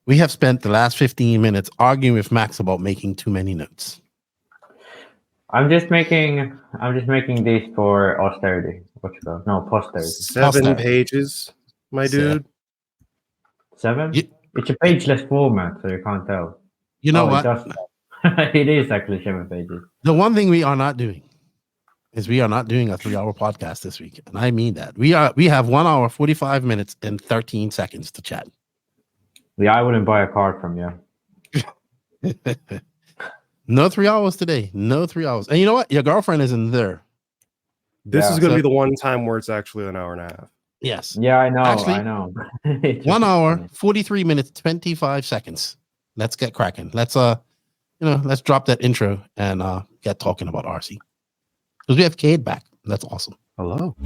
We have spent the last 15 minutes arguing with Max about making too many notes. I'm just making these for austerity. What you call? No, posterity. 7 pages, my dude. 7? It's a pageless format, so you can't tell. You know what? It is actually 7 pages. The one thing we are not doing is we are not doing a 3-hour podcast this week, and I mean that. We have 1 hour, 45 minutes, and 13 seconds to chat. Yeah, I wouldn't buy a card from you. No 3 hours today. No 3 hours. And you know what? Your girlfriend isn't there. This is going to be the one time where it's actually an hour and a half. Yes. Yeah, I know. Actually, I know. 1 hour, 43 minutes, 25 seconds. Let's get cracking. Let's let's drop that intro and get talking about RC. Because we have Cade back. That's awesome. Hello.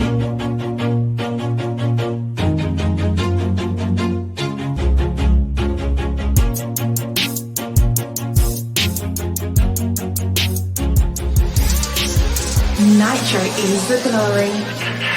Nitro is the glory,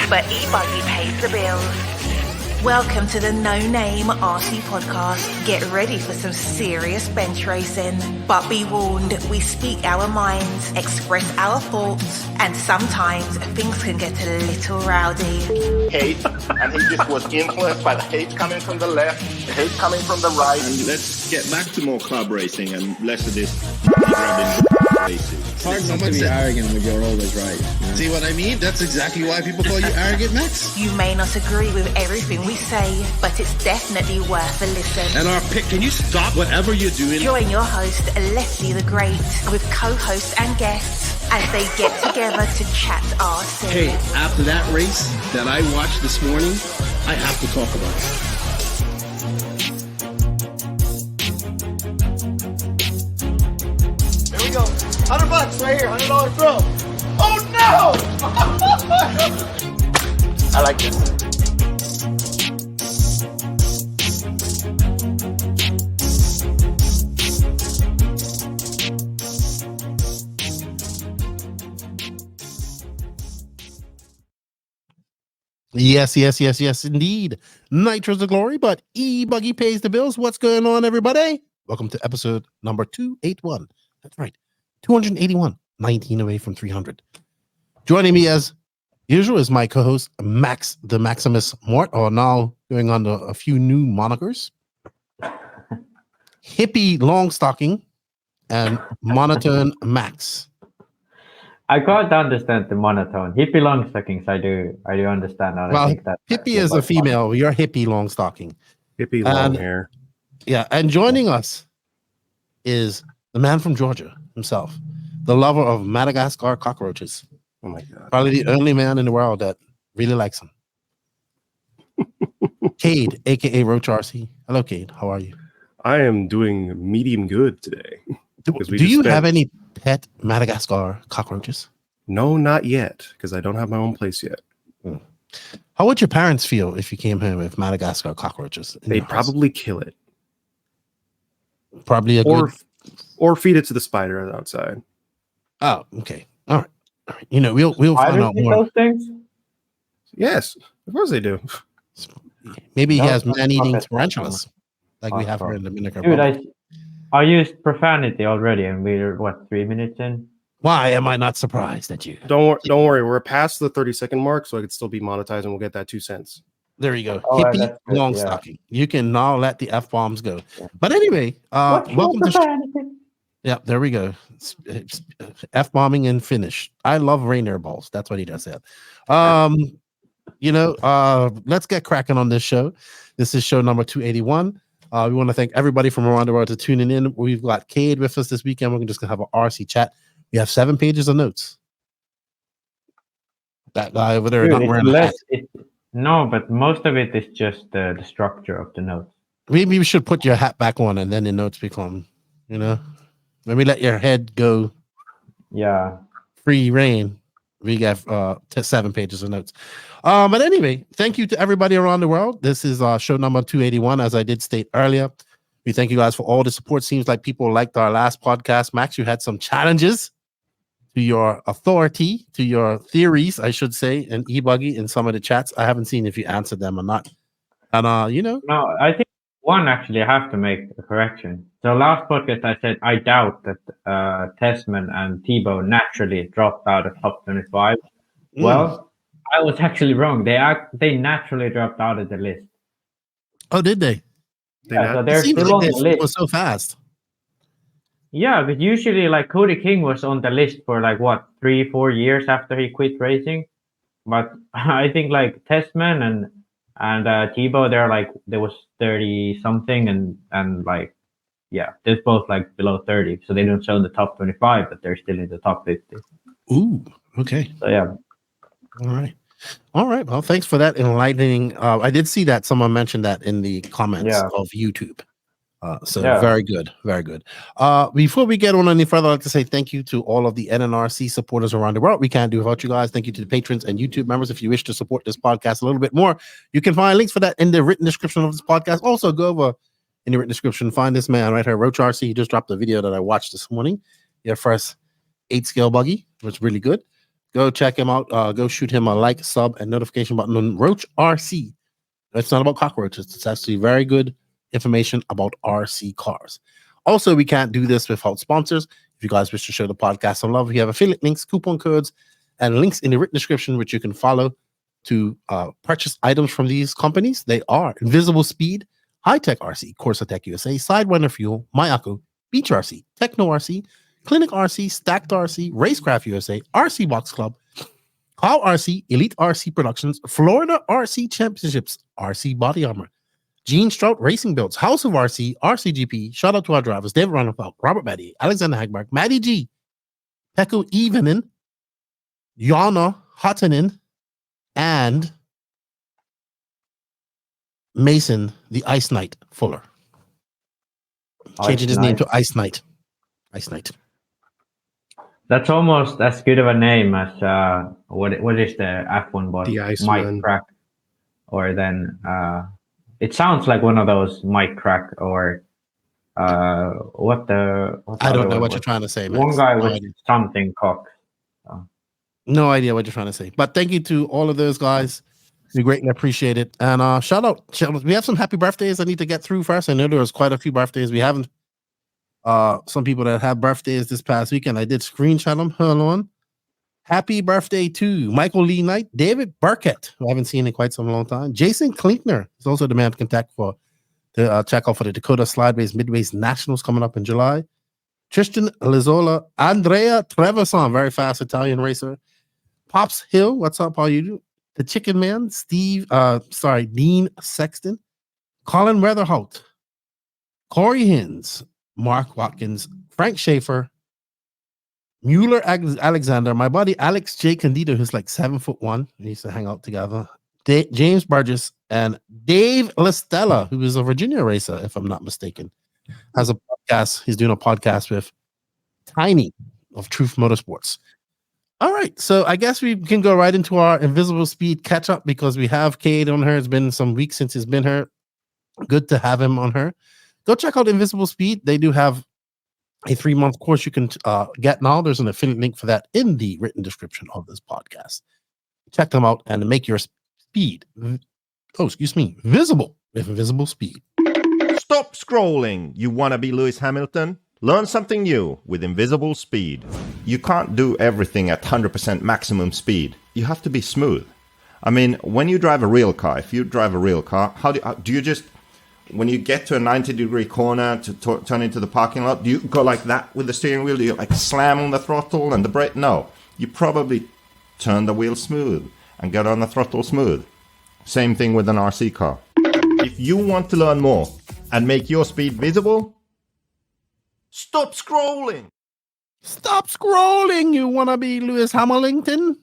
but E-Buggy pays the bills. Welcome to the No Name RC podcast. Get ready for some serious bench racing. But be warned, we speak our minds, express our thoughts, and sometimes things can get a little rowdy. Hate, and he just was influenced by the hate coming from the left, the hate coming from the right. And let's get back to more club racing and less of this grabbing races. It's hard not to be arrogant when you're always right. You know? See what I mean? That's exactly why people call you arrogant, Max. You may not agree with everything we say, but it's definitely worth a listen. And our pick, can you stop whatever you're doing? Join your host, Lefty the Great, with co-hosts and guests as they get together to chat RC. Hey, after that race that I watched this morning, I have to talk about it. Here we go. $100 right here, $100 throw. Oh no! I like this. Yes, indeed. Nitro's the glory, but E-Buggy pays the bills. What's going on, everybody? Welcome to episode number 281. That's right, 281, 19 away from 300. Joining me as usual is my co-host, Max the Maximus Mort, or now going on to a few new monikers. Hippie Longstocking and Monotone Max. I can't understand the monotone. Hippie long stockings, I do understand that. Well, I think that hippie is a female. You're hippie long stocking. Hippie long hair. Yeah, and joining us is the man from Georgia himself, the lover of Madagascar cockroaches. Oh my God. Probably the only man in the world that really likes them. Cade, aka Roach RC. Hello, Cade. How are you? I am doing medium good today. Do you have any pet Madagascar cockroaches? No, not yet, because I don't have my own place yet. How would your parents feel if you came home with Madagascar cockroaches? They'd probably kill it. Probably or feed it to the spider outside. Oh, okay. All right. You know, we'll find out more. Those things? Yes, of course they do. Maybe he has man-eating tarantulas, like we have here in the Dominican Republic. Dude, I used profanity already, and we're 3 minutes in. Why am I not surprised at you? Don't worry, we're past the 30-second mark, so I could still be monetized, and we'll get that 2 cents. There you go. Hippie Longstocking. Yeah. You can now let the F-bombs go. But anyway, welcome to yeah, there we go. F-bombing and finish. I love Rainier balls. That's what he does that. Let's get cracking on this show. This is show number 281. We want to thank everybody from around the world for tuning in. We've got Cade with us this weekend. We're just going to have an RC chat. We have 7 pages of notes. That guy over there not wearing a hat. No, but most of it is just the structure of the notes. Maybe you should put your hat back on and then the notes become, when we let your head go free reign, we got 7 pages of notes. But anyway, thank you to everybody around the world. This is show number 281, as I did state earlier. We thank you guys for all the support. Seems like people liked our last podcast. Max, you had some challenges to your authority, to your theories, I should say, and E-Buggy in some of the chats. I haven't seen if you answered them or not. And No, I think One, actually, I have to make a correction. So last podcast, I said I doubt that Tessman and Tebow naturally dropped out of top 25. Well, I was actually wrong. They naturally dropped out of the list. Oh, did they? Yeah, so they're still on the list. It was so fast. Yeah, but usually, like, Cody King was on the list for, like, what, 3-4 years after he quit racing? But I think, like, Tessman and Tebow, they're like, there was 30 something and like, yeah, they're both like below 30, so they don't show in the top 25, but they're still in the top 50. Ooh, okay. So yeah. All right. Well, thanks for that enlightening. I did see that someone mentioned that in the comments of YouTube. Very good, very good. Before we get on any further, I'd like to say thank you to all of the NNRC supporters around the world. We can't do without you guys. Thank you to the patrons and YouTube members. If you wish to support this podcast a little bit more, you can find links for that in the written description of this podcast. Also, go over in the written description, find this man right here, Roach RC. He just dropped a video that I watched this morning. Your first 8-scale buggy was really good. Go check him out. Go shoot him a like, sub, and notification button on Roach RC. It's not about cockroaches. It's actually very good information about RC cars. Also, we can't do this without sponsors. If you guys wish to show the podcast some love, we have affiliate links, coupon codes, and links in the written description, which you can follow to purchase items from these companies. They are InvisibleSpeed, Hitec RC, Corsatec USA, Sidewinder Fuel, Mayako, Beach RC, Tekno RC, Clinic RC, Stacked RC, Racecraft USA, RC Box Club, Cow RC, Elite RC Productions, Florida RC Championships, RC Body Armor, Gene Strout Racing Builds, House of RC, RCGP. Shout out to our drivers, David Ronafelt, Robert Batty, Alexander Hagberg, Maddie G, Pekko Evenin, Jana Hatanen, and Mason, the Ice Knight Fuller. Changing his name to Ice Knight. Ice Knight. That's almost as good of a name as what is the F1 boss? The Iceman. Mike Crack. Or then it sounds like one of those Mike Crack or what I don't know what you're trying to say, man. One guy with something Cox. So. No idea what you're trying to say. But thank you to all of those guys. We greatly appreciate it. And shout out. We have some happy birthdays I need to get through first. I know there was quite a few birthdays. We haven't. Some people that have birthdays this past weekend. I did screenshot them. Hold on. Happy birthday to Michael Lee Knight, David Burkett, who I haven't seen in quite some long time. Jason Klinkner is also the man to contact for the check out for the Dakota Slideways Midways Nationals coming up in July. Tristan Lizola, Andrea Trevisan, very fast Italian racer. Pops Hill, what's up? How you do? The Chicken Man, Dean Sexton, Colin Weatherhout, Corey Hins, Mark Watkins, Frank Schaefer, Mueller Alexander, my buddy Alex J. Candido, who's like 7'1". We used to hang out together. James Burgess and Dave LaStella, who is a Virginia racer, if I'm not mistaken, has a podcast. He's doing a podcast with Tiny of Truth Motorsports. All right, so I guess we can go right into our InvisibleSpeed catch up because we have Cade on her. It's been some weeks since he's been here. Good to have him on her. Go check out InvisibleSpeed. They do have a 3-month course you can get now. There's an affiliate link for that in the written description of this podcast. Check them out and make your speed, visible with InvisibleSpeed. Stop scrolling. You want to be Lewis Hamilton? Learn something new with InvisibleSpeed. You can't do everything at 100% maximum speed. You have to be smooth. I mean, when you drive a real car, if you drive a real car, how do you just, when you get to a 90-degree corner to turn into the parking lot, do you go like that with the steering wheel? Do you like slam on the throttle and the brake? No. You probably turn the wheel smooth and get on the throttle smooth. Same thing with an RC car. If you want to learn more and make your speed visible, stop scrolling. Stop scrolling. You want to be Lewis Hamilton?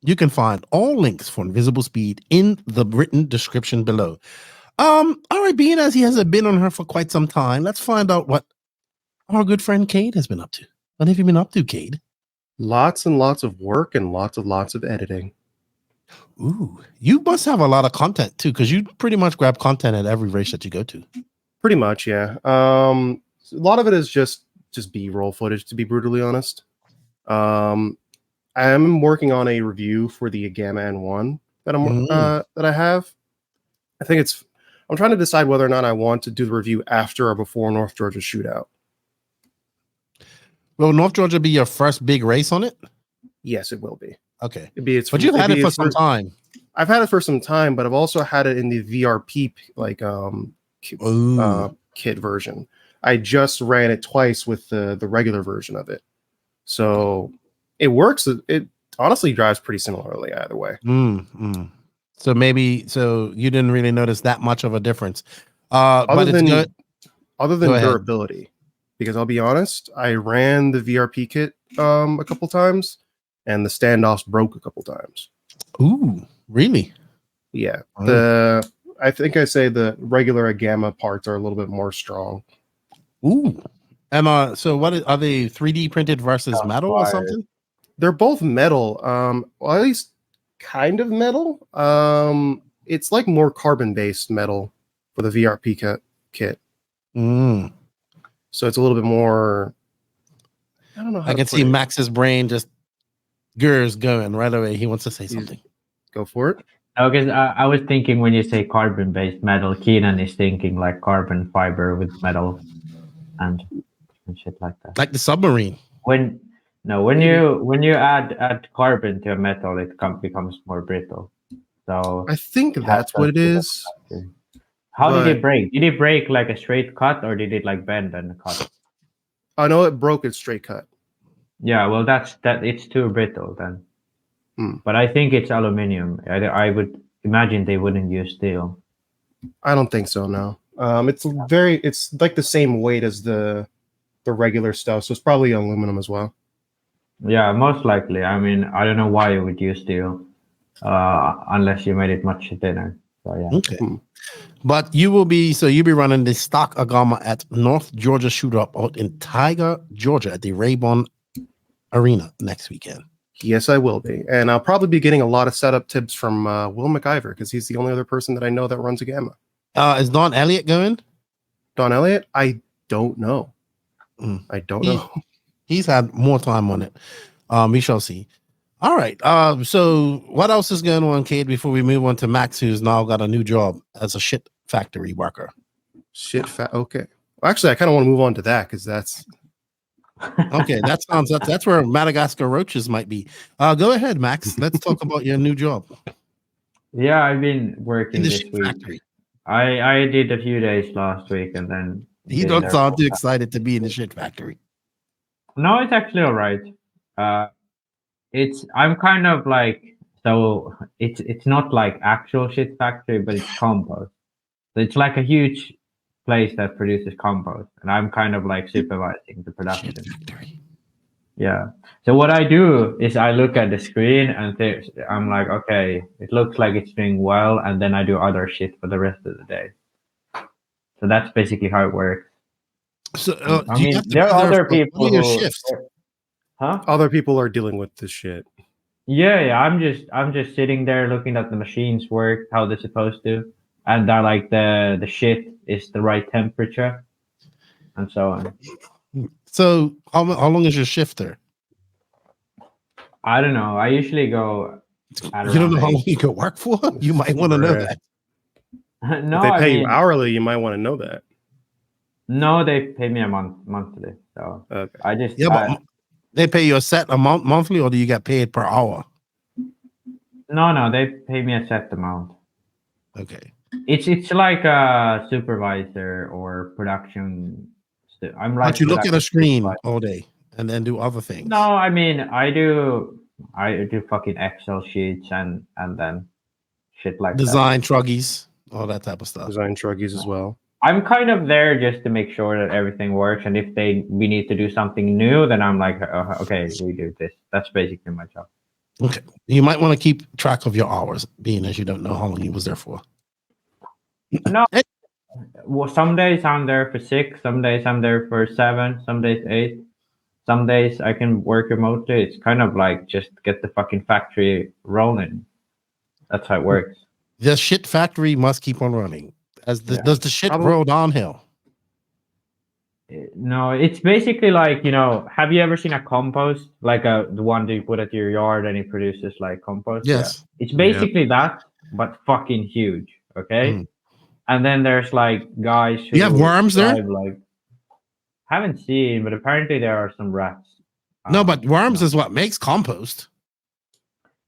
You can find all links for InvisibleSpeed in the written description below. All right, being as he hasn't been on her for quite some time, let's find out what our good friend Cade has been up to. What have you been up to, Cade? Lots and lots of work and lots of editing. Ooh, you must have a lot of content too, because you pretty much grab content at every race that you go to. Pretty much, yeah. A lot of it is just B-roll footage, to be brutally honest. I am working on a review for the Gamma N1 that I have. I think it's I'm trying to decide whether or not I want to do the review after or before North Georgia Shootout. Will North Georgia be your first big race on it? Yes, it will be. Okay. But you've had it for some time. I've had it for some time, but I've also had it in the VRP kit version. I just ran it twice with the regular version of it. So it works. It honestly drives pretty similarly either way. So you didn't really notice that much of a difference. Other than Go durability. Because I'll be honest, I ran the VRP kit a couple times, and the standoffs broke a couple times. Ooh, really? Yeah. I think I say the regular Gamma parts are a little bit more strong. Ooh. And so are they 3D printed versus metal or something? They're both metal. Well, at least kind of metal. It's like more carbon-based metal for the VRP kit. So it's a little bit more. I don't know. I can see Max's brain just gears going right away. He wants to say something. Go for it. Because I was thinking when you say carbon-based metal, Keenan is thinking like carbon fiber with metal and shit like that. Like the submarine. When you add carbon to a metal, it becomes more brittle. So I think that's what it is. How did it break? Did it break like a straight cut, or did it like bend and cut? I know it broke its straight cut. Yeah, well, it's too brittle then. But I think it's aluminum. I would imagine they wouldn't use steel. I don't think so. No. It's like the same weight as the regular stuff, so it's probably aluminum as well. Yeah, most likely. I mean, I don't know why you would use steel, unless you made it much thinner. So yeah. Okay. But you'll be running the stock Agama at North Georgia Shootout out in Tiger, Georgia at the Raybon Arena next weekend. Yes, I will be. And I'll probably be getting a lot of setup tips from Will McIver, because he's the only other person that I know that runs a Gamma. Is Don Elliott going? Don Elliott? I don't know. I don't know. He's had more time on it. We shall see. All right. So what else is going on, Cade, before we move on to Max, who's now got a new job as a shit factory worker? Okay. Well, actually, I kind of want to move on to that, because that's... Okay, that's where Madagascar roaches might be. Go ahead, Max. Let's talk about your new job. Yeah, I've been working this week. Factory. I did a few days last week, and then you don't sound too excited to be in the shit factory. No, it's actually all right. I'm kind of like, so it's not like actual shit factory, but it's compost. So it's like a huge place that produces compost, and I'm kind of like supervising the production. Yeah. So what I do is I look at the screen and I'm like, okay, it looks like it's doing well, and then I do other shit for the rest of the day. So that's basically how it works. So I mean, there are other people who, Other people are dealing with this shit. Yeah. I'm just sitting there looking at the machines work, how they're supposed to, and they're like the shit is the right temperature, and so on. So how long is your shift there? I don't know. I usually go. You don't know how long you could work for? You might want to know that. No, if they pay you hourly, you might want to know that. No, they pay me monthly. So okay. I just but they pay you a set amount monthly, or do you get paid per hour? No, they pay me a set amount. Okay. It's like a supervisor or production. I'm like. But you look at a screen all day and then do other things. No, I mean I do fucking Excel sheets and then shit like design truggies, all that type of stuff. Design truggies as well. I'm kind of there just to make sure that everything works, and if we need to do something new, then I'm like, okay, we do this. That's basically my job. Okay, you might want to keep track of your hours, being as you don't know how long you was there for. No, well, some days I'm there for 6, some days I'm there for 7, some days 8, some days I can work remotely. It's kind of like just get the fucking factory rolling. That's how it works. The shit factory must keep on running. Does the shit roll downhill? No, it's basically like, have you ever seen a compost, like the one that you put at your yard and it produces like compost? Yes. Yeah. It's basically that, but fucking huge. Okay. And then there's like guys who You have worms there? like haven't seen, but apparently there are some rats. No, but worms is what makes compost.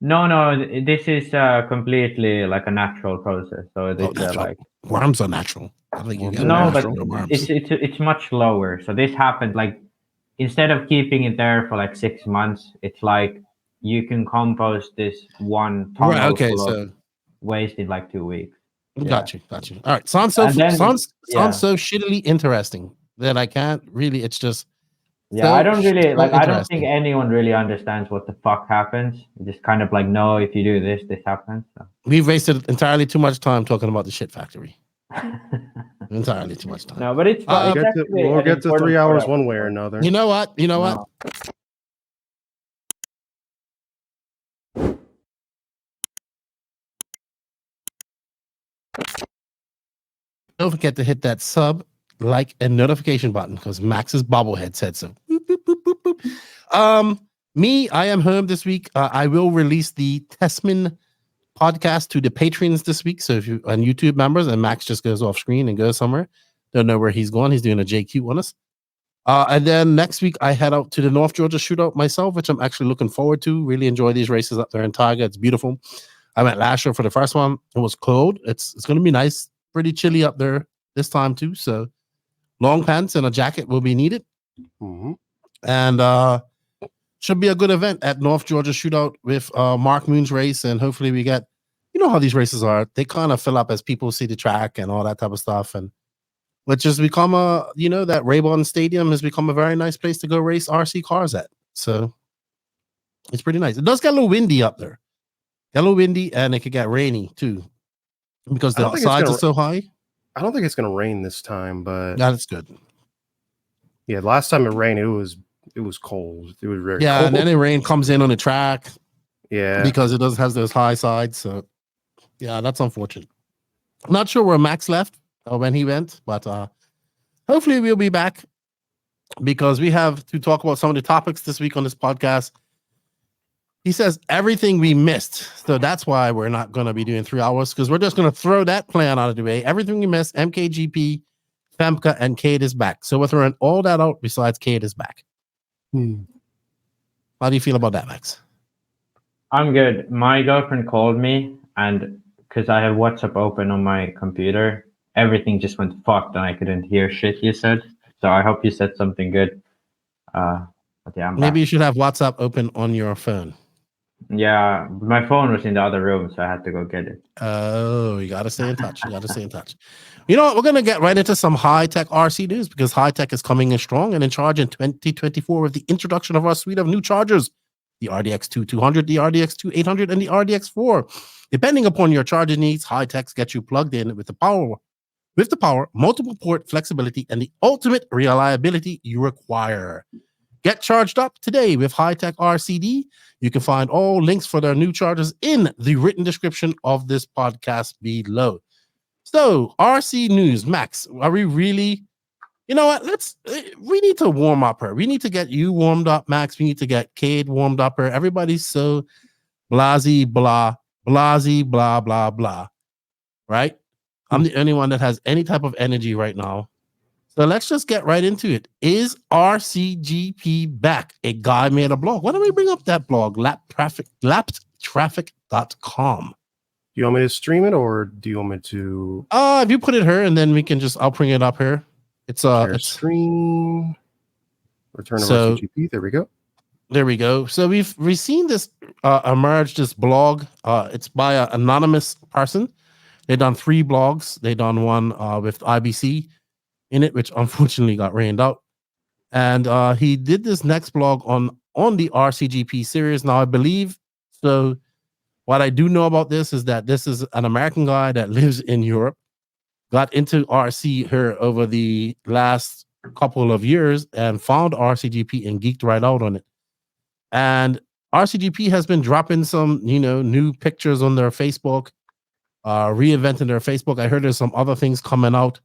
No, this is completely like a natural process. So this like worms are natural. I think you get no, but worms. it's much lower. So this happened like instead of keeping it there for like 6 months, it's like you can compost this one ton of waste in like 2 weeks. Got you. All right, sounds so shittily interesting that I can't really. It's just I don't really like. I don't think anyone really understands what the fuck happens. Just kind of like, no, if you do this, this happens. So. We've wasted entirely too much time talking about the shit factory. Entirely too much time. No, but it's we'll get to 3 hours one way or another. You know what? Don't forget to hit that sub, like, and notification button because Max's bobblehead said so. Boop, boop, boop, boop. Me, I am home this week. I will release the Tessman podcast to the patrons this week. So if you on YouTube members, and Max just goes off screen and goes somewhere, don't know where he's going. He's doing a JQ on us. And then next week I head out to the North Georgia Shootout myself, which I'm actually looking forward to. Really enjoy these races up there in Tiger. It's beautiful. I went last year for the first one. It was cold. It's going to be nice. Pretty chilly up there this time too. So long pants and a jacket will be needed. Mm-hmm. And should be a good event at North Georgia Shootout with Mark Moon's race. And hopefully we get, you know how these races are. They kind of fill up as people see the track and all that type of stuff. And which has become that Rayburn Stadium has become a very nice place to go race RC cars at. So it's pretty nice. It does get a little windy up there. Get a little windy and it could get rainy too. Because the sides are so high. I don't think it's going to rain this time, but that's good. Yeah, last time it rained, it was cold. It was very cold. And then the rain comes in on the track. Yeah, because it doesn't have those high sides. So yeah, that's unfortunate. I'm not sure where Max left or when he went, but hopefully we'll be back because we have to talk about some of the topics this week on this podcast. He says everything we missed. So that's why we're not going to be doing 3 hours because we're just going to throw that plan out of the way. Everything we missed, MKGP, FEMCA, and Cade is back. So we're throwing all that out besides Cade is back. How do you feel about that, Max? I'm good. My girlfriend called me and because I have WhatsApp open on my computer, everything just went fucked and I couldn't hear shit you said. So I hope you said something good. But yeah, maybe you should have WhatsApp open on your phone. Yeah, my phone was in the other room, so I had to go get it. Oh, you got to stay in touch. You know what? We're going to get right into some high-tech RC news because high-tech is coming in strong and in charge in 2024 with the introduction of our suite of new chargers, the RDX2 200, the RDX2 800, and the RDX4. Depending upon your charging needs, high-techs get you plugged in with the power, multiple port flexibility, and the ultimate reliability you require. Get charged up today with Hitec RCD. You can find all links for their new chargers in the written description of this podcast below. So, RC news, Max, are we really, you know what? We need to warm up her. We need to get you warmed up, Max. We need to get Cade warmed up her. Everybody's so blasey, blah, blah. Right? I'm the only one that has any type of energy right now. So let's just get right into it. Is RCGP back? A guy made a blog. Why don't we bring up that blog, laptraffic.com? Do you want me to stream it or do you want me to? If you put it here and then I'll bring it up here. It's stream. Return of RCGP. There we go. There we go. So we've seen this emerge, this blog. It's by an anonymous person. They've done 3 blogs. They've done one with IBC in it, which unfortunately got rained out. And he did this next blog on the RCGP series. Now, I believe, so what I do know about this is that this is an American guy that lives in Europe, got into RC here over the last couple of years and found RCGP and geeked right out on it. And RCGP has been dropping some, new pictures on their Facebook, reinventing their Facebook. I heard there's some other things coming out.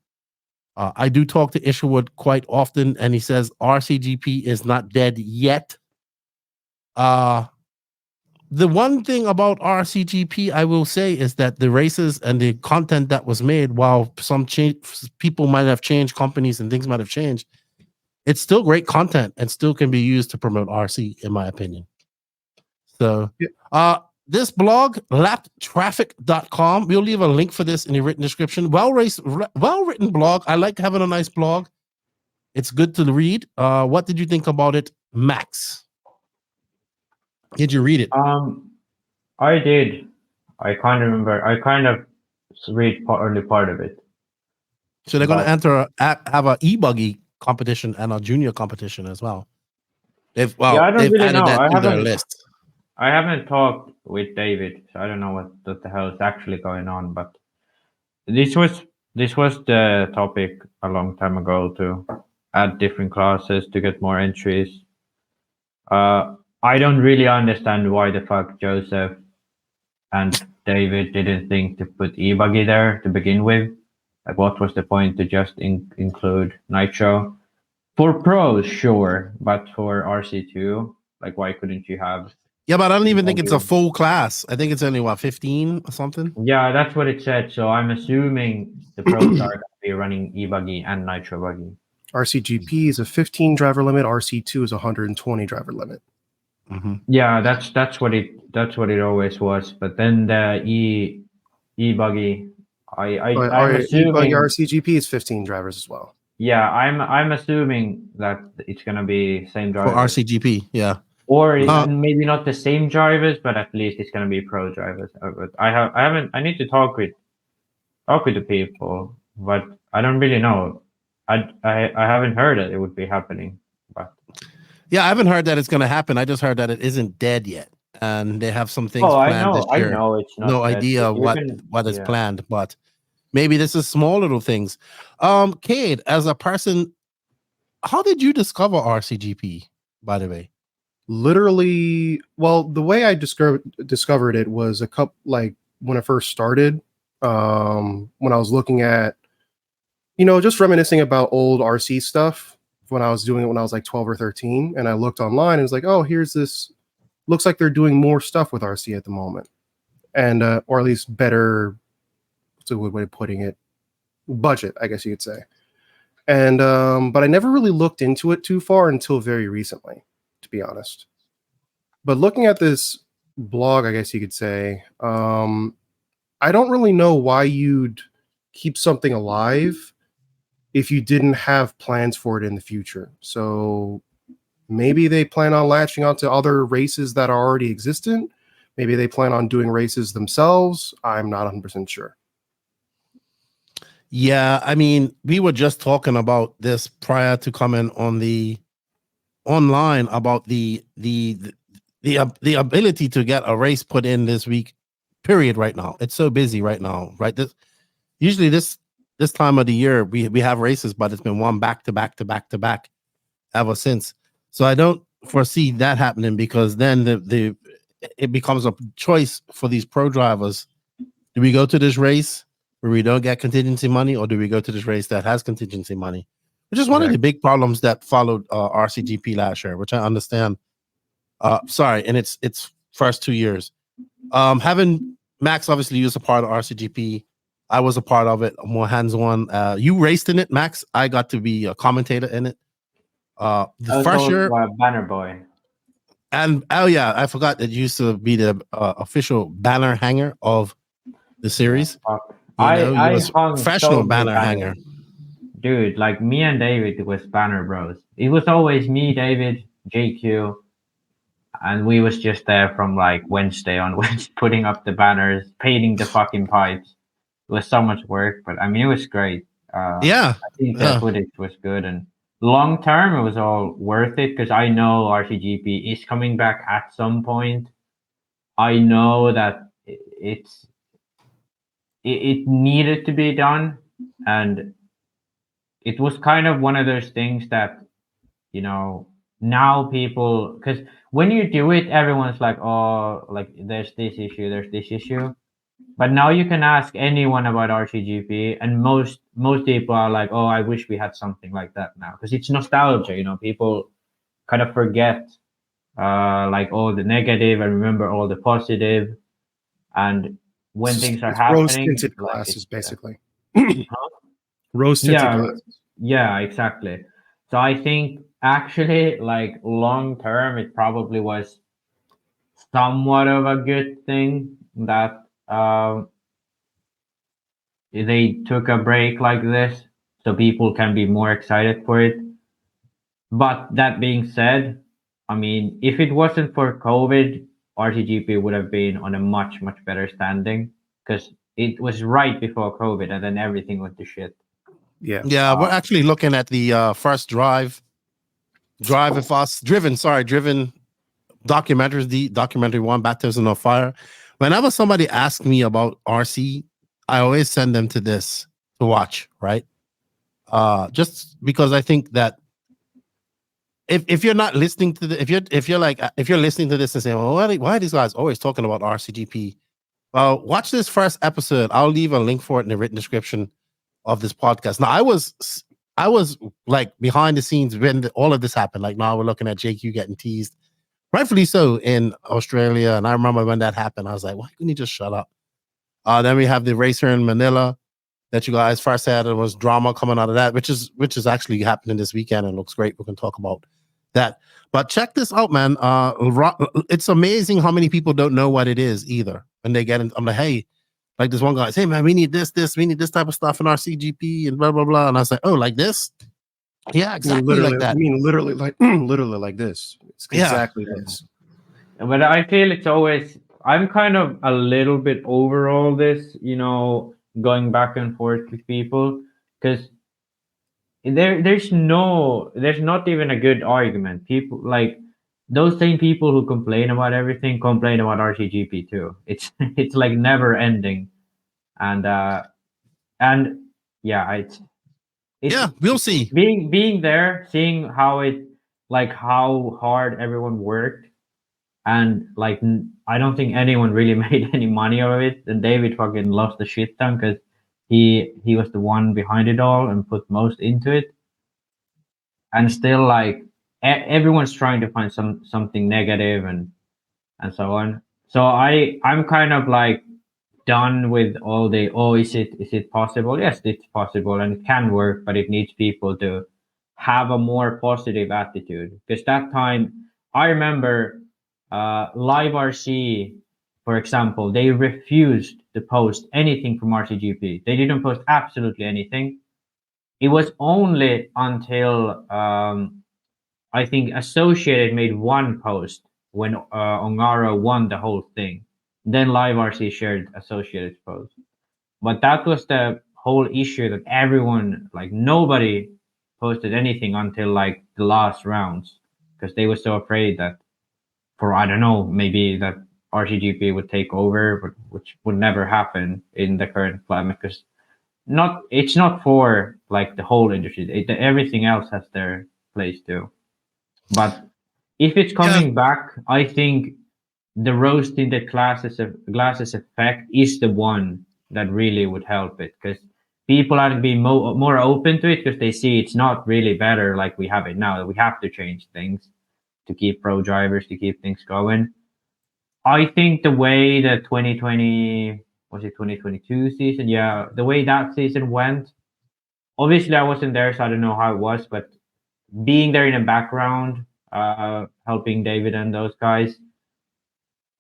I do talk to Isherwood quite often, and he says RCGP is not dead yet. The The one thing about RCGP I will say is that the races and the content that was made, while some people might have changed, companies and things might have changed, it's still great content and still can be used to promote RC, in my opinion. So, this blog, laptraffic.com, we'll leave a link for this in the written description. Well-written blog. I like having a nice blog. It's good to read. What did you think about it, Max? Did you read it? I did. I can't remember. I kind of read only part of it. So they're going to have a e-buggy competition and a junior competition as well. I don't really know. I haven't talked with David, so I don't know what the hell is actually going on. But this was the topic a long time ago to add different classes to get more entries. I don't really understand why the fuck Joseph and David didn't think to put e-buggy there to begin with. Like, what was the point to just include Nitro? For pros, sure, but for RC2, like, why couldn't you have... Yeah, but I don't even think it's a full class. I think it's only, 15 or something? Yeah, that's what it said. So I'm assuming the pros are going to be running e-buggy and Nitro buggy. RCGP is a 15 driver limit. RC2 is a 120 driver limit. Mm-hmm. Yeah, that's what it always was. But then the e-buggy, I'm assuming e-buggy RCGP is 15 drivers as well. Yeah, I'm assuming that it's gonna be same drivers for RCGP. Yeah, or maybe not the same drivers, but at least it's gonna be pro drivers. But I need to talk with the people, but I don't really know. I haven't heard that it would be happening, but. Yeah, I haven't heard that it's going to happen. I just heard that it isn't dead yet, and they have some things planned this year. I know it's not. No idea what is planned, but maybe this is small little things. Cade, as a person, how did you discover RCGP? By the way, literally, well, the way I discovered it was a couple, like when I first started, when I was looking at, just reminiscing about old RC stuff. When I was doing it when I was like 12 or 13, and I looked online and was like, oh, here's this, looks like they're doing more stuff with RC at the moment, and or at least better, what's a good way of putting it, budget, I guess you could say. And but I never really looked into it too far until very recently, to be honest. But looking at this blog, I guess you could say, I don't really know why you'd keep something alive if you didn't have plans for it in the future. So maybe they plan on latching onto other races that are already existent. Maybe they plan on doing races themselves. I'm not 100% sure. Yeah, I mean, we were just talking about this prior to coming on the online about the ability to get a race put in this week, period, right now. It's so busy right now, right? Usually this time of the year, we have races, but it's been one back to back to back to back ever since. So I don't foresee that happening, because then it becomes a choice for these pro drivers. Do we go to this race where we don't get contingency money, or do we go to this race that has contingency money? Which is one of the big problems that followed RCGP last year, which I understand. Sorry, and its first 2 years. Having Max obviously used a part of RCGP. I was a part of it, more hands-on. You raced in it, Max. I got to be a commentator in it. The first year, banner boy. And I forgot that you used to be the official banner hanger of the series. I was professional banner hanger. Dude, like me and David was banner bros. It was always me, David, JQ, and we was just there from like Wednesday onwards, putting up the banners, painting the fucking pipes. It was so much work, but I mean, it was great. I think the footage was good, and long term, it was all worth it, because I know RCGP is coming back at some point. I know that it needed to be done, and it was kind of one of those things that, now people, because when you do it, everyone's like, oh, like there's this issue. But now you can ask anyone about RCGP, and most people are like, oh, I wish we had something like that now, because it's nostalgia. People kind of forget like all the negative and remember all the positive. And when things are It's happening, rose-tinted like glasses, basically. huh? Rose-tinted glasses. Yeah, exactly. So I think actually, like long term, it probably was somewhat of a good thing that they took a break like this, so people can be more excited for it. But that being said, I mean, if it wasn't for COVID, RCGP would have been on a much better standing because it was right before COVID, and then everything went to shit. Yeah. Yeah, we're actually looking at the first driven documentaries, the documentary one, Baptism of Fire. Whenever somebody asks me about RC, I always send them to this to watch, right? Just because I think that if you're not listening to if you're listening to this and saying, well, why are these guys always talking about RCGP? Well, watch this first episode. I'll leave a link for it in the written description of this podcast. Now, I was like behind the scenes when all of this happened. Like now we're looking at JQ getting teased, rightfully so, in Australia. And I remember when that happened, I was like, why couldn't you just shut up? Then we have the racer in Manila that you guys first had. There was drama coming out of that, which is actually happening this weekend and looks great. We can talk about that. But check this out, man. It's amazing how many people don't know what it is either. When they get in, I'm like, hey, like this one guy says, hey man, we need this, we need this type of stuff in our CGP and blah blah blah. And I was like, oh, like this? Yeah, exactly like that. I mean, literally like this. It's exactly this. But I feel it's always, I'm kind of a little bit over all this, you know, going back and forth with people, because there's not even a good argument. People like those same people who complain about everything complain about RCGP too. It's like never ending, and yeah, it's yeah, we'll see. Being there, seeing how hard everyone worked, and like I don't think anyone really made any money out of it. And David fucking lost the shit ton because he was the one behind it all and put most into it. And still, like everyone's trying to find something negative and so on. So I'm kind of like done with all the is it possible? Yes, it's possible and it can work, but it needs people to have a more positive attitude. Because that time I remember Live RC, for example, they refused to post anything from RCGP. They didn't post absolutely anything. It was only until I think Associated made one post when Ongaro won the whole thing. Then Live RC shared Associated's post. But that was the whole issue, that everyone, like nobody posted anything until like the last rounds, because they were so afraid that I don't know, maybe that RCGP would take over, but which would never happen in the current climate, because it's not for like the whole industry. Everything else has their place too. But if it's coming back, I think the rose tinted glasses effect is the one that really would help it, because people are to be more open to it, because they see it's not really better like we have it now, that we have to change things to keep pro drivers, to keep things going. I think the way the 2022 season, the way that season went, obviously I wasn't there, so I don't know how it was, but being there in the background, helping David and those guys,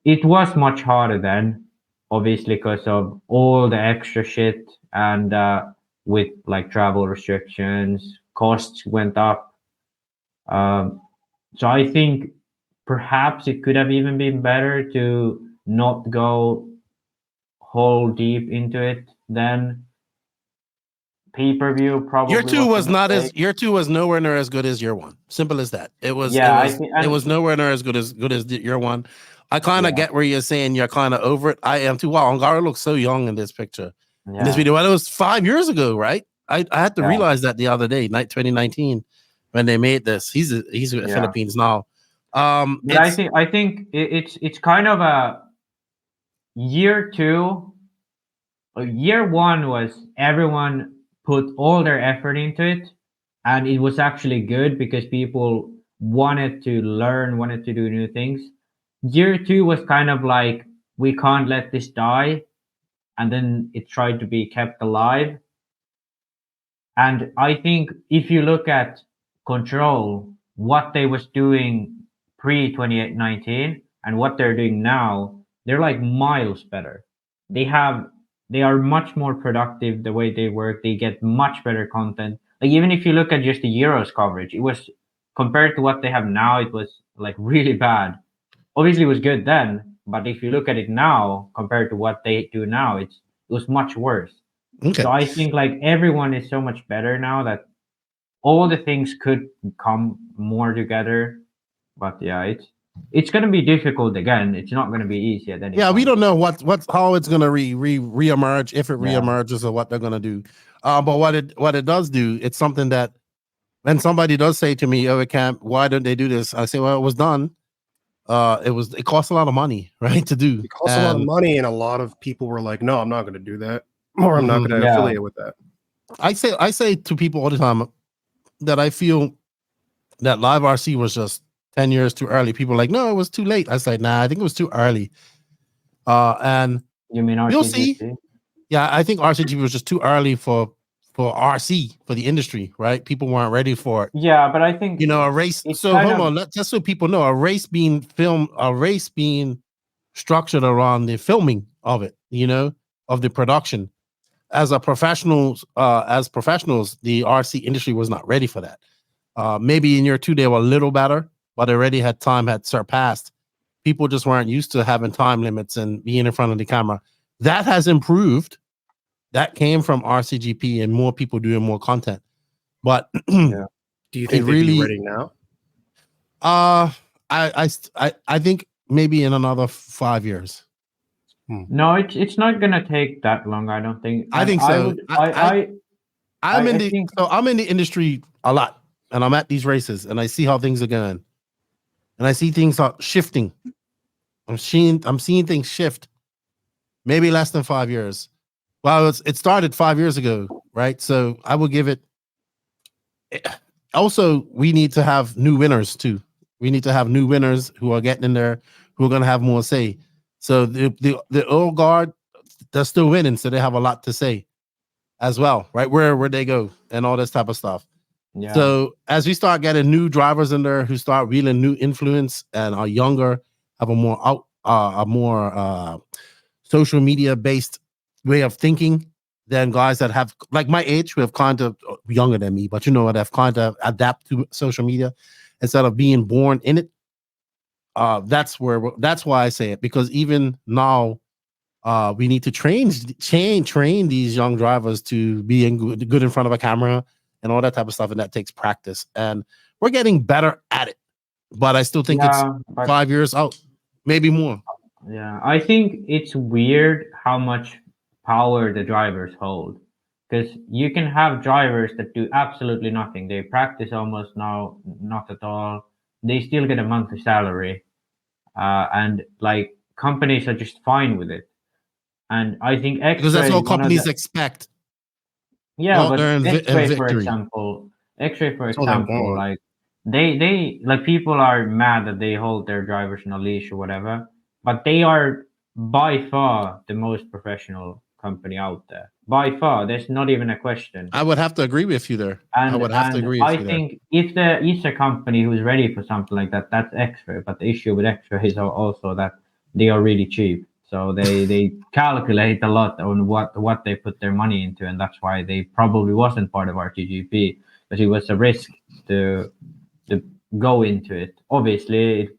it was much harder then, obviously, because of all the extra shit and with like travel restrictions, costs went up. So I think perhaps it could have even been better to not go whole deep into it then. Pay-per-view probably year two was nowhere near as good as year one. Simple as that. It was nowhere near as good as year one. I kind of get where you're saying you're kind of over it. I am too. Wow, Ongaro looks so young in this picture. In this video. Well, it was 5 years ago, right? I had to realize that the other day, 2019, when they made this. He's in the Philippines now. But I think it's kind of a year two. Year one was everyone put all their effort into it, and it was actually good because people wanted to learn, wanted to do new things. Year 2 was kind of like, we can't let this die. And then it tried to be kept alive. And I think if you look at Control, what they was doing pre-2019 and what they're doing now, they're like miles better. They are much more productive the way they work. They get much better content. Like even if you look at just the Euros coverage, it was compared to what they have now, it was like really bad. Obviously it was good then, but if you look at it now compared to what they do now, it was much worse. Okay. So I think like everyone is so much better now that all the things could come more together. But yeah, it's gonna be difficult again. It's not gonna be easy at any point. We don't know how it's gonna reemerge, if it reemerges, or what they're gonna do. But what it does do, it's something that when somebody does say to me, "Oh, camp, why don't they do this?" I say, "Well, it was done. It costs a lot of money, right, to do. It costs a lot of money, and a lot of people were like, "No, I'm not going to do that, or I'm not going to affiliate with that." I say to people all the time that I feel that live RC was just 10 years too early. People are like, "No, it was too late." I said, "Nah, I think it was too early." And you mean RCGP? You'll see. Yeah, I think RCGP was just too early for RC, for the industry, right? People weren't ready for it. Yeah, but I think a race. So hold on, just so people know, a race being structured around the filming of it, of the production. As professionals, the RC industry was not ready for that. Maybe in year 2 they were a little better, but already had surpassed. People just weren't used to having time limits and being in front of the camera. That has improved. That came from RCGP and more people doing more content. But do you think they'd be ready now? I think maybe in another 5 years. No, it's not gonna take that long. I don't think. I think so. I'm in the industry a lot, and I'm at these races, and I see how things are going, and I see things are shifting. I'm seeing things shift. Maybe less than 5 years. Well, it started 5 years ago, right? So I will give it. Also, we need to have new winners too. We need to have new winners who are getting in there, who are going to have more say. So the old guard, they're still winning, so they have a lot to say as well, right? Where they go and all this type of stuff. Yeah. So as we start getting new drivers in there who start wheeling new influence and are younger, have a more social media based way of thinking than guys that have like my age, who have kind of younger than me, but that have kind of adapt to social media instead of being born in it. That's why I say it, because even now we need to train these young drivers to be good in front of a camera and all that type of stuff, and that takes practice, and we're getting better at it, but I still think it's 5 years out, maybe more. Yeah, I think it's weird how much power the drivers hold, because you can have drivers that do absolutely nothing. They practice almost not at all. They still get a monthly salary, and like companies are just fine with it. And I think XRAY, because that's what companies expect. Yeah, but XRAY, for example, like they like, people are mad that they hold their drivers on a leash or whatever, but they are by far the most professional company out there. By far, there's not even a question. I would have to agree with you there. I would have to agree with you there. I think if there is a company who's ready for something like that, that's XRAY. But the issue with XRAY is also that they are really cheap. So they calculate a lot on what they put their money into, and that's why they probably wasn't part of RCGP, because it was a risk to go into it. Obviously,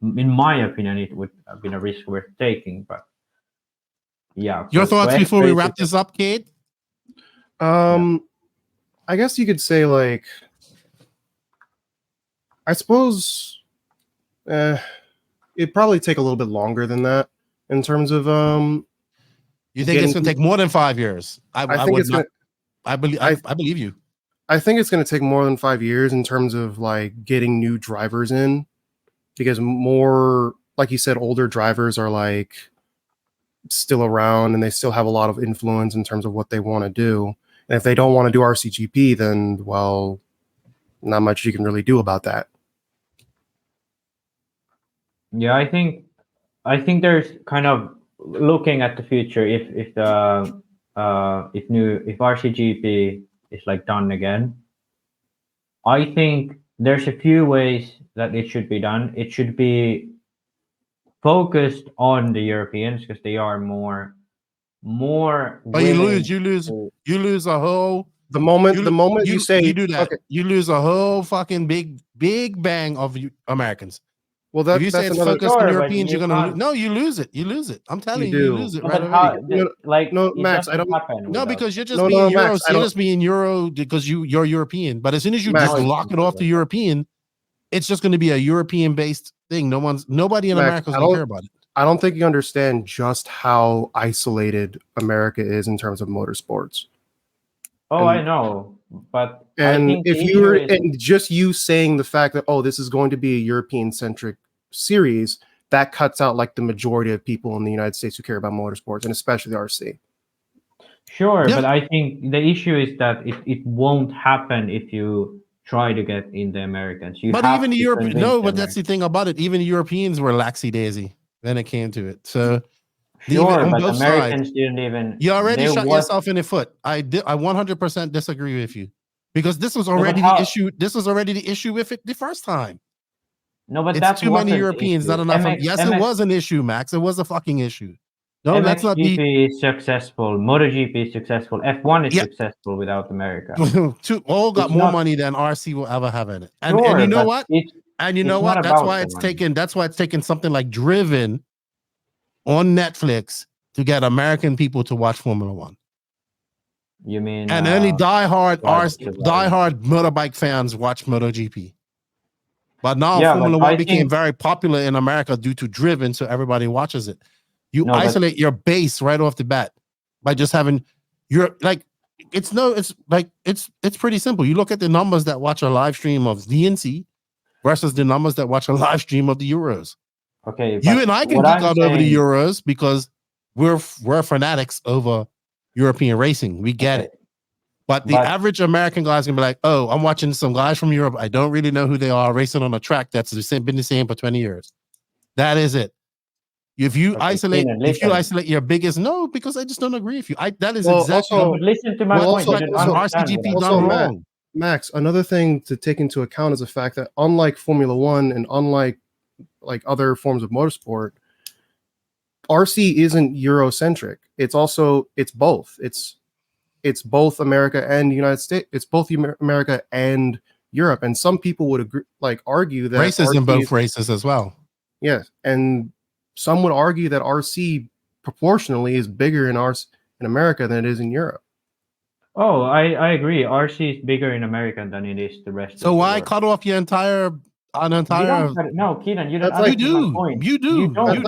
in my opinion, it would have been a risk worth taking, but yeah. Your thoughts before we wrap this up, Cade? I guess you could say, like, I suppose it'd probably take a little bit longer than that in terms of you think it's gonna take more than 5 years? I believe you. I think it's gonna take more than 5 years in terms of like getting new drivers in, because more, like you said, older drivers are like still around and they still have a lot of influence in terms of what they want to do. And if they don't want to do RCGP, then, well, not much you can really do about that. Yeah, I think there's kind of looking at the future if RCGP is like done again. I think there's a few ways that it should be done. It should be focused on the Europeans because they are more. But you lose a whole. The moment you say you do that, okay. you lose a whole fucking big bang of Americans. Well, if you say it's focused on Europeans, you're gonna no, you lose it. You lose it. I'm telling you, you lose it right away. No, Max, I don't. No, because you're just being Euro. Max, you're just being Euro because you're European. But as soon as you just lock it off to European, it's just going to be a European-based thing. Nobody in America is going to care about it. I don't think you understand just how isolated America is in terms of motorsports. Oh, I know, but and if you were and just you saying the fact that this is going to be a European-centric series, that cuts out like the majority of people in the United States who care about motorsports, and especially the RC. Sure, but I think the issue is that it won't happen if you try to get in the Americans. But even the Europeans, but that's the thing about it. Even the Europeans were laxy-daisy when it came to it. So. Sure, but Americans didn't even. You already shot yourself in the foot. I 100% disagree with you because this was already the issue. This was already the issue with it the first time. No, but that's too many Europeans, not enough. It was an issue, Max. It was a fucking issue. No, that's not MXGP is successful. MotoGP is successful. F1 is successful without America. All got more money than RC will ever have in it. And you know what? And you know what? That's why it's taken. That's why it's taken something like Driven on Netflix to get American people to watch Formula One. You mean? And only diehard motorbike fans watch MotoGP. But now Formula One became very popular in America due to Driven, so everybody watches it. You isolate your base right off the bat by just having it's pretty simple. You look at the numbers that watch a live stream of DNC versus the numbers that watch a live stream of the Euros. Okay, you and I can geek out over the Euros because we're fanatics over European racing. We get it. But the average American guy's gonna be like, "Oh, I'm watching some guys from Europe. I don't really know who they are racing on a track that's been the same for 20 years." That is it. If you isolate your biggest because I just don't agree with you. That is exactly. Listen to my point. RCGP done wrong. Max, another thing to take into account is the fact that unlike Formula One and unlike other forms of motorsport, RC isn't Eurocentric. It's both. It's both America and the United States. It's both America and Europe. And some people would argue that races in both races as well. Yes, and some would argue that RC proportionally is bigger in America than it is in Europe. Oh, I agree. RC is bigger in America than it is the rest. So why cut off your entire? No, Keenan, you don't. You do. You do. Can you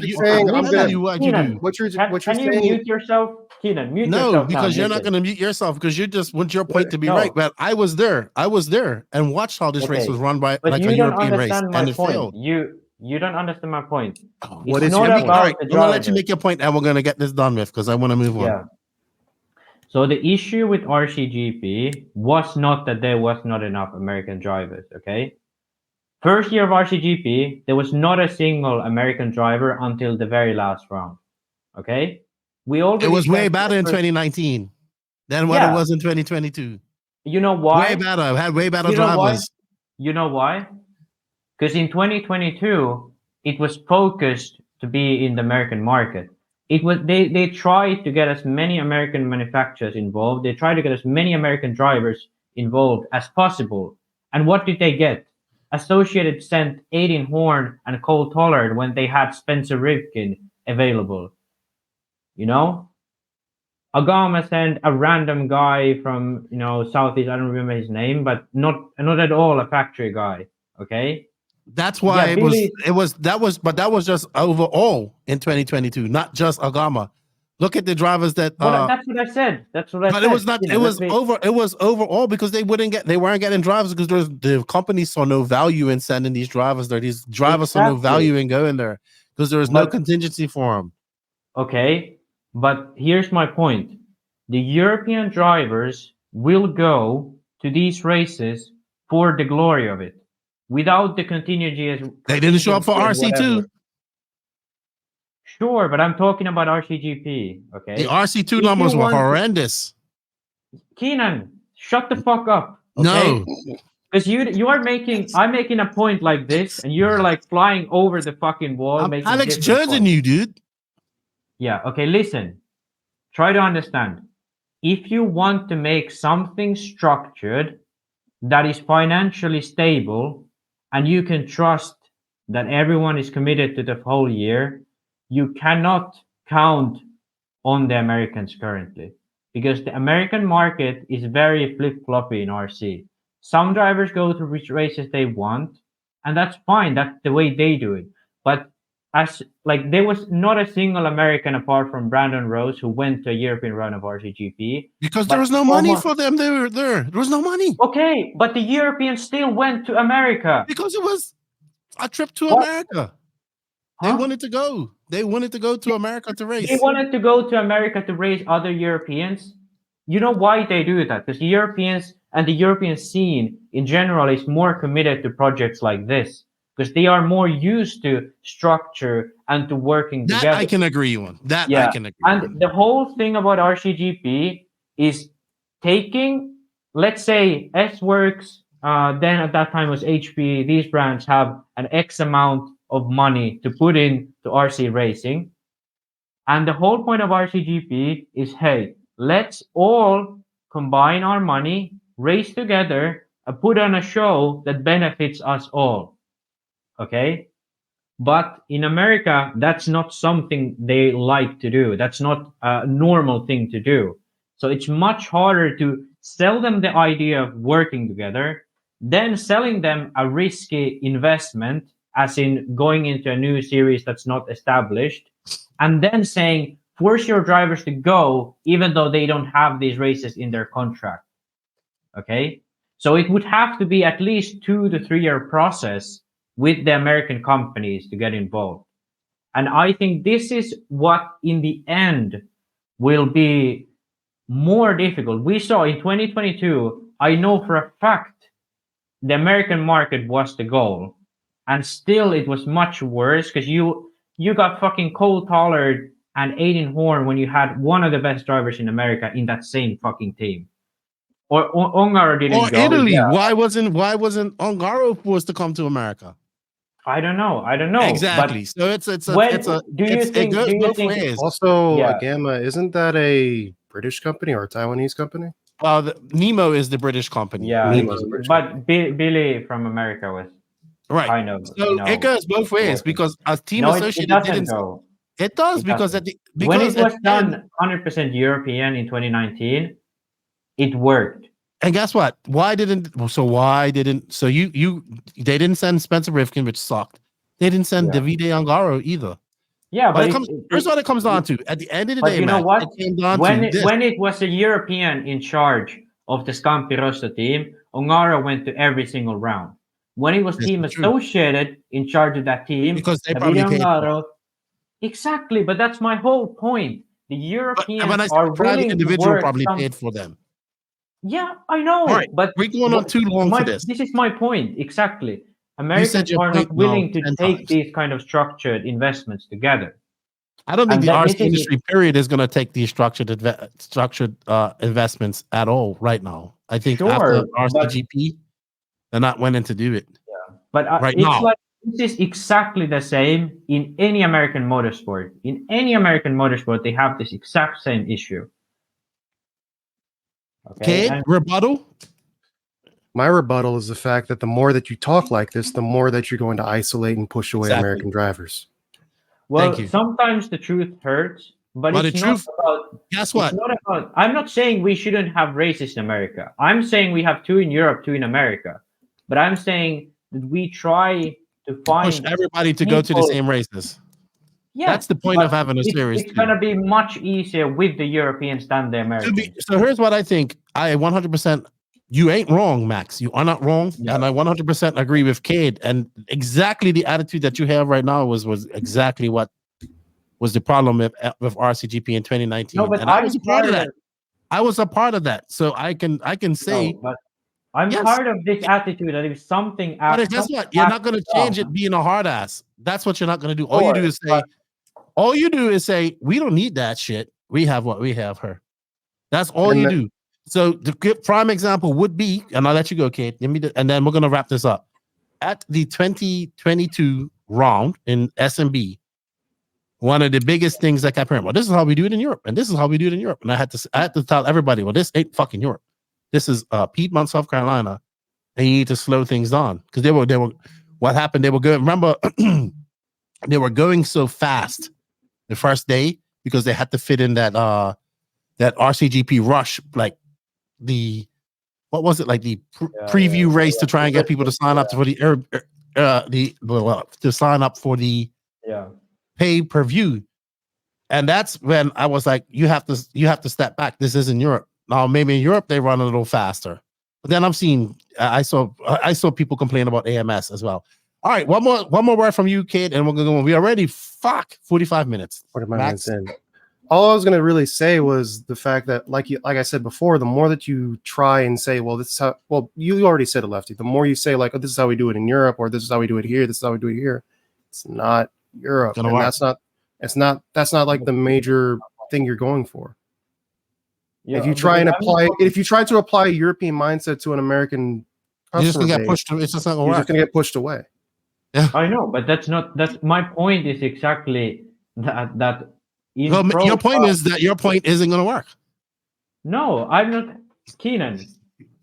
mute yourself, Keenan? Mute yourself. No, because you're not going to mute yourself because you just want your point to be right. But I was there and watched how this race was run by a European race, and it failed. You don't understand my point. What is your point? All right, I'm going to let you make your point, and we're going to get this done with because I want to move on. So the issue with RCGP was not that there was not enough American drivers. Okay. First year of RCGP, there was not a single American driver until the very last round. Okay, it was way better in 2019 than what it was in 2022. You know why? Way better. Had way better drivers. You know why? Because in 2022, it was focused to be in the American market. It was they tried to get as many American manufacturers involved. They tried to get as many American drivers involved as possible. And what did they get? Associated sent Aiden Horn and Cole Tollard when they had Spencer Rivkin available. You know? Agama sent a random guy from, Southeast, I don't remember his name, but not at all a factory guy. Okay? That's why that was just overall in 2022, not just Agama. Look at the drivers that. That's what I said. But it was not. It was overall because they weren't getting drivers because the companies saw no value in sending these drivers there. These drivers saw no value in going there because there was no contingency for them. Okay, but here's my point: the European drivers will go to these races for the glory of it, without the contingency. They didn't show up for RC2. Sure, but I'm talking about RCGP. Okay. The RC2 If numbers you were want to- horrendous. Keenan, shut the fuck up. Okay? No. Because I'm making a point like this, and you're like flying over the fucking wall. I'm making Alex different Jones points. you, dude. Yeah, okay, listen. Try to understand. If you want to make something structured that is financially stable and you can trust that everyone is committed to the whole year, you cannot count on the Americans currently, because the American market is very flip-floppy in RC. Some drivers go to which races they want, and that's fine. That's the way they do it. But there was not a single American apart from Brandon Rose who went to a European run of RCGP. Because there was no money for them. They were there. There was no money. Okay, but the Europeans still went to America. Because it was a trip to America. They wanted to go. They wanted to go to America to race. They wanted to go to America to race other Europeans. You know why they do that? Because the Europeans and the European scene in general is more committed to projects like this, because they are more used to structure and to working that together. I can agree on. That Yeah. I can agree And on. the whole thing about RCGP is taking, let's say, S-Works, then at that time was HP, these brands have an X amount of money to put in to RC racing. And the whole point of RCGP is, hey, let's all combine our money, race together, and put on a show that benefits us all. Okay? But in America, that's not something they like to do. That's not a normal thing to do. So it's much harder to sell them the idea of working together, then selling them a risky investment, as in going into a new series that's not established, and then saying, force your drivers to go, even though they don't have these races in their contract. Okay? So it would have to be at least 2 to 3 year process with the American companies to get involved. And I think this is what in the end will be more difficult. We saw in 2022, I know for a fact, the American market was the goal. And still it was much worse, because you got fucking Cole Tollard and Aiden Horn when you had one of the best drivers in America in that same fucking team. Or Ongaro didn't Or go. Italy. Yeah. Why wasn't Ongaro forced to come to America? I don't know. Exactly. So it goes both ways. Also, Gamma, isn't that a British company or a Taiwanese company? Nemo is the British company. Yeah, but Billy from America was right. Kind of. So it goes both ways, because as Team Associated it doesn't go. It does, because when it was done 100% European in 2019, it worked. And guess what? They didn't send Spencer Rifkin, which sucked. They didn't send Davide Ongaro either. Yeah, but here's what it comes down to. At the end of the day, you know what? When it was a European in charge of the Scampi Rosso team, Ongaro went to every single round. When it was Team Associated in charge of that team, because they probably Ongaro, exactly. But that's my whole point. The Europeans are willing individual to probably paid for them. Yeah, I know. Right, but we're going on too long for this. This is my point. Exactly. Americans are not willing to take these kind of structured investments together. I don't think the RC industry period is going to take these structured investments at all right now. I think after RCGP, they're not willing to do it. Yeah, but right now, like, this is exactly the same in any American motorsport. In any American motorsport, they have this exact same issue. Okay, rebuttal? My rebuttal is the fact that the more that you talk like this, the more that you're going to isolate and push away American drivers. Well, sometimes the truth hurts, but it's not about... Guess what? It's not about, I'm not saying we shouldn't have races in America. I'm saying we have 2 in Europe, 2 in America. But I'm saying that we try to push everybody to go to the same races. Yeah, that's the point of having a series. It's going to be much easier with the Europeans than the Americans. So here's what I think. I 100%. You ain't wrong, Max. You are not wrong, and I 100% agree with Cade. And exactly the attitude that you have right now was exactly what was the problem with RCGP in 2019. No, but and I was a part of that. I was a part of that, so I can say. No, but I'm part of this attitude that if something. But guess what? You're not going to change it being a hard ass. That's what you're not going to do. All you do is say, All you do is say, we don't need that shit. We have what we have her. That's all you do. So the prime example would be, and I'll let you go, Kate. And then we're going to wrap this up. At the 2022 round in SMB, one of the biggest things that kept hearing, well, this is how we do it in Europe, and this is how we do it in Europe. And I had to tell everybody, well, this ain't fucking Europe. This is Piedmont, South Carolina, and you need to slow things down because they were. What happened? They were going. Remember, they were going so fast the first day because they had to fit in that RCGP rush, like what was it, like the preview race to try and get people to sign up for to sign up for the pay-per-view. And that's when I was like, you have to step back. This isn't Europe. Now maybe in Europe they run a little faster. But then I saw people complain about AMS as well. All right, one more word from you, Kate, and we're gonna go. We already 45 minutes. 45 minutes in. All I was gonna really say was the fact that, like I said before, the more that you try and say, well, this is how. Well, you already said it, Lefty. The more you say, like, oh, this is how we do it in Europe, or this is how we do it here, this is how we do it here. It's not Europe, and that's not like the major thing you're going for. Yeah, if you try to apply a European mindset to an American, you're just gonna get pushed. It's just not gonna work. You're just gonna get pushed away. Yeah, I know, but that's my point. Is exactly that. Your point is that your point isn't gonna work. No, I'm not, Keenan.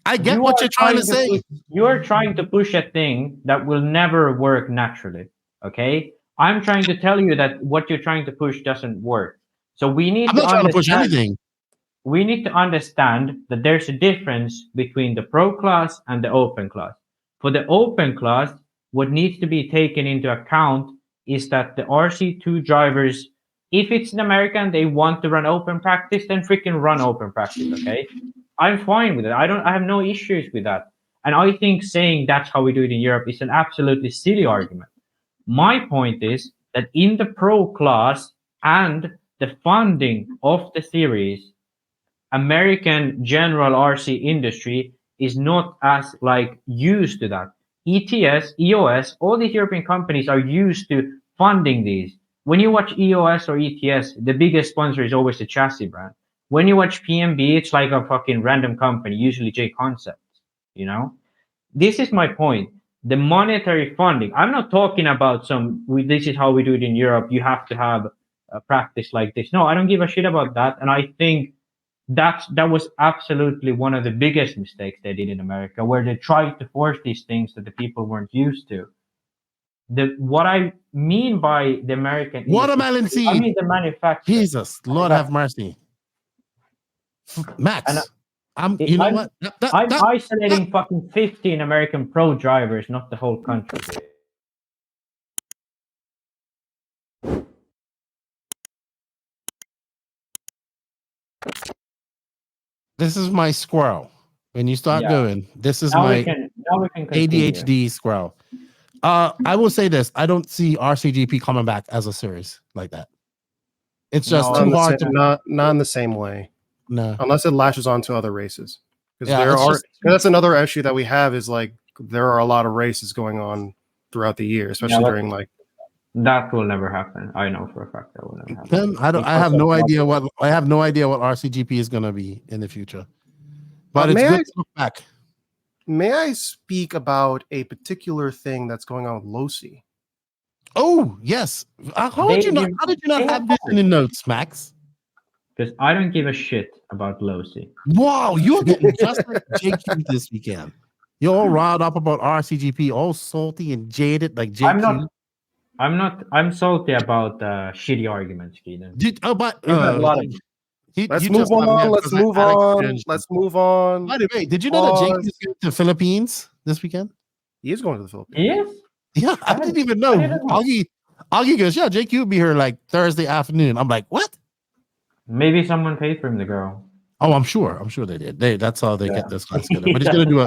I get what you're trying to say. You are trying to push a thing that will never work naturally. Okay, I'm trying to tell you that what you're trying to push doesn't work. So we need. I'm not trying to push anything. We need to understand that there's a difference between the pro class and the open class. For the open class, what needs to be taken into account is that the RC2 drivers, if it's an American, they want to run open practice, then freaking run open practice, okay? I'm fine with it. I have no issues with that. And I think saying that's how we do it in Europe is an absolutely silly argument. My point is that in the pro class and the funding of the series, American general RC industry is not as used to that. ETS, EOS, all these European companies are used to funding these. When you watch EOS or ETS, the biggest sponsor is always the chassis brand. When you watch PMB, it's like a fucking random company, usually J Concepts, you know? This is my point. The monetary funding. I'm not talking about this is how we do it in Europe. You have to have a practice like this. No, I don't give a shit about that. And I think that was absolutely one of the biggest mistakes they did in America, where they tried to force these things that the people weren't used to. What I mean by the American watermelon seed. I mean the manufacturer. Jesus, Lord have mercy. Max, I'm isolating fucking 15 American pro drivers, not the whole country. This is my squirrel. When you start going, this is my ADHD squirrel. I will say this. I don't see RCGP coming back as a series like that. It's just too hard to... Not in the same way. No. Unless it lashes onto other races. Because that's another issue that we have is there are a lot of races going on throughout the year, especially during that will never happen. I know for a fact that will never happen. Then I have no idea what RCGP is going to be in the future. But it's good to look back. May I speak about a particular thing that's going on with Losi? Oh, yes. How did you not have this in the notes, Max? Because I don't give a shit about Losi. Wow, you're getting just like JQ this weekend. You're all riled up about RCGP, all salty and jaded like JQ. I'm salty about shitty arguments, Keaton. Let's move on. By the way, did you know that JQ is going to the Philippines this weekend? He is going to the Philippines. He is? Yeah, I didn't even know. Augie goes, yeah, JQ will be here Thursday afternoon. I'm like, what? Maybe someone paid for him to go. Oh, I'm sure they did. That's how they get this class together. But he's going to do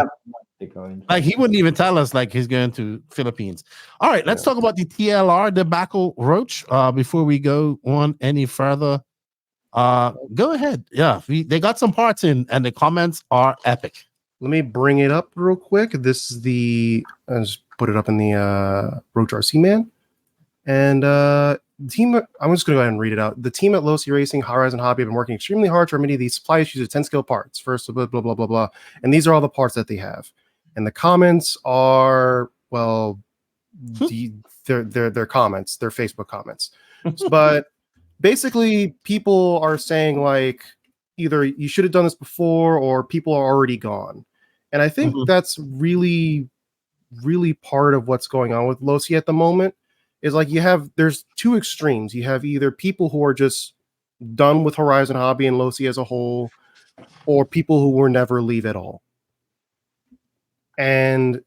he wouldn't even tell us he's going to Philippines. All right, let's talk about the TLR debacle, Roach. Before we go on any further, go ahead. Yeah, they got some parts in, and the comments are epic. Let me bring it up real quick. This is I just put it up in the Roach RC man, and team. I'm just going to go ahead and read it out. The team at Lefty Racing, Horizon Hobby have been working extremely hard to remedy these supply issues of 10 scale parts. First, blah, blah, blah, blah, blah. And these are all the parts that they have. And the comments are, well, they're comments. They're Facebook comments. But basically, people are saying, like, either you should have done this before or people are already gone. And I think that's really, really part of what's going on with Lefty at the moment. Is like there's two extremes. You have either people who are just done with Horizon Hobby and Lefty as a whole, or people who will never leave at all. And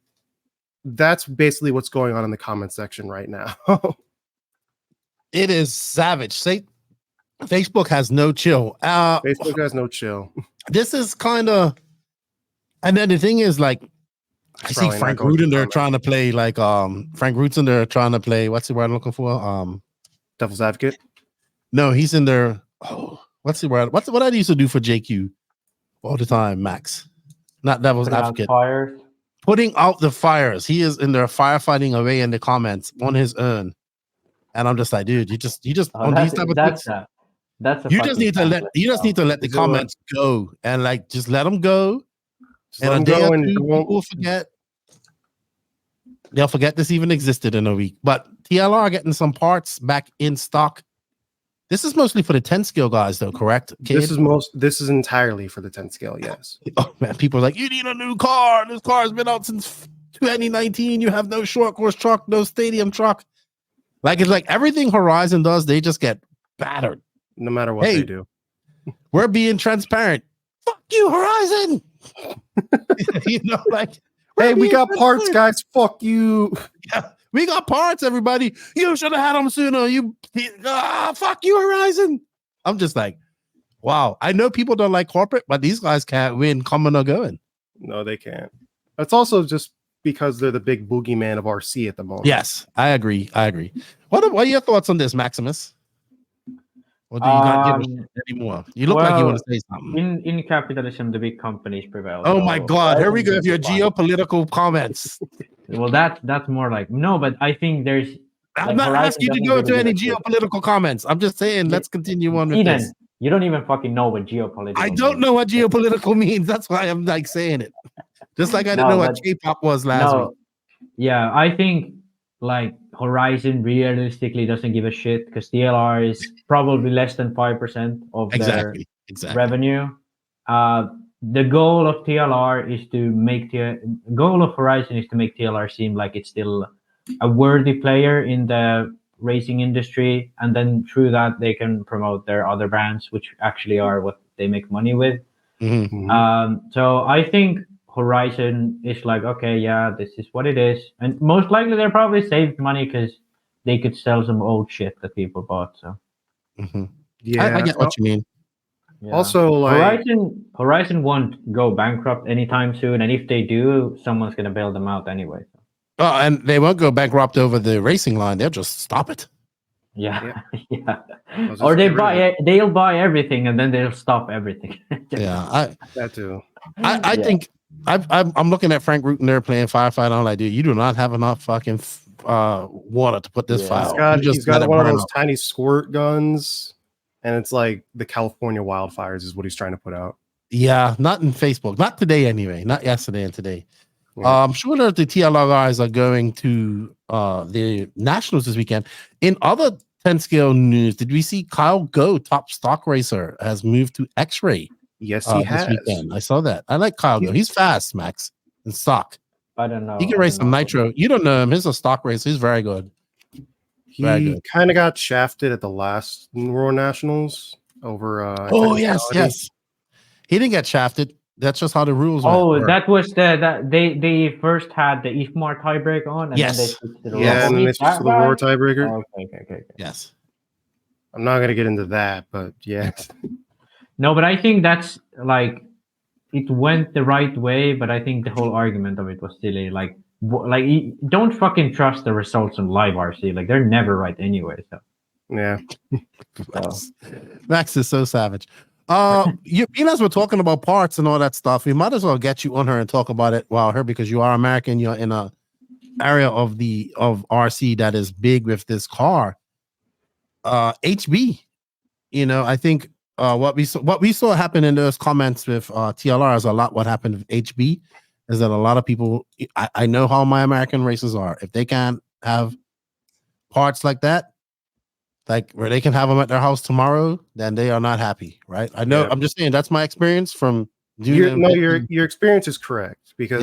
that's basically what's going on in the comment section right now. It is savage. Facebook has no chill. Facebook has no chill. This is kind of, and then the thing is, like, I see Frank Root in there trying to play, like, Frank Root's in there trying to play, what's the word I'm looking for? Devil's Advocate? No, he's in there. Oh, what's the word? What I used to do for JQ all the time, Max. Not Devil's Advocate. Fires. Putting out the fires. He is in there firefighting away in the comments on his own. And I'm just like, dude, you just on these type of things. You just need to let the comments go and, like, just let them go. And a day or two, people will forget. They'll forget this even existed in a week. But TLR getting some parts back in stock. This is mostly for the 10 scale guys, though, correct? Cade? This is entirely for the 10 scale, yes. Oh man, people are like, you need a new car. This car has been out since 2019. You have no short course truck, no stadium truck. Like, it's like everything Horizon does, they just get battered. No matter what they do. We're being transparent. Fuck you, Horizon. You know, like, hey, we got parts, guys. Fuck you. Yeah, we got parts, everybody. You should have had them sooner. Fuck you, Horizon. I'm just like, wow. I know people don't like corporate, but these guys can't win coming or going. No, they can't. It's also just because they're the big boogeyman of RC at the moment. Yes, I agree. What are your thoughts on this, Maximus? Or do you not give it anymore? You look like you want to say something. In capitalism, the big companies prevail. Oh my God! Here we go with your geopolitical comments. Well, that's more like no, but I think there's. I'm not asking you to go into any geopolitical comments. I'm just saying, let's continue on with this. You don't even fucking know what geopolitical. I don't know what geopolitical means. That's why I'm like saying it. Just like I didn't know what K-pop was last week. Yeah, I think, like, Horizon realistically doesn't give a shit because TLR is probably less than 5% of their revenue. The goal of TLR is to make goal of Horizon is to make TLR seem like it's still a worthy player in the racing industry, and then through that they can promote their other brands, which actually are what they make money with. So I think Horizon is like, okay, yeah, this is what it is, and most likely they're probably saved money because they could sell some old shit that people bought. So yeah, I get what you mean. Yeah. Also, like Horizon won't go bankrupt anytime soon, and if they do, someone's gonna bail them out anyway. Oh, and they won't go bankrupt over the racing line. They'll just stop it. Yeah. Or they'll buy everything and then they'll stop everything. That too. I think I'm looking at Frank Root there playing firefighter. I'm like, dude, you do not have enough fucking water to put this fire. He's got one of those tiny squirt guns, and it's like the California wildfires is what he's trying to put out. Yeah, not in Facebook. Not today anyway. Not yesterday and today. I'm sure that the TLR guys are going to the Nationals this weekend. In other 10 scale news, did we see Kyle Go, top stock racer, has moved to XRAY? Yes, he has. This weekend. I saw that. I like Kyle Go. He's fast, Max, in stock. I don't know. He can race some nitro. You don't know him. He's a stock racer. He's very good. He kind of got shafted at the last World Nationals over. Yes. He didn't get shafted. That's just how the rules were. Oh, that was that they first had the IFMAR tiebreak on, and then they switched to the and they switched to the Roar tiebreaker. Oh, okay. Yes. I'm not gonna get into that, but yes. No, but I think that's like it went the right way, but I think the whole argument of it was silly. Like don't fucking trust the results on live RC. Like they're never right anyway. So yeah. Max is so savage. You guys were talking about parts and all that stuff. We might as well get you on her and talk about it while her, because you are American. You're in a area of RC that is big with this car. HB. I think what we saw happen in those comments with TLR is a lot what happened with HB. Is that a lot of people, I know how my American races are. If they can't have parts like that, like where they can have them at their house tomorrow, then they are not happy, right? I know. Yeah. I'm just saying that's my experience from doing. Your experience is correct, because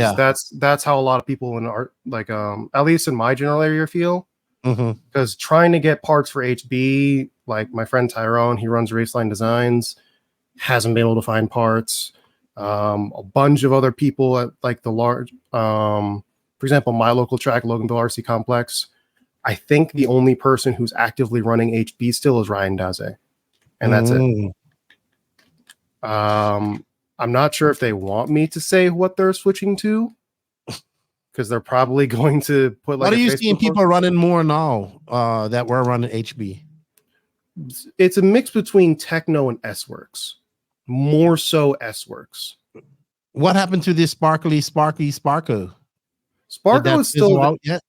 that's how a lot of people in art, like at least in my general area, feel. Because trying to get parts for HB, like my friend Tyrone, he runs Raceline Designs, hasn't been able to find parts. A bunch of other people at like the large, for example, my local track, Loganville RC Complex, I think the only person who's actively running HB still is Ryan Daze, and that's it. I'm not sure if they want me to say what they're switching to, because they're probably going to put like. What are you seeing people running more now that we're running HB? It's a mix between Tekno and S-Works. More so S-Works. What happened to this Sparko? Sparko is still out yet?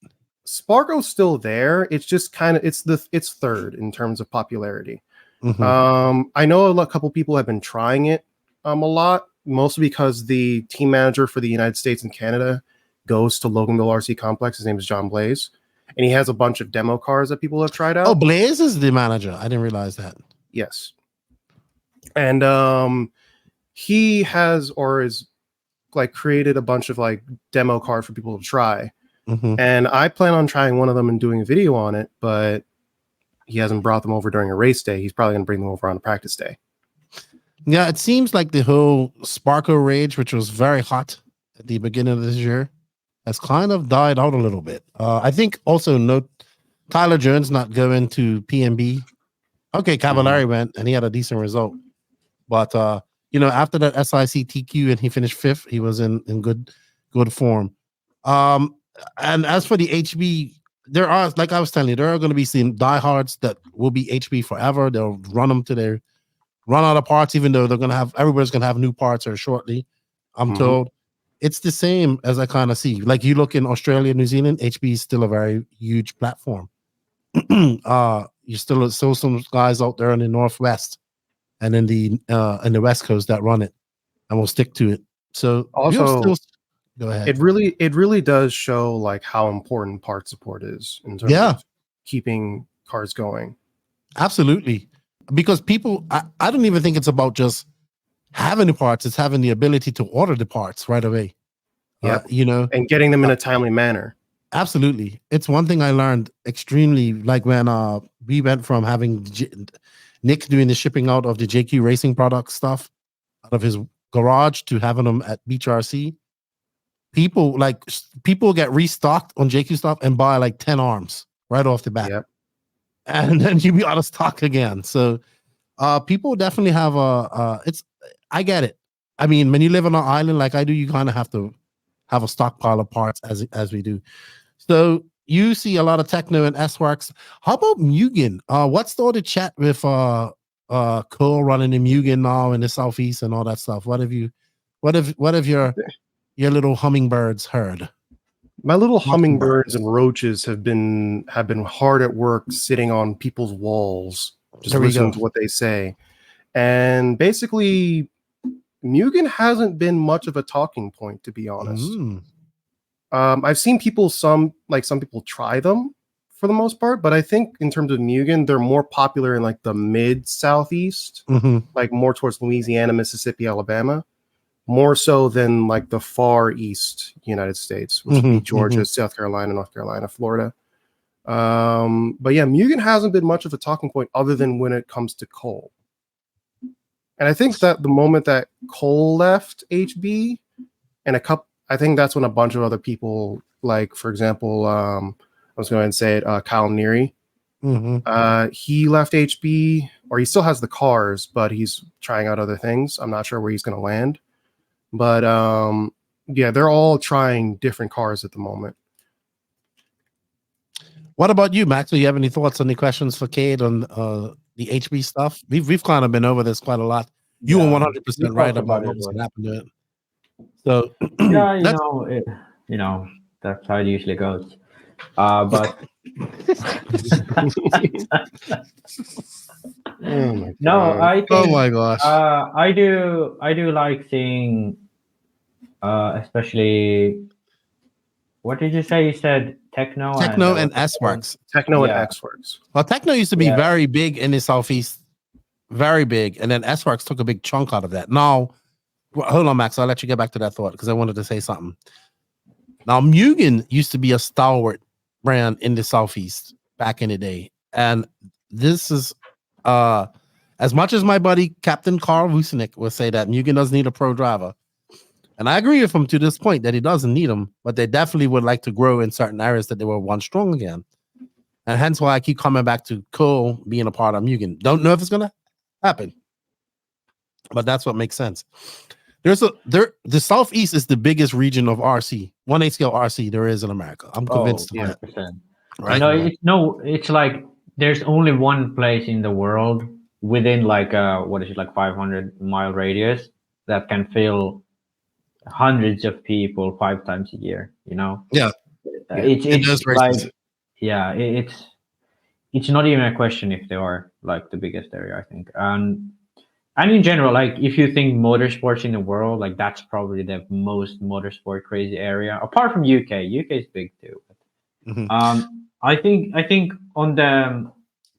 Sparko's still there. It's just kind of it's third in terms of popularity. I know a couple people have been trying it a lot, mostly because the team manager for the United States and Canada goes to Loganville RC Complex. His name is John Blaze, and he has a bunch of demo cars that people have tried out. Oh, Blaze is the manager. I didn't realize that. Yes. And he has or is like created a bunch of like demo cards for people to try. And I plan on trying one of them and doing a video on it, but he hasn't brought them over during a race day. He's probably going to bring them over on a practice day. Yeah, it seems like the whole Sparko rage, which was very hot at the beginning of this year, has kind of died out a little bit. I think also Tyler Jones not going to PNB. Okay, Cavallari went and he had a decent result. But after that SIC TQ and he finished 5th, he was in good form. And as for the HB, there are, like I was telling you, there are going to be some diehards that will be HB forever. They'll run them to their run out of parts, even though everybody's going to have new parts or shortly. I'm told it's the same as I kind of see. Like you look in Australia, New Zealand, HB is still a very huge platform. You still some guys out there in the Northwest and in the West Coast that run it and will stick to it. So also, go ahead. It really does show like how important part support is in terms of keeping cars going. Absolutely. Because people, I don't even think it's about just having the parts, it's having the ability to order the parts right away. And getting them in a timely manner. Absolutely. It's one thing I learned extremely, like when we went from having Nick doing the shipping out of the JQ Racing product stuff out of his garage to having them at Beach RC. People get restocked on JQ stuff and buy like 10 arms right off the bat. Yep. And then you be out of stock again. So people definitely have I get it. I mean, when you live on an island like I do, you kind of have to have a stockpile of parts as we do. So you see a lot of Tekno and S-Works. How about Mugen? What's all the chat with Cole running in Mugen now in the Southeast and all that stuff? What have your little hummingbirds heard? My little hummingbirds and roaches have been hard at work sitting on people's walls, just listening to what they say. And basically, Mugen hasn't been much of a talking point, to be honest. I've seen some people try them for the most part, but I think in terms of Mugen, they're more popular in like the mid Southeast, like more towards Louisiana, Mississippi, Alabama. More so than like the far east United States, which would be Georgia, South Carolina, North Carolina, Florida. But yeah, Mugen hasn't been much of a talking point other than when it comes to Cole. And I think that the moment that Cole left HB I think that's when a bunch of other people, like for example, I was going to say it, Kyle Neary. He left HB, or he still has the cars, but he's trying out other things. I'm not sure where he's going to land. But they're all trying different cars at the moment. What about you, Max? Do you have any thoughts, any questions for Cade on the HB stuff? We've kind of been over this quite a lot. You were 100% right about what's happened to it. So that's how it usually goes. But Oh my no, God. I think Oh my gosh. I do like seeing especially what did you say? You said Tekno And S-Works. Tekno Yeah. and X-Works. Well, Tekno used to be Yeah. very big in the Southeast, very big, and then S-Works took a big chunk out of that. Now, hold on, Max. I'll let you get back to that thought because I wanted to say something. Now, Mugen used to be a stalwart brand in the Southeast back in the day, and this is as much as my buddy Captain Carl Vucinic would say that Mugen doesn't need a pro driver. And I agree with him to this point that he doesn't need them, but they definitely would like to grow in certain areas that they were once strong again. And hence why I keep coming back to Cole being a part of Mugen. Don't know if it's going to happen, but that's what makes sense. The Southeast is the biggest region of RC, 1/8 scale RC there is in America. I'm convinced. 100%. Right? It's like there's only one place in the world within like 500-mile radius that can fill hundreds of people 5 times a year. Yeah. It's like it's not even a question if they are like the biggest area, I think. And in general, like if you think motorsports in the world, like that's probably the most motorsport crazy area apart from UK. UK is big too. I think on the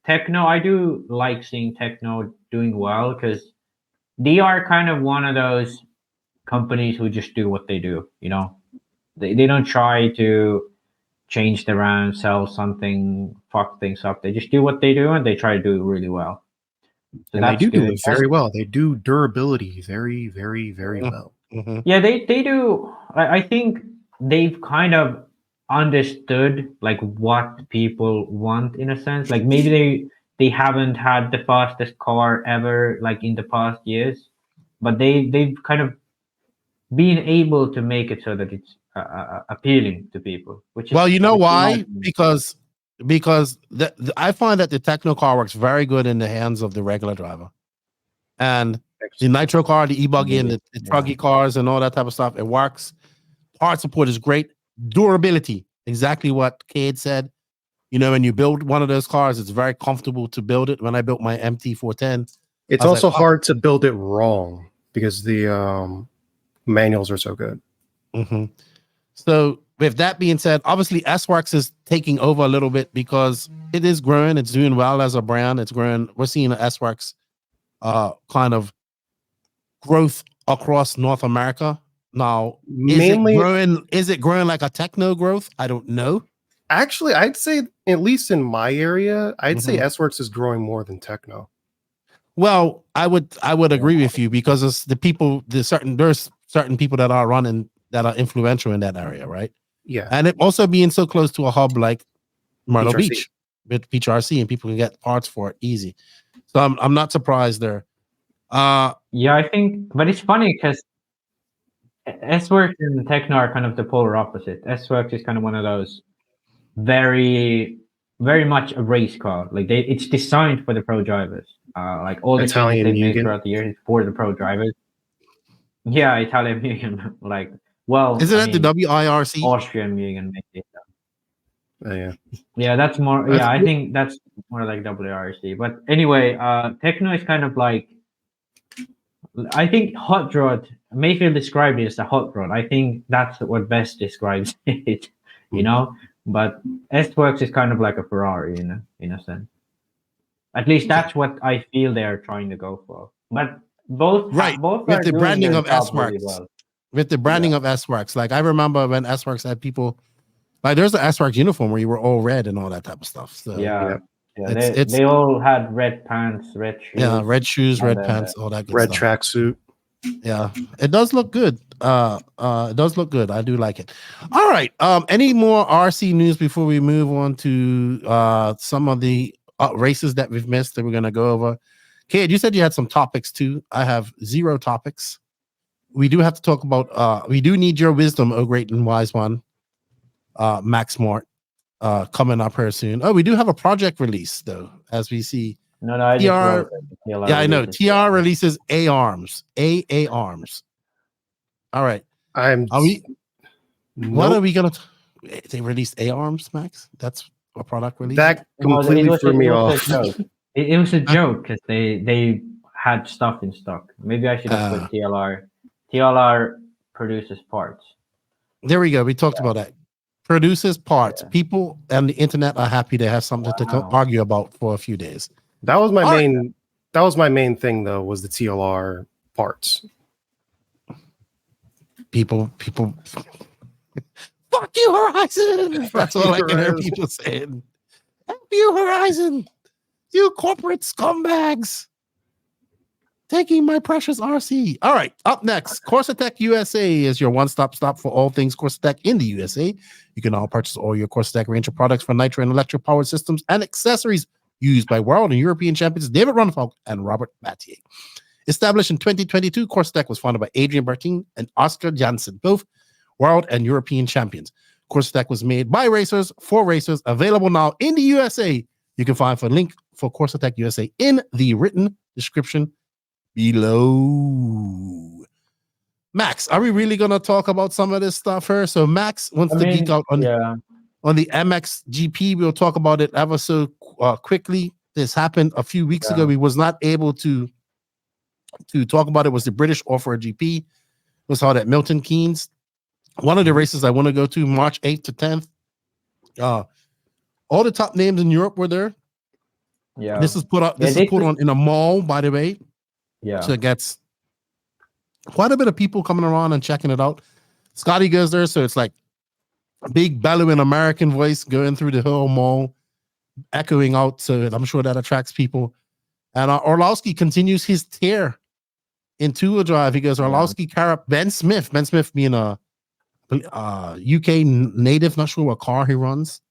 Tekno, I do like seeing Tekno doing well because they are kind of one of those companies who just do what they do. They don't try to change the round, sell something, fuck things up. They just do what they do and they try to do it really well. So and they do it very well. They do durability very, very, very well. Yeah, they do. I think they've kind of understood like what people want in a sense. Like maybe they haven't had the fastest car ever like in the past years, but they've kind of been able to make it so that it's appealing to people. Which is, well, you know why? Because I find that the Tekno car works very good in the hands of the regular driver, and the nitro car, the e-buggy, and the truggy cars, and all that type of stuff. It works. Part support is great. Durability, exactly what Cade said. When you build one of those cars, it's very comfortable to build it. When I built my MT410, it's also hard to build it wrong because the manuals are so good. So with that being said, obviously S-Works is taking over a little bit because it is growing. It's doing well as a brand. It's growing. We're seeing an S-Works kind of growth across North America. Now, is it growing like a Tekno growth? I don't know. Actually, I'd say, at least in my area, I'd say S-Works is growing more than Tekno. Well, I would agree with you because it's there's certain people that are running that are influential in that area, right? Yeah. And it also being so close to a hub like Myrtle HRC. Beach with HRC, and people can get parts for it easy. So I'm not surprised there. Yeah, I think, but it's funny because S-Works and Tekno are kind of the polar opposite. S-Works is kind of one of those very, very much a race car. Like it's designed for the pro drivers. Like all the changes they made throughout the year is for the pro drivers. Yeah, Italian Mugen. Like, well, isn't that the WIRC? Austrian Mugen made it. Yeah. Yeah, that's more. Yeah, I think that's more like WRC. But anyway, Tekno is kind of like, I think hot rod. Mayfield described it as a hot rod. I think that's what best describes it. But S-Works is kind of like a Ferrari, in a sense. At least that's what I feel they are trying to go for. But both with the branding of S-Works. Well. With the branding of S-Works, like I remember when S-Works had people like there's an S-Works uniform where you were all red and all that type of stuff. So they all had red pants, red shoes. Yeah, red shoes, red pants, all that good red stuff. tracksuit. Yeah, it does look good. It does look good. I do like it. All right. Any more RC news before we move on to some of the races that we've missed that we're gonna go over? Cade, you said you had some topics too. I have 0 topics. We do have to talk about. We do need your wisdom, oh great and wise one, Max Mort, coming up here soon. Oh, we do have a project release though, as we see. No, I just wrote it. Yeah, I know. TR releases A-Arms. AA Arms. All right. What are we gonna they released A-arms, Max. That's a product release. That completely threw me off. It was a joke because they had stuff in stock. Maybe I should have put TLR. TLR produces parts. There we go. We talked about that. Produces parts. Yeah. People and the internet are happy to have something to argue about for a few days. That was my main. That was my main thing, though. Was the TLR parts? People. Fuck you, Horizon. That's all I can hear people saying. Fuck you, Horizon. You corporate scumbags. Taking my precious RC. All right, up next, Corsatec USA is your one-stop stop for all things Corsatec in the USA. You can now purchase all your Corsatec range of products for nitro and electric powered systems and accessories used by world and European champions David Runfalk and Robert Battier. Established in 2022, Corsatec was founded by Adrian Bertin and Oscar Janssen, both world and European champions. Corsatec was made by racers for racers, available now in the USA. You can find a link for Corsatec USA in the written description below. Max, are we really going to talk about some of this stuff here? So Max wants to geek out on the MXGP. We'll talk about it ever so quickly. This happened a few weeks ago. We was not able to talk about it. Was the British Off-Road GP. It was held at Milton Keynes. One of the races I want to go to, March 8th to 10th. All the top names in Europe were there. Yeah. This is put on in a mall, by the way. Yeah. So it gets quite a bit of people coming around and checking it out. Scotty goes there, so it's like a big bellowing American voice going through the whole mall, echoing out. So I'm sure that attracts people. And Orlowski continues his tear in two-wheel drive. He goes, Orlowski, Carap, Ben Smith. Ben Smith being a UK native, not sure what car he runs.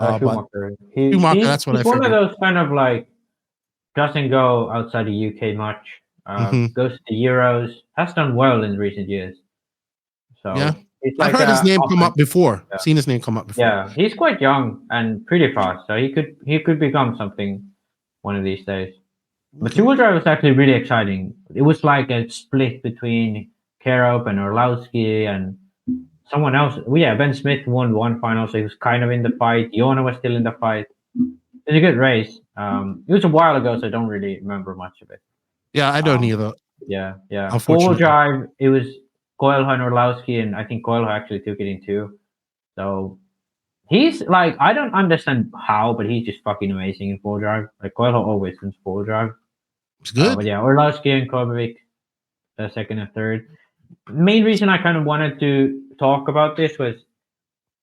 Schumacher. Schumacher, that's what I figured. He's one of those kind of like doesn't go outside the UK much. Goes to the Euros. Has done well in recent years. So yeah, like I've heard his name come up before. Yeah. Seen his name come up before. Yeah, he's quite young and pretty fast, so he could become something one of these days. But two-wheel drive was actually really exciting. It was like a split between Karop and Orlowski and someone else. Ben Smith won one final, so he was kind of in the fight. Iona was still in the fight. It was a good race. It was a while ago, so I don't really remember much of it. Yeah, I don't either. Yeah. Four-wheel drive, it was Coelho and Orlowski, and I think Coelho actually took it in two. So he's like, I don't understand how, but he's just fucking amazing in four-wheel drive. Like Coelho always wins four-wheel drive. It's good. But yeah, Orlowski and Kovacic, second and third. Main reason I kind of wanted to talk about this was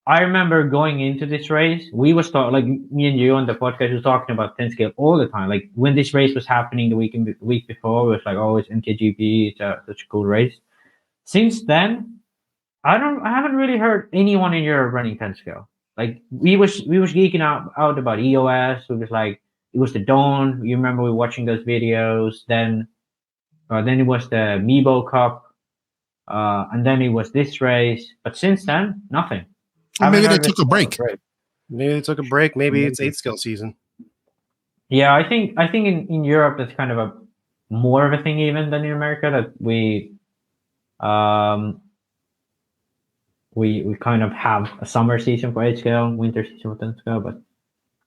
I remember going into this race, we was like me and you on the podcast was talking about 10 scale all the time. Like when this race was happening the week before, it was like, oh, it's MKGP, it's such a cool race. Since then, I haven't really heard anyone in Europe running 10 scale. Like we was geeking out about EOS. We was like, it was the Dawn. You remember we were watching those videos. Then it was the Meebo Cup. And then it was this race. But since then, nothing. Well, maybe they took a break. Maybe they took a break. Maybe it's 8 scale season. Yeah, I think in Europe it's kind of a more of a thing even than in America that we kind of have a summer season for 8 scale, winter season for 10 scale, but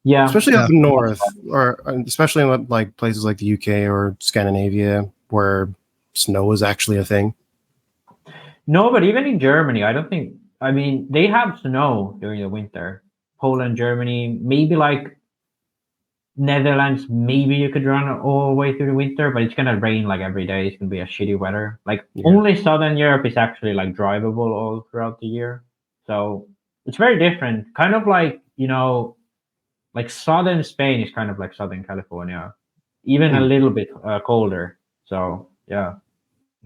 yeah, especially up north, or especially in like places like the UK or Scandinavia where snow is actually a thing. No, but even in Germany, I mean, they have snow during the winter. Poland, Germany, maybe like Netherlands, maybe you could run all the way through the winter, but it's gonna rain like every day. It's gonna be a shitty weather. Like only Southern Europe is actually like drivable all throughout the year. So it's very different. Kind of like, like Southern Spain is kind of like Southern California, even a little bit colder. So yeah.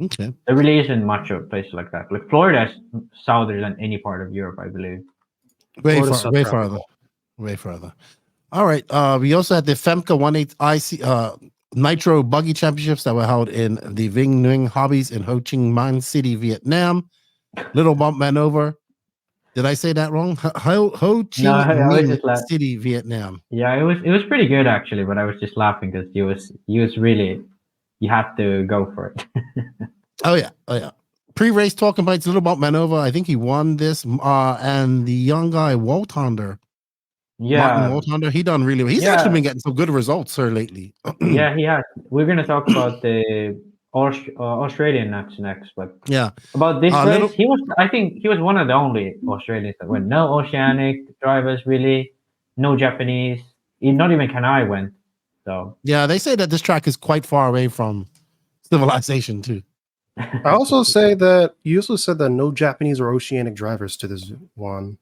Okay. There really isn't much of a place like that. Like Florida is southern than any part of Europe, I believe. Way further. All right. We also had the FEMCA 18 IC Nitro Buggy Championships that were held in the Vinh Nguyen Hobbies in Ho Chi Minh City, Vietnam. Little bump maneuver. Did I say that wrong? Ho Chi Minh City, Vietnam. Yeah, it was pretty good actually, but I was just laughing because he was really, you have to go for it. Oh yeah. pre-race talking bites a little about Manova. I think he won this. And the young guy Waltonder. Yeah, Martin Waltonder, he done really well. He's actually been getting some good results, sir, lately. Yeah, he has. We're gonna talk about the Australian next, but yeah, about this race, I think he was one of the only Australians that went. No Oceanic drivers really, no Japanese. Not even Kanai went. So yeah, they say that this track is quite far away from civilization too. I also say that you also said that no Japanese or Oceanic drivers to this one.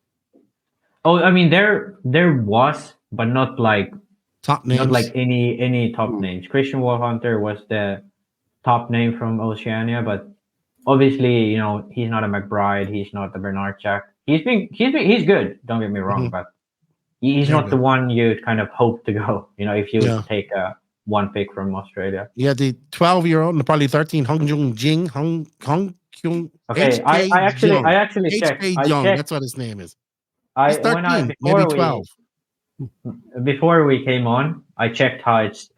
Oh, I mean there was, but not like top names. Not like any top names. Christian Wolfhunter was the top name from Oceania, but obviously, you know, he's not a McBride, he's not a Bernard Jack. He's good, don't get me wrong, but he's not the one you kind of hope to go, you know, if you would take one pick from Australia. Yeah, the 12-year-old and probably 13 Hung Jung Jing, Hung Kyung. Okay, I actually checked. That's what his name is. He's 13, maybe 12. Before we came on, I checked how it's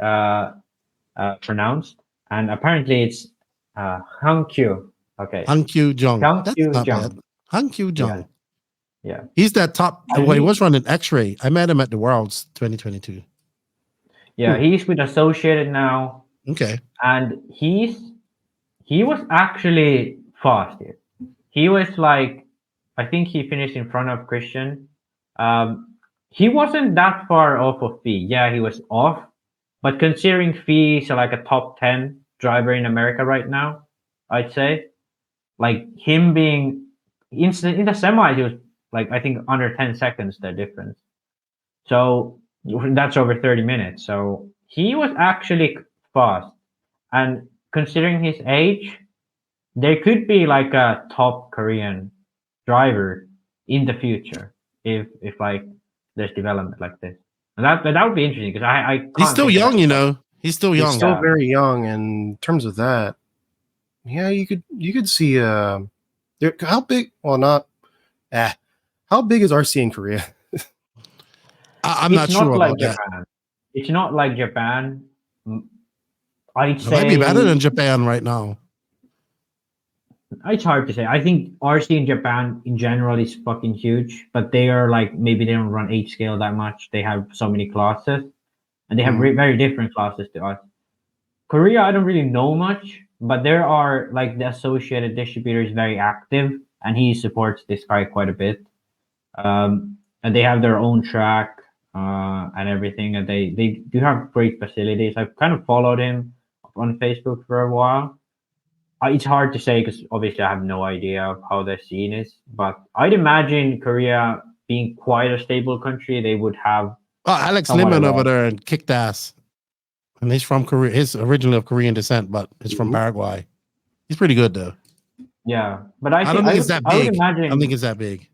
pronounced, and apparently it's Hung Kyu. Okay, Hung Kyu Jung. That's not bad. Hung Kyu Jung. Yeah, he's that top. Well, he was running XRAY. I met him at the Worlds 2022. Yeah, he's with Associated now. Okay, and he was actually fast here. He was like, I think he finished in front of Christian. He wasn't that far off of Fee. Yeah, he was off. But considering Fee is like a top 10 driver in America right now, I'd say. Like him being in the semis, it was like, I think under 10 seconds, the difference. So that's over 30 minutes. So he was actually fast. And considering his age, there could be like a top Korean driver in the future if like there's development like this, and that would be interesting because I he's still young, you know. He's still young. He's still very young, and in terms of that, yeah, you could see how big? Well, not how big is RC in Korea? I'm not sure about that. It's not like Japan. I'd say it might be better than Japan right now. It's hard to say. I think RC in Japan in general is fucking huge, but they are like, maybe they don't run 8 scale that much. They have so many classes, and they have very different classes to us. Korea, I don't really know much, but there are like the Associated distributor is very active, and he supports this guy quite a bit. And they have their own track and everything, and they do have great facilities. I've kind of followed him on Facebook for a while. It's hard to say because obviously I have no idea of how their scene is, but I'd imagine Korea being quite a stable country, they would have. Oh, Alex Limon over there and kicked ass, and he's from Korea. He's originally of Korean descent, but he's from Paraguay. He's pretty good though. Yeah, but I don't think it's that big. I don't think it's that big.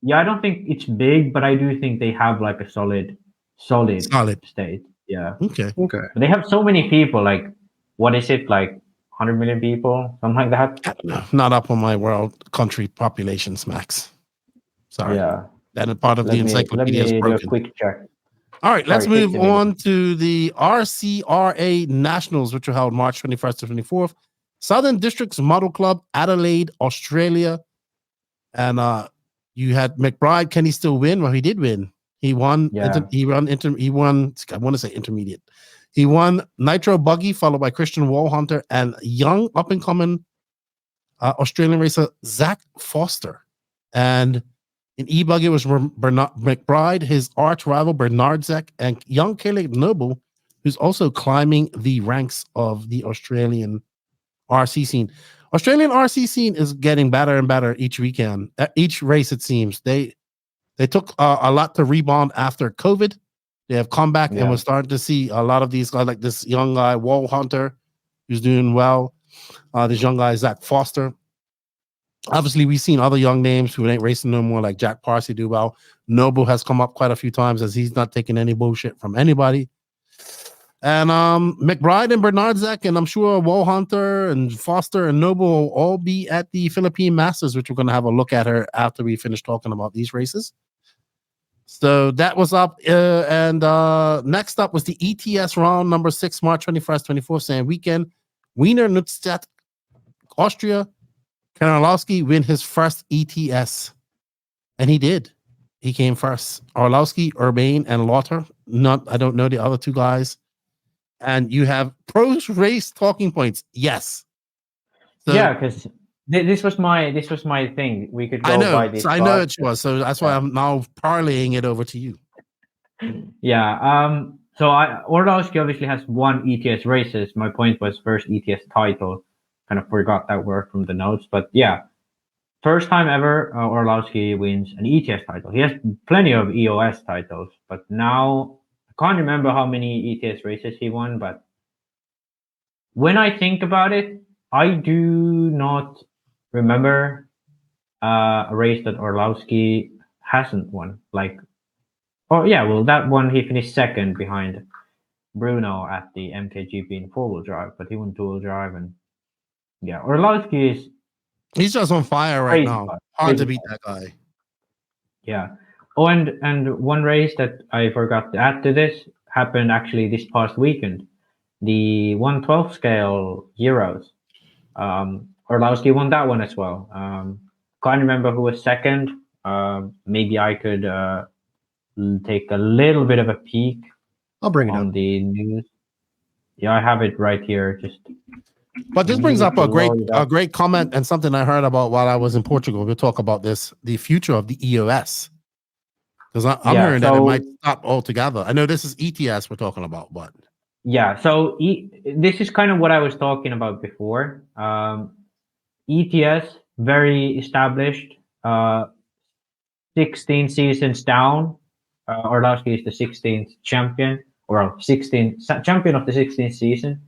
Yeah, I don't think it's big, but I do think they have like a solid state. Yeah. Okay. But they have so many people. Like, what is it like? 100 million people, something like that. Not up on my world country populations, Max. Sorry. Yeah. That part of the encyclopedia is broken. Do a quick check. All right, let's move on to the RCRA Nationals, which were held March 21st to 24th. Southern Districts Model Club, Adelaide, Australia. And you had McBride. Can he still win? Well, he did win. He won. Yeah. He won. I want to say intermediate. He won Nitro Buggy, followed by Christian Wallhunter and young up-and-coming Australian racer Zach Foster. And in E-Buggy was Bernard McBride, his arch rival Bernard Zach, and young Caleb Noble, who's also climbing the ranks of the Australian RC scene. Australian RC scene is getting better and better each weekend. Each race, it seems. They took a lot to rebound after COVID. They have come back, and we're starting to see a lot of these guys, like this young guy, Wall Hunter, who's doing well. This young guy, Zach Foster. Obviously, we've seen other young names who ain't racing no more, like Jack Parsley do well. Noble has come up quite a few times as he's not taking any bullshit from anybody. And McBride and Bernard Zach, and I'm sure Wall Hunter and Foster and Noble will all be at the Philippine Masters, which we're going to have a look at her after we finish talking about these races. So that was up. And next up was the ETS round number 6, March 21st, 24th, same weekend. Wiener Neustadt, Austria. Orlowski win his first ETS, and he did. He came first. Orlowski, Urbane, and Lauter. I don't know the other two guys. And you have pros race talking points. Yes. So, yeah, because this was my thing. We could go by this. I know it was. So that's why I'm now parlaying it over to you. Yeah. So Orlowski obviously has won ETS races. My point was first ETS title. Kind of forgot that word from the notes, but yeah, first time ever Orlowski wins an ETS title. He has plenty of EOS titles, but now I can't remember how many ETS races he won. But when I think about it, I do not remember a race that Orlowski hasn't won. That one he finished second behind Bruno at the MKGP in 4-wheel drive, but he won 2-wheel drive. And yeah, Orlowski he's just on fire right now. Hard to beat that guy. Yeah. Oh, and one race that I forgot to add to this happened actually this past weekend. The 112 scale Euros. Orlowski won that one as well. Can't remember who was second. Maybe I could take a little bit of a peek. I'll bring it on up. The news. Yeah, I have it right here. But this brings up a great comment and something I heard about while I was in Portugal. We'll talk about this, the future of the EOS. Because I'm hearing that it might stop altogether. I know this is ETS we're talking about, but yeah. So this is kind of what I was talking about before. ETS, very established, 16 seasons down. Orlowski is the 16th champion, or 16th champion of the 16th season.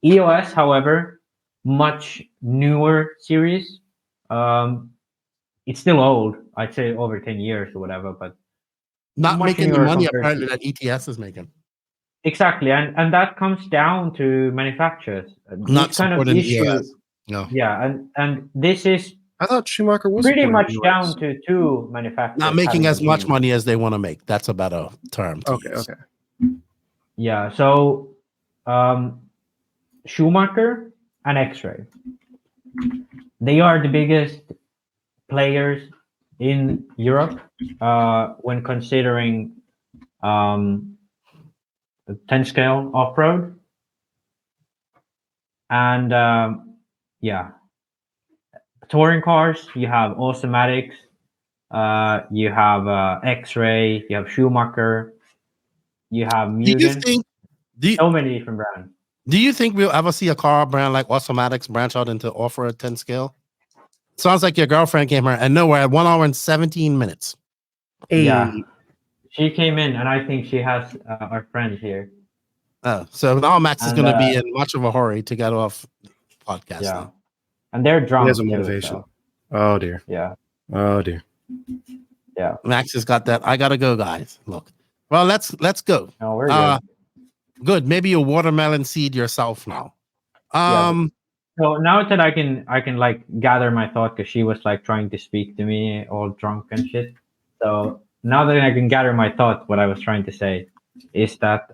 EOS, however, much newer series. It's still old. I'd say over 10 years or whatever, but not making the money apparently that ETS is making. Exactly, and that comes down to manufacturers. Not supporting EOS. No. Yeah, and this is. I thought Schumacher was pretty much down to two manufacturers. Not making as much money as they want to make. That's a better term. Okay. Yeah. So, Schumacher and XRAY, they are the biggest players in Europe when considering 10 scale off-road. And touring cars, you have Automatics, you have XRAY, you have Schumacher, you have Mugen. So many different brands. Do you think we'll ever see a car brand like Automatics branch out into off-road 10 scale? Sounds like your girlfriend came here, and no, we're at 1 hour and 17 minutes. Yeah, she came in, and I think she has our friend here. Oh, so now Max is going to be in much of a hurry to get off podcast. Yeah. Now. And they're drunk. There's a motivation. So. Oh dear. Yeah. Oh dear. Yeah. Max has got that. I gotta go, guys. Look. Well, let's go. No, we're good. Good. Maybe a watermelon seed yourself now. So now that I can like gather my thought, because she was like trying to speak to me all drunk and shit. So now that I can gather my thought, what I was trying to say is that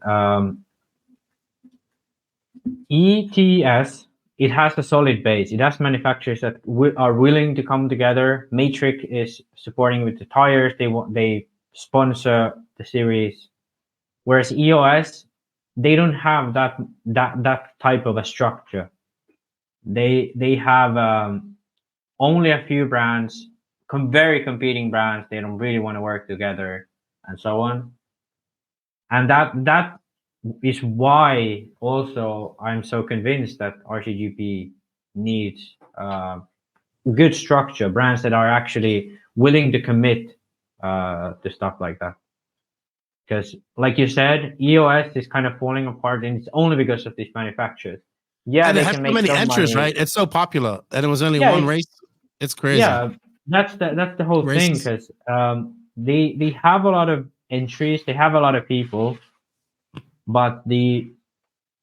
ETS, it has a solid base. It has manufacturers that are willing to come together. Matrix is supporting with the tires. They sponsor the series, whereas EOS, they don't have that type of a structure. They have only a few brands, very competing brands. They don't really want to work together, and so on. And that is why also I'm so convinced that RCGP needs good structure, brands that are actually willing to commit to stuff like that. Because like you said, EOS is kind of falling apart, and it's only because of these manufacturers. Yeah, and they it has can so make many some entries, money. right? It's so popular, and it was only one race. It's crazy. Yeah, that's the whole thing, because they have a lot of entries, they have a lot of people, but the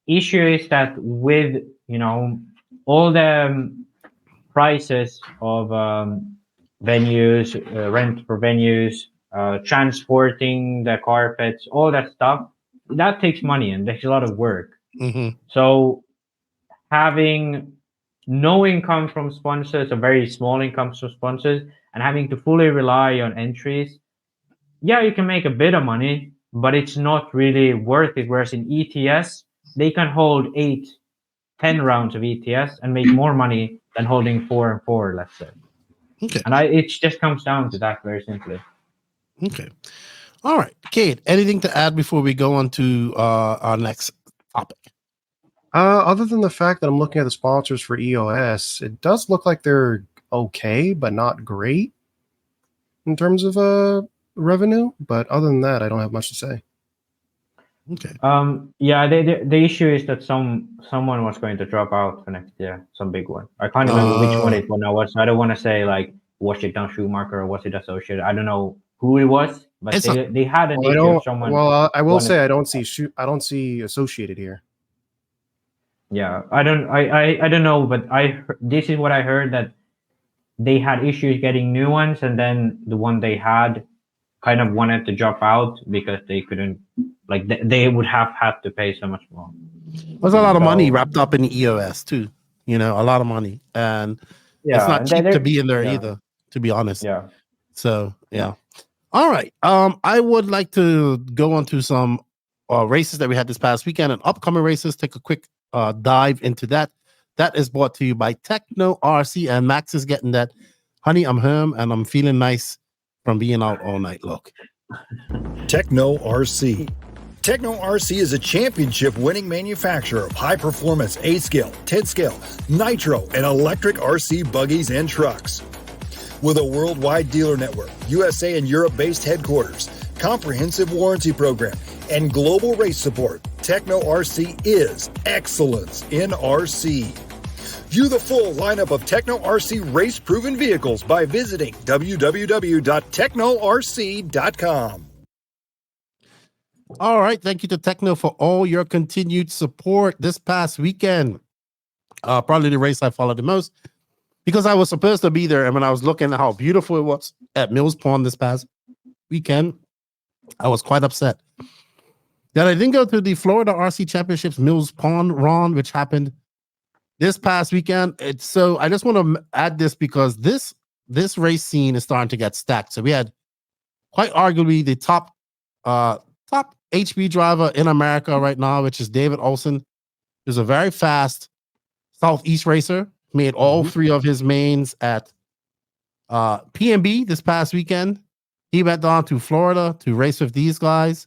issue is that with all the prices of venues, rent for venues, transporting the carpets, all that stuff, that takes money and takes a lot of work. Mm-hmm. So having no income from sponsors, or very small incomes from sponsors, and having to fully rely on entries, yeah, you can make a bit of money, but it's not really worth it. Whereas in ETS, they can hold 8-10 rounds of ETS and make more money than holding 4 and 4, let's say. Okay. And it just comes down to that very simply. Okay. All right. Cade, anything to add before we go on to our next topic? Other than the fact that I'm looking at the sponsors for EOS, it does look like they're okay, but not great in terms of revenue. But other than that, I don't have much to say. Okay. Yeah, the issue is that someone was going to drop out for next year, some big one. I can't remember which one it was. So I don't want to say like was it Don Schumacher or was it associated. I don't know who it was, but they had an issue of someone. Well, I will say I don't see associated here. Yeah, I don't know, but this is what I heard, that they had issues getting new ones, and then the one they had kind of wanted to drop out because they couldn't, like they would have had to pay so much more. There's a lot of money wrapped up in the EOS too. You know, a lot of money, and it's not cheap to be in there either, to be honest. Yeah. So yeah. All right. I would like to go on to some races that we had this past weekend and upcoming races. Take a quick dive into that. That is brought to you by Tekno RC, and Max is getting that. Honey, I'm home and I'm feeling nice from being out all night. Look. Tekno RC. Tekno RC is a championship-winning manufacturer of high-performance 8-scale, 10-scale, nitro, and electric RC buggies and trucks. With a worldwide dealer network, USA and Europe-based headquarters, comprehensive warranty program, and global race support, Tekno RC is excellence in RC. View the full lineup of Tekno RC race-proven vehicles by visiting www.teknorc.com. All right. Thank you to Tekno for all your continued support this past weekend. Probably the race I followed the most because I was supposed to be there. And when I was looking at how beautiful it was at Mills Pond this past weekend, I was quite upset that I didn't go to the Florida RC Championships Mills Pond run, which happened this past weekend. So I just want to add this because this race scene is starting to get stacked. So we had quite arguably the top HB driver in America right now, which is David Olson. He's a very fast Southeast racer. Made all three of his mains at PNB this past weekend. He went on to Florida to race with these guys.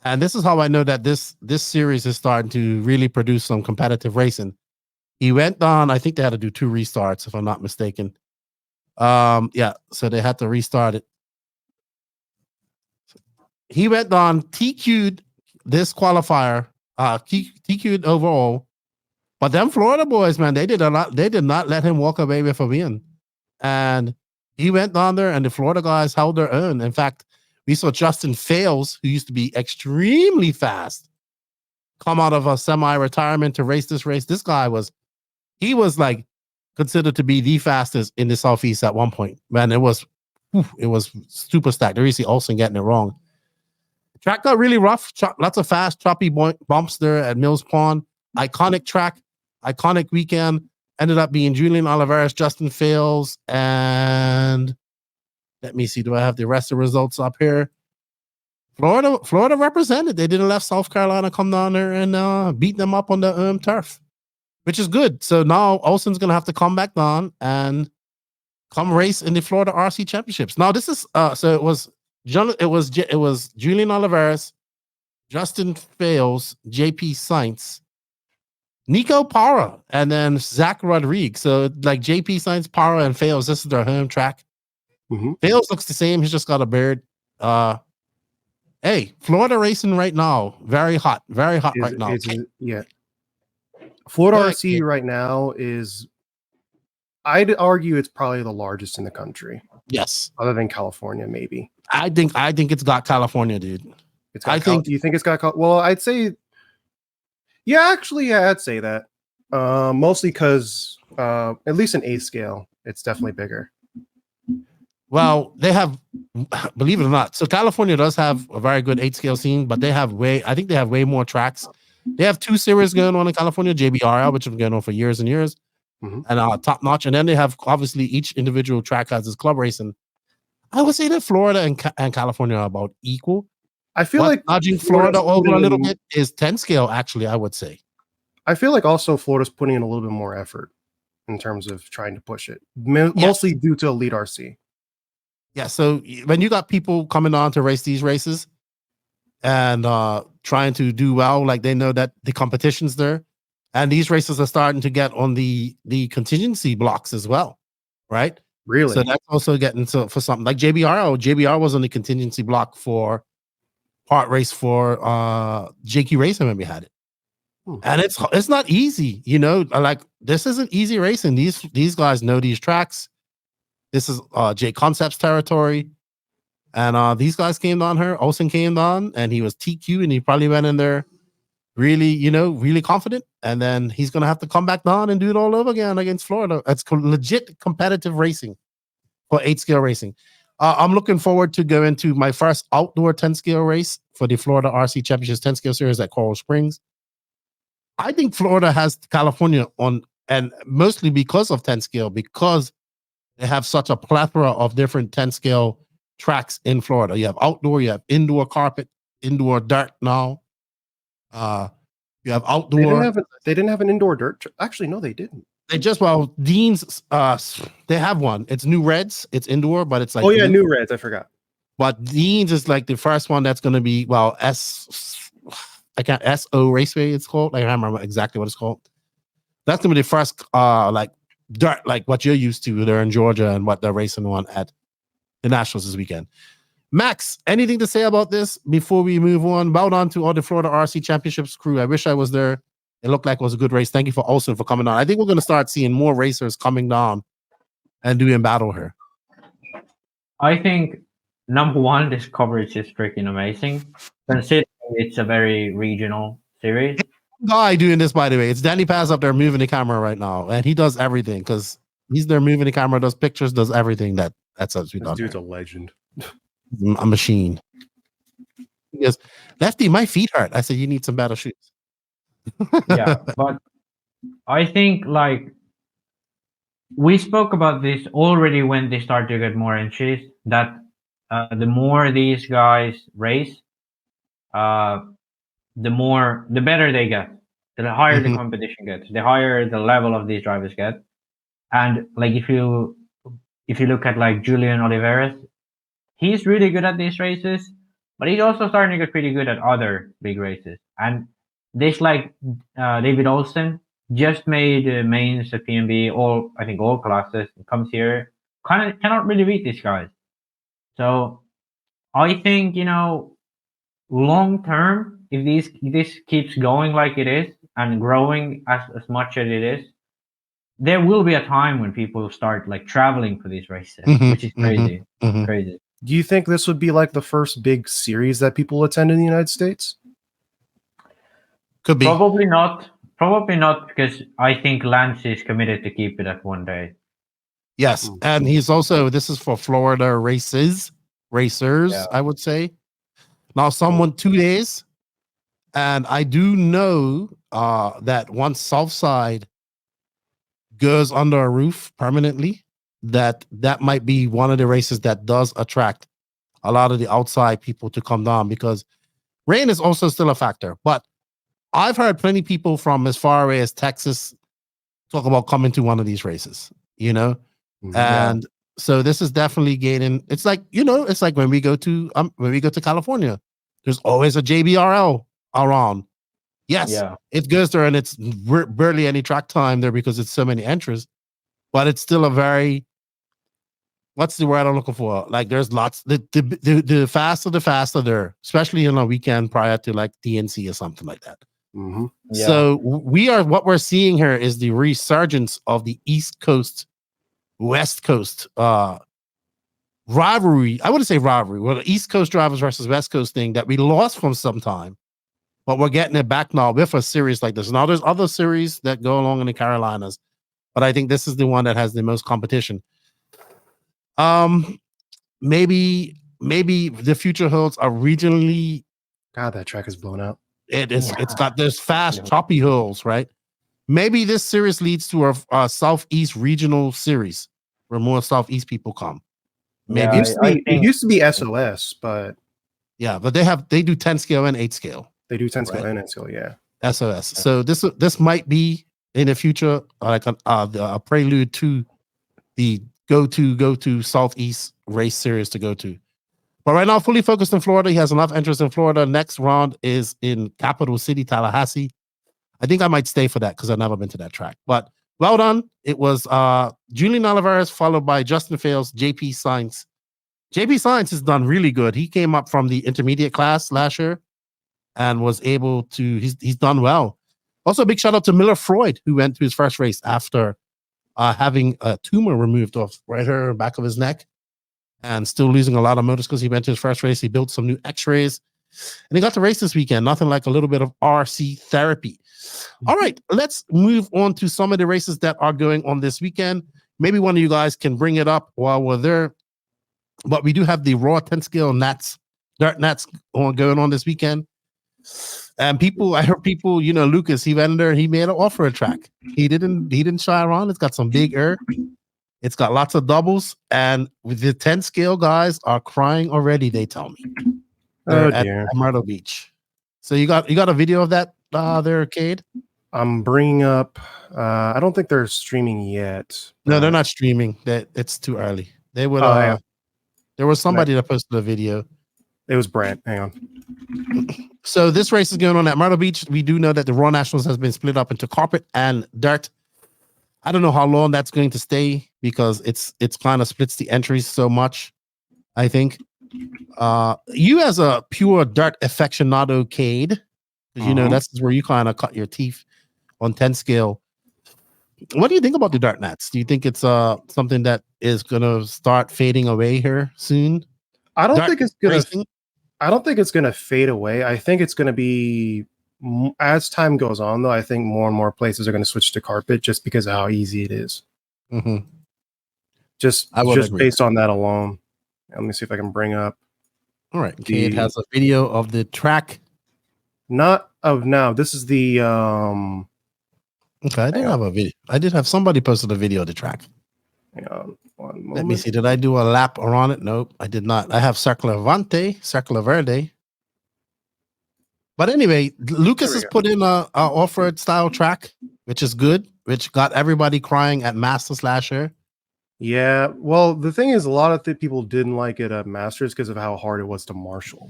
And this is how I know that this series is starting to really produce some competitive racing. He went on, I think they had to do 2 restarts, if I'm not mistaken. Yeah, so they had to restart it. He went on TQ'd this qualifier, TQ'd overall. But them Florida boys, man, they did not let him walk away with a win. And he went on there and the Florida guys held their own. In fact, we saw Justin Fales, who used to be extremely fast, come out of a semi-retirement to race this race. This guy was like considered to be the fastest in the Southeast at one point. Man, it was super stacked. There you see Olsen getting it wrong. Track got really rough. Lots of fast, choppy bumps there at Mills Pond. Iconic track, iconic weekend. Ended up being Julian Oliveras, Justin Fales, and let me see. Do I have the rest of the results up here? Florida represented. They didn't let South Carolina come down there and beat them up on the turf, which is good. So now Olsen's gonna have to come back down and come race in the Florida RC Championships. Now this is so it was Julian Oliveras, Justin Fales, JP Sainz, Nico Parra, and then Zach Rodriguez. So like JP Sainz, Parra, and Fales, this is their home track. Fales looks the same. He's just got a beard. Hey, Florida racing right now, very hot right now. Yeah. Florida RC right now is, I'd argue it's probably the largest in the country. Yes. Other than California, maybe. I think it's got California, dude. You think it's got, well, I'd say, I'd say that. Mostly because, at least in 8 scale, it's definitely bigger. Well, they have, believe it or not, so California does have a very good 8 scale scene, but I think they have way more tracks. They have 2 series going on in California, JBRL, which have been going on for years and years. Mhm. and top notch. And then they have obviously each individual track has its club racing. I would say that Florida and California are about equal. I feel like nudging Florida's Florida over a putting little in- bit is 10 scale, actually, I would say. I feel like also Florida's putting in a little bit more effort in terms of trying to push it, mostly due to Elite RC. Yeah, so when you got people coming on to race these races and trying to do well, like they know that the competition's there, and these races are starting to get on the contingency blocks as well, right? Really? So that's also getting for something like JBR. JBR was on the contingency block for part race for JQ Racing when we had it. And it's not easy, you know, like this isn't easy racing. These guys know these tracks. This is J Concepts territory. And these guys came on her. Olsen came on and he was TQ and he probably went in there really, you know, really confident. And then he's going to have to come back down and do it all over again against Florida. It's legit competitive racing for 8 scale racing. I'm looking forward to going to my first outdoor 10 scale race for the Florida RC Championships 10 scale series at Coral Springs. I think Florida has California on, and mostly because of 10 scale, because they have such a plethora of different 10 scale tracks in Florida. You have outdoor, you have indoor carpet, indoor dirt now. You have outdoor. They didn't have an indoor dirt. Actually, no, they didn't. They just, well, Dean's, they have one. It's New Reds. It's indoor, but it's like. Oh, yeah, New Reds. I forgot. But Dean's is like the first one that's going to be, well, SO Raceway, it's called. Like, I don't remember exactly what it's called. That's going to be the first, like, dirt, like what you're used to there in Georgia and what they're racing on at the Nationals this weekend. Max, anything to say about this before we move on? Bow down to all the Florida RC Championships crew. I wish I was there. It looked like it was a good race. Thank you for Olsen for coming on. I think we're going to start seeing more racers coming down and doing battle here. I think, number one, this coverage is freaking amazing. Considering it's a very regional series. Guy doing this, by the way, it's Danny Paz up there moving the camera right now, and he does everything because he's there moving the camera, does pictures, does everything that's us. This dude's a legend. A machine. He goes, Lefty, my feet hurt. I said, you need some better shoes. Yeah, but I think like we spoke about this already when they start to get more entries, that the more these guys race, the better they get, the higher the competition gets, the higher the level of these drivers get. And like if you look at like Julian Oliveras, he's really good at these races, but he's also starting to get pretty good at other big races. And this like David Olsen just made mains at PMB, all classes, comes here, cannot really beat these guys. So I think, you know, long term, if this keeps going like it is and growing as much as it is, there will be a time when people start like traveling for these races, which is crazy. Crazy. Do you think this would be like the first big series that people attend in the United States? Could be. Probably not. Probably not, because I think Lance is committed to keep it at one day. Yes, and he's also, this is for Florida racers, yeah. I would say. Now, someone 2 days, and I do know that once Southside goes under a roof permanently, that might be one of the races that does attract a lot of the outside people to come down, because rain is also still a factor. But I've heard plenty of people from as far away as Texas talk about coming to one of these races, you know? And so this is definitely gaining. It's like, you know, it's like when we go to California, there's always a JBRL around. Yes, it goes there and it's barely any track time there because it's so many entries, but it's still a very, what's the word I'm looking for? Like there's lots, the faster there, especially on a weekend prior to like DNC or something like that. So what we're seeing here is the resurgence of the East Coast, West Coast rivalry. I wouldn't say rivalry. Well, the East Coast drivers versus West Coast thing that we lost from some time, but we're getting it back now with a series like this. Now there's other series that go along in the Carolinas, but I think this is the one that has the most competition. Maybe the Future Hills are regionally. God, that track is blown out. It's got those fast choppy hills, right? Maybe this series leads to a Southeast regional series where more Southeast people come. Maybe it used to be SOS, but yeah, but they do 10 scale and 8 scale. They do 10 scale and 8 scale, yeah. SOS. So this might be in the future like a prelude to the go to Southeast race series to go to. But right now, fully focused in Florida. He has enough interest in Florida. Next round is in Capital City, Tallahassee. I think I might stay for that because I've never been to that track. But well done. It was Julian Olivares followed by Justin Fales, JP Science. JP Science has done really good. He came up from the intermediate class last year and was able to, he's done well. Also, a big shout out to Miller Freud, who went to his first race after having a tumor removed off right here, back of his neck, and still losing a lot of motors because he went to his first race. He built some new X-rays, and he got to race this weekend. Nothing like a little bit of RC therapy. All right, let's move on to some of the races that are going on this weekend. Maybe one of you guys can bring it up while we're there. But we do have the raw 10 scale dirt nats going on this weekend. And I heard people, Lucas, he went in there, he made an offer a track. He didn't shy around. It's got some big air. It's got lots of doubles, and with the 10 scale guys are crying already. They tell me. At Myrtle Beach. So you got a video of that there, Cade? I'm bringing up. I don't think they're streaming yet. No, they're not streaming. It's too early. They would. Yeah. There was somebody that posted a video. It was Brent. Hang on. So this race is going on at Myrtle Beach. We do know that the Raw Nationals has been split up into carpet and dirt. I don't know how long that's going to stay because it's kind of splits the entries so much. I think you as a pure dirt aficionado, Cade, because that's where you kind of cut your teeth on 10 scale. What do you think about the dirt nats? Do you think it's something that is going to start fading away here soon? I don't think it's going to fade away. I think it's going to be, as time goes on, though, I think more and more places are going to switch to carpet just because of how easy it is. Mm-hmm. Just based on that alone. Let me see if I can bring up. All right. Cade has a video of the track. Not of now. This is the... Okay, I didn't have a video. I did have somebody posted a video of the track. Hang on one moment. Let me see. Did I do a lap around it? Nope, I did not. I have Circular Verde. But anyway, Lucas has put in a off-road style track, which is good, which got everybody crying at Masters last year. Yeah, well, the thing is, a lot of people didn't like it at Masters because of how hard it was to marshal.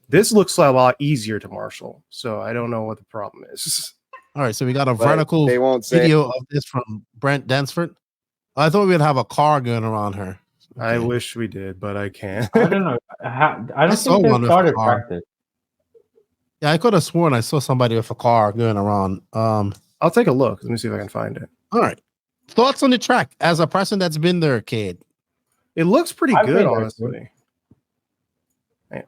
This looks a lot easier to marshal, so I don't know what the problem is. All right, so we got a vertical video of this from Brent Dansford. I thought we'd have a car going around her. Okay. I wish we did, but I can't. I don't know. I don't think they started practice. Yeah, I could have sworn I saw somebody with a car going around. I'll take a look. Let me see if I can find it. All right. Thoughts on the track as a person that's been there, Cade? It looks pretty good, honestly.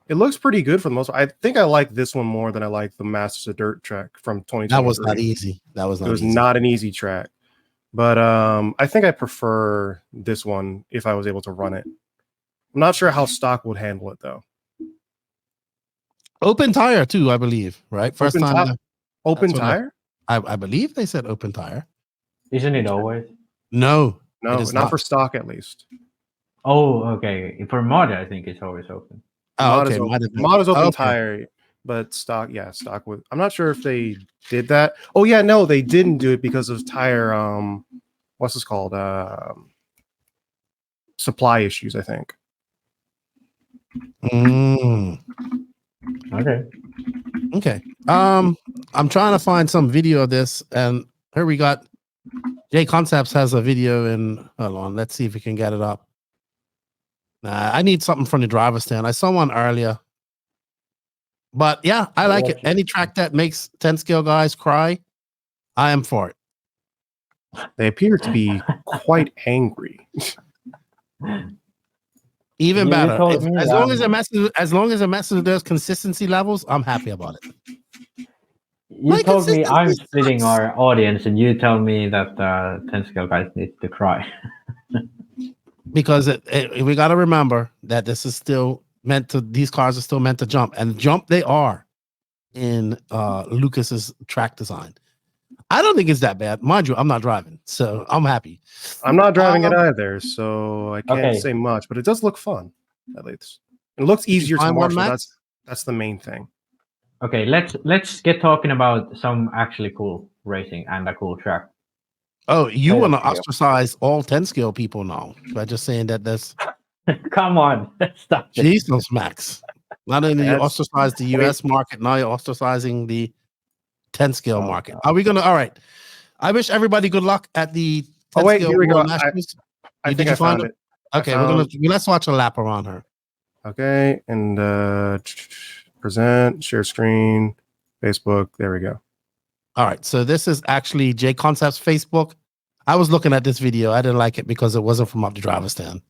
It looks pretty good for the most part. I think I like this one more than I like the Masters of Dirt track from 2020. That was not easy. It was not an easy track. But I think I prefer this one if I was able to run it. I'm not sure how stock would handle it, though. Open tire, too, I believe, right? First time. Open tire? I believe they said open tire. Isn't it always? No, not for stock, at least. Oh, okay. For mod, I think it's always open. Oh, okay. Mod is open tire, but stock with. I'm not sure if they did that. Oh yeah, no, they didn't do it because of tire. What's this called? Supply issues, I think. Okay. I'm trying to find some video of this, and here we got Jay Concepts has a video, and hold on, let's see if we can get it up. I need something from the driver's stand. I saw one earlier. But yeah, I like it. Any track that makes 10 scale guys cry, I am for it. They appear to be quite angry. Even better. As long as it messes with those consistency levels, I'm happy about it. You told me I'm splitting our audience, and you tell me that 10 scale guys need to cry. Because we got to remember that this is still meant to, these cars are still meant to jump, and jump they are in Lucas's track design. I don't think it's that bad. Mind you, I'm not driving, so I'm happy. I'm not driving it either, so I can't say much, but it does look fun, at least. It looks easier to marshal. That's the main thing. Okay, let's get talking about some actually cool racing and a cool track. Oh, you want to ostracize all 10 scale people now by just saying that that's... Come on, stop. Jesus, Max. Not only you ostracize the US market, now you're ostracizing the 10 scale market. Are we gonna? All right. I wish everybody good luck at the 10 scale here we go. Nationals. I think I found it. Okay, let's watch a lap around her. Okay, and present, share screen, Facebook. There we go. All right, so this is actually J Concepts Facebook. I was looking at this video. I didn't like it because it wasn't from up the driver's stand.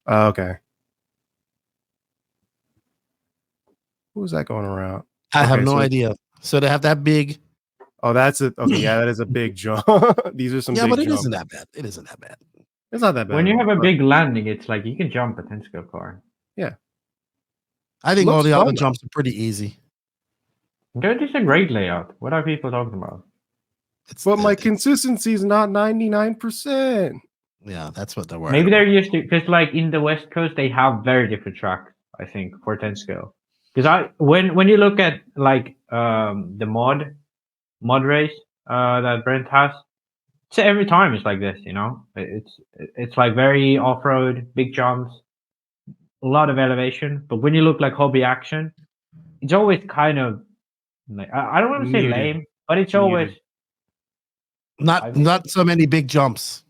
Okay. Who's that going around? I have no idea. So they have that big. Oh, that's it. Okay, yeah, that is a big jump. These are some. Yeah, big but it jumps. isn't that bad. It isn't that bad. It's not that bad. When you have a big landing, it's like you can jump a 10 scale car. Yeah. I think all the other jumps are pretty easy. That is a great layout. What are people talking about? But my consistency is not 99%. Yeah, that's what they're worried. Maybe they're used to, because like in the West Coast, they have very different tracks, I think, for 10 scale. Because when you look at like the mod race that Brent has, so every time it's like this, you know, it's like very off road, big jumps, a lot of elevation. But when you look like hobby action, it's always kind of like, I don't want to say lame, but it's always not so many big jumps.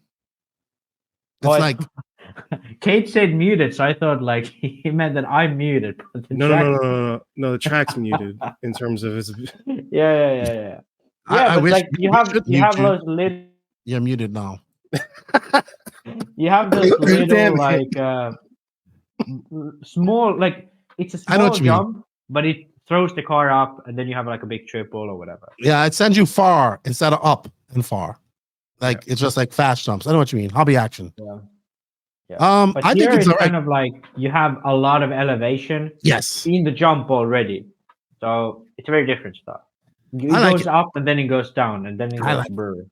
It's like Kate said muted, so I thought like he meant that I'm muted. No, the track's muted in terms of his. Yeah. I but wish like you have those little. You're muted now. You have those little like small, like it's a small jump, but it throws the car up, and then you have like a big triple or whatever. Yeah, it sends you far instead of up and far. Like it's just like fast jumps. I know what you mean. Hobby action. Yeah. But I think it's kind of like you have a lot of elevation. Yes. In the jump already, so it's very different stuff. It goes up and then it goes down and then it goes brr.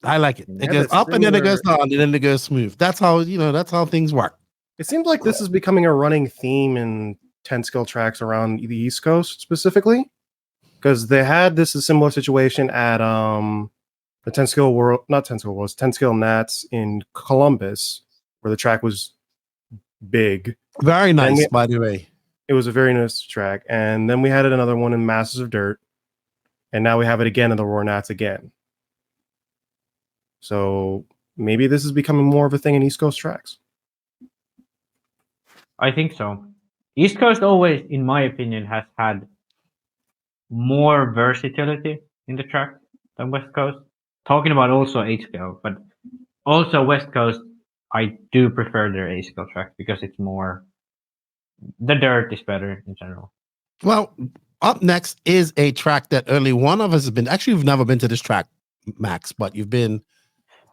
I like it. It goes up and then it goes down and then it goes smooth. That's how that's how things work. It seems like this is becoming a running theme in 10 scale tracks around the East Coast specifically, because they had a similar situation at the 10 scale world, not 10 scale worlds, 10 scale Nats in Columbus, where the track was big. Very nice, by the way. It was a very nice track. And then we had another one in Masters of Dirt. And now we have it again in the Roar Nats again. So maybe this is becoming more of a thing in East Coast tracks. I think so. East Coast always, in my opinion, has had more versatility in the track than West Coast. Talking about also 8 scale, but also West Coast, I do prefer their 8 scale track because it's more, the dirt is better in general. Well, up next is a track that only one of us has been. Actually, we've never been to this track, Max, but you've been.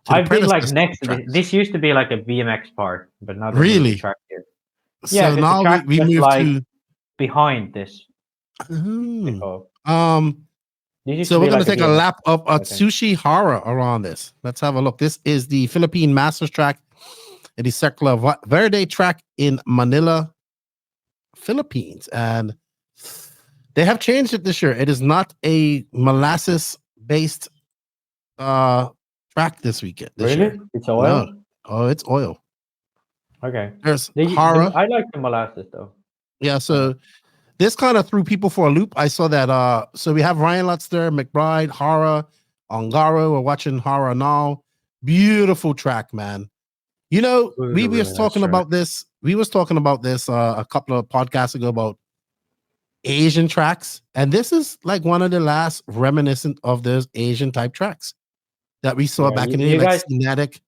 I've been like next to this. This used to be like a BMX park, but not really track here. Yeah, so now we moved like to behind this. So we're going to take a lap of Atsushi Hara around this. Let's have a look. This is the Philippine Masters track at the Circular Verde track in Manila, Philippines. And they have changed it this year. It is not a molasses-based track this weekend. Really? It's oil? No. Oh, it's oil. Okay. There's Hara. I like the molasses, though. Yeah, so this kind of threw people for a loop. I saw that. So we have Ryan Lutz there, McBride, Hara, Ongaro. We're watching Hara now. Beautiful track, man. You know, we were talking about this. We was talking about this a couple of podcasts ago about Asian tracks, and this is like one of the last reminiscent of those Asian type tracks that we saw back in the day, like Kinetic.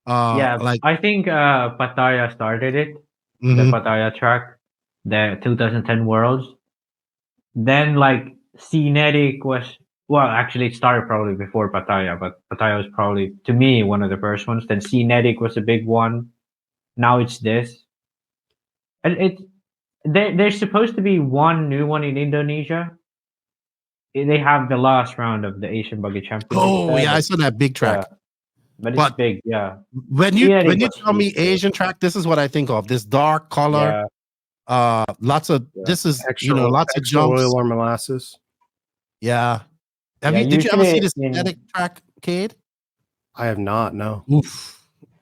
Like I think Pattaya started it, the Pattaya track, the 2010 Worlds. Then like Kinetic was, well, actually it started probably before Pattaya, but Pattaya was probably, to me, one of the first ones. Then Kinetic was a big one. Now it's this, and there's supposed to be one new one in Indonesia, they have the last round of the Asian Buggy Championship. Oh yeah, I saw that big track. Yeah. But it's big, yeah. When you tell me Asian track, this is what I think of. This dark color, lots of this is extra, lots of jumps. Oil or molasses. Yeah. Did you ever see this synthetic track, Cade? I have not. No. Oof.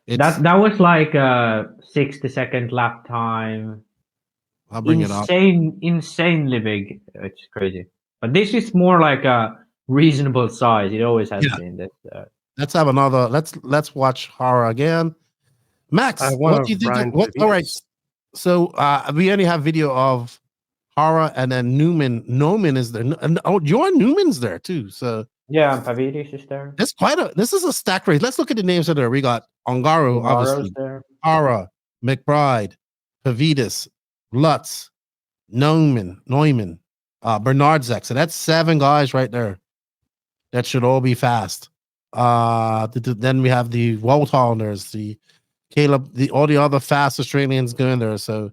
That was like a 60-second lap time. I'll bring it up. Insanely big. It's crazy. But this is more like a reasonable size. It always has been. This. Let's have another. Let's watch horror again. Max, what do you think? All right. So we only have video of horror, and then Newman. Newman is there. Your Newman's there too. So yeah, Pavidis is there. This is a stack race. Let's look at the names that are there. We got Ongaro, obviously. Horror, McBride, Pavidis, Lutz, Neumann, Bernard Zek. So that's 7 guys right there. That should all be fast. Then we have the Woutholders, the Caleb, all the other fast Australians going there. So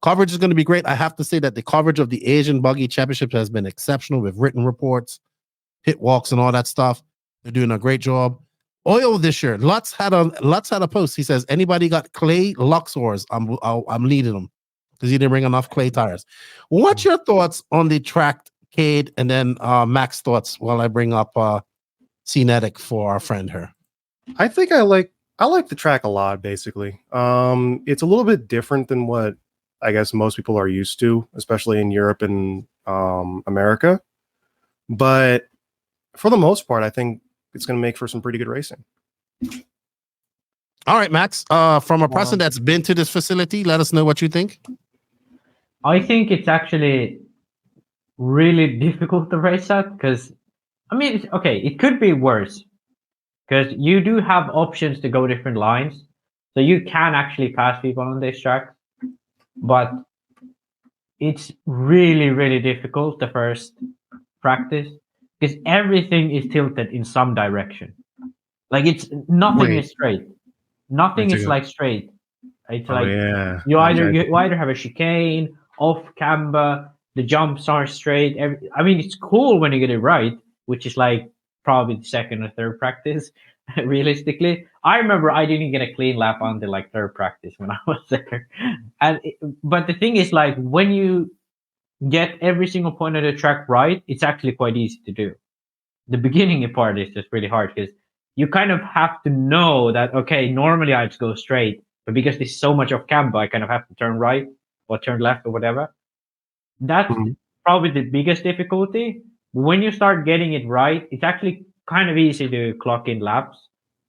coverage is going to be great. I have to say that the coverage of the Asian Buggy Championship has been exceptional with written reports, pit walks, and all that stuff. They're doing a great job. Oil this year. Lutz had a post. He says, anybody got clay Luxors? I'm leading them because he didn't bring enough clay tires. What's your thoughts on the track, Cade, and then Max thoughts while I bring up Cinetic for our friend here? I think I like the track a lot. Basically, it's a little bit different than what I guess most people are used to, especially in Europe and America. But for the most part, I think it's going to make for some pretty good racing. All right, Max. From a person that's been to this facility, let us know what you think. I think it's actually really difficult to race at because, I mean, it could be worse because you do have options to go different lines. So you can actually pass people on this track, but it's really, really difficult the first practice because everything is tilted in some direction. Like nothing is straight. Nothing is like straight. It's you either have a chicane, off camber, the jumps are straight. I mean, it's cool when you get it right, which is like probably the second or third practice. Realistically, I remember I didn't get a clean lap until like third practice when I was there. But the thing is, like, when you get every single point of the track right, it's actually quite easy to do. The beginning part is just really hard because you kind of have to know that, okay, normally I just go straight, but because there's so much off camber, I kind of have to turn right or turn left or whatever. That's probably the biggest difficulty. When you start getting it right, it's actually kind of easy to clock in laps.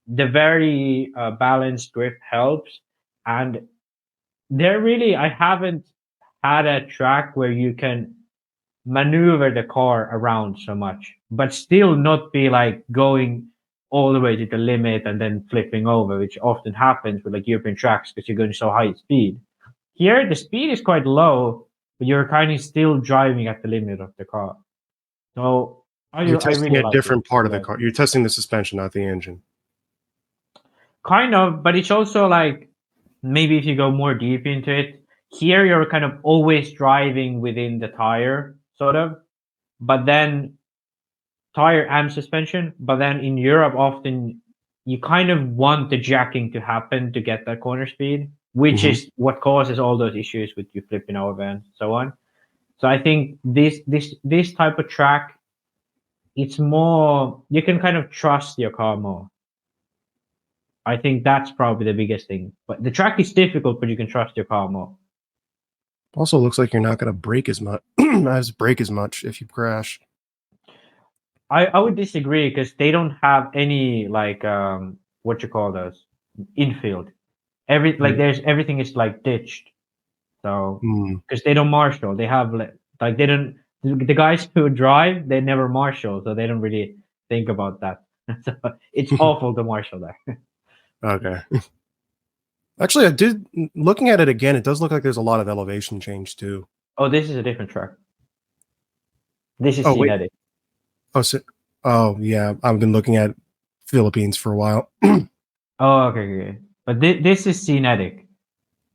The very balanced grip helps. And I haven't had a track where you can maneuver the car around so much, but still not be like going all the way to the limit and then flipping over, which often happens with like European tracks because you're going so high speed. Here, the speed is quite low, but you're kind of still driving at the limit of the car. So you're testing a different part of the car. You're testing the suspension, not the engine. Kind of, but it's also like maybe if you go more deep into it, here you're kind of always driving within the tire, sort of, but then tire and suspension. But then in Europe, often you kind of want the jacking to happen to get that corner speed, which is what causes all those issues with you flipping over and so on. So I think this type of track, it's more, you can kind of trust your car more. I think that's probably the biggest thing. But the track is difficult, but you can trust your car more. Also looks like you're not going to brake as much if you crash. I would disagree because they don't have any like what you call those infield. Everything is like ditched. So because they don't marshal, they have like they don't. The guys who drive, they never marshal, so they don't really think about that. So it's awful to marshal there. Okay. Actually, looking at it again, it does look like there's a lot of elevation change too. Oh, this is a different track. This is Cinetic. Oh, yeah. I've been looking at Philippines for a while. Okay. But this is Cinetic.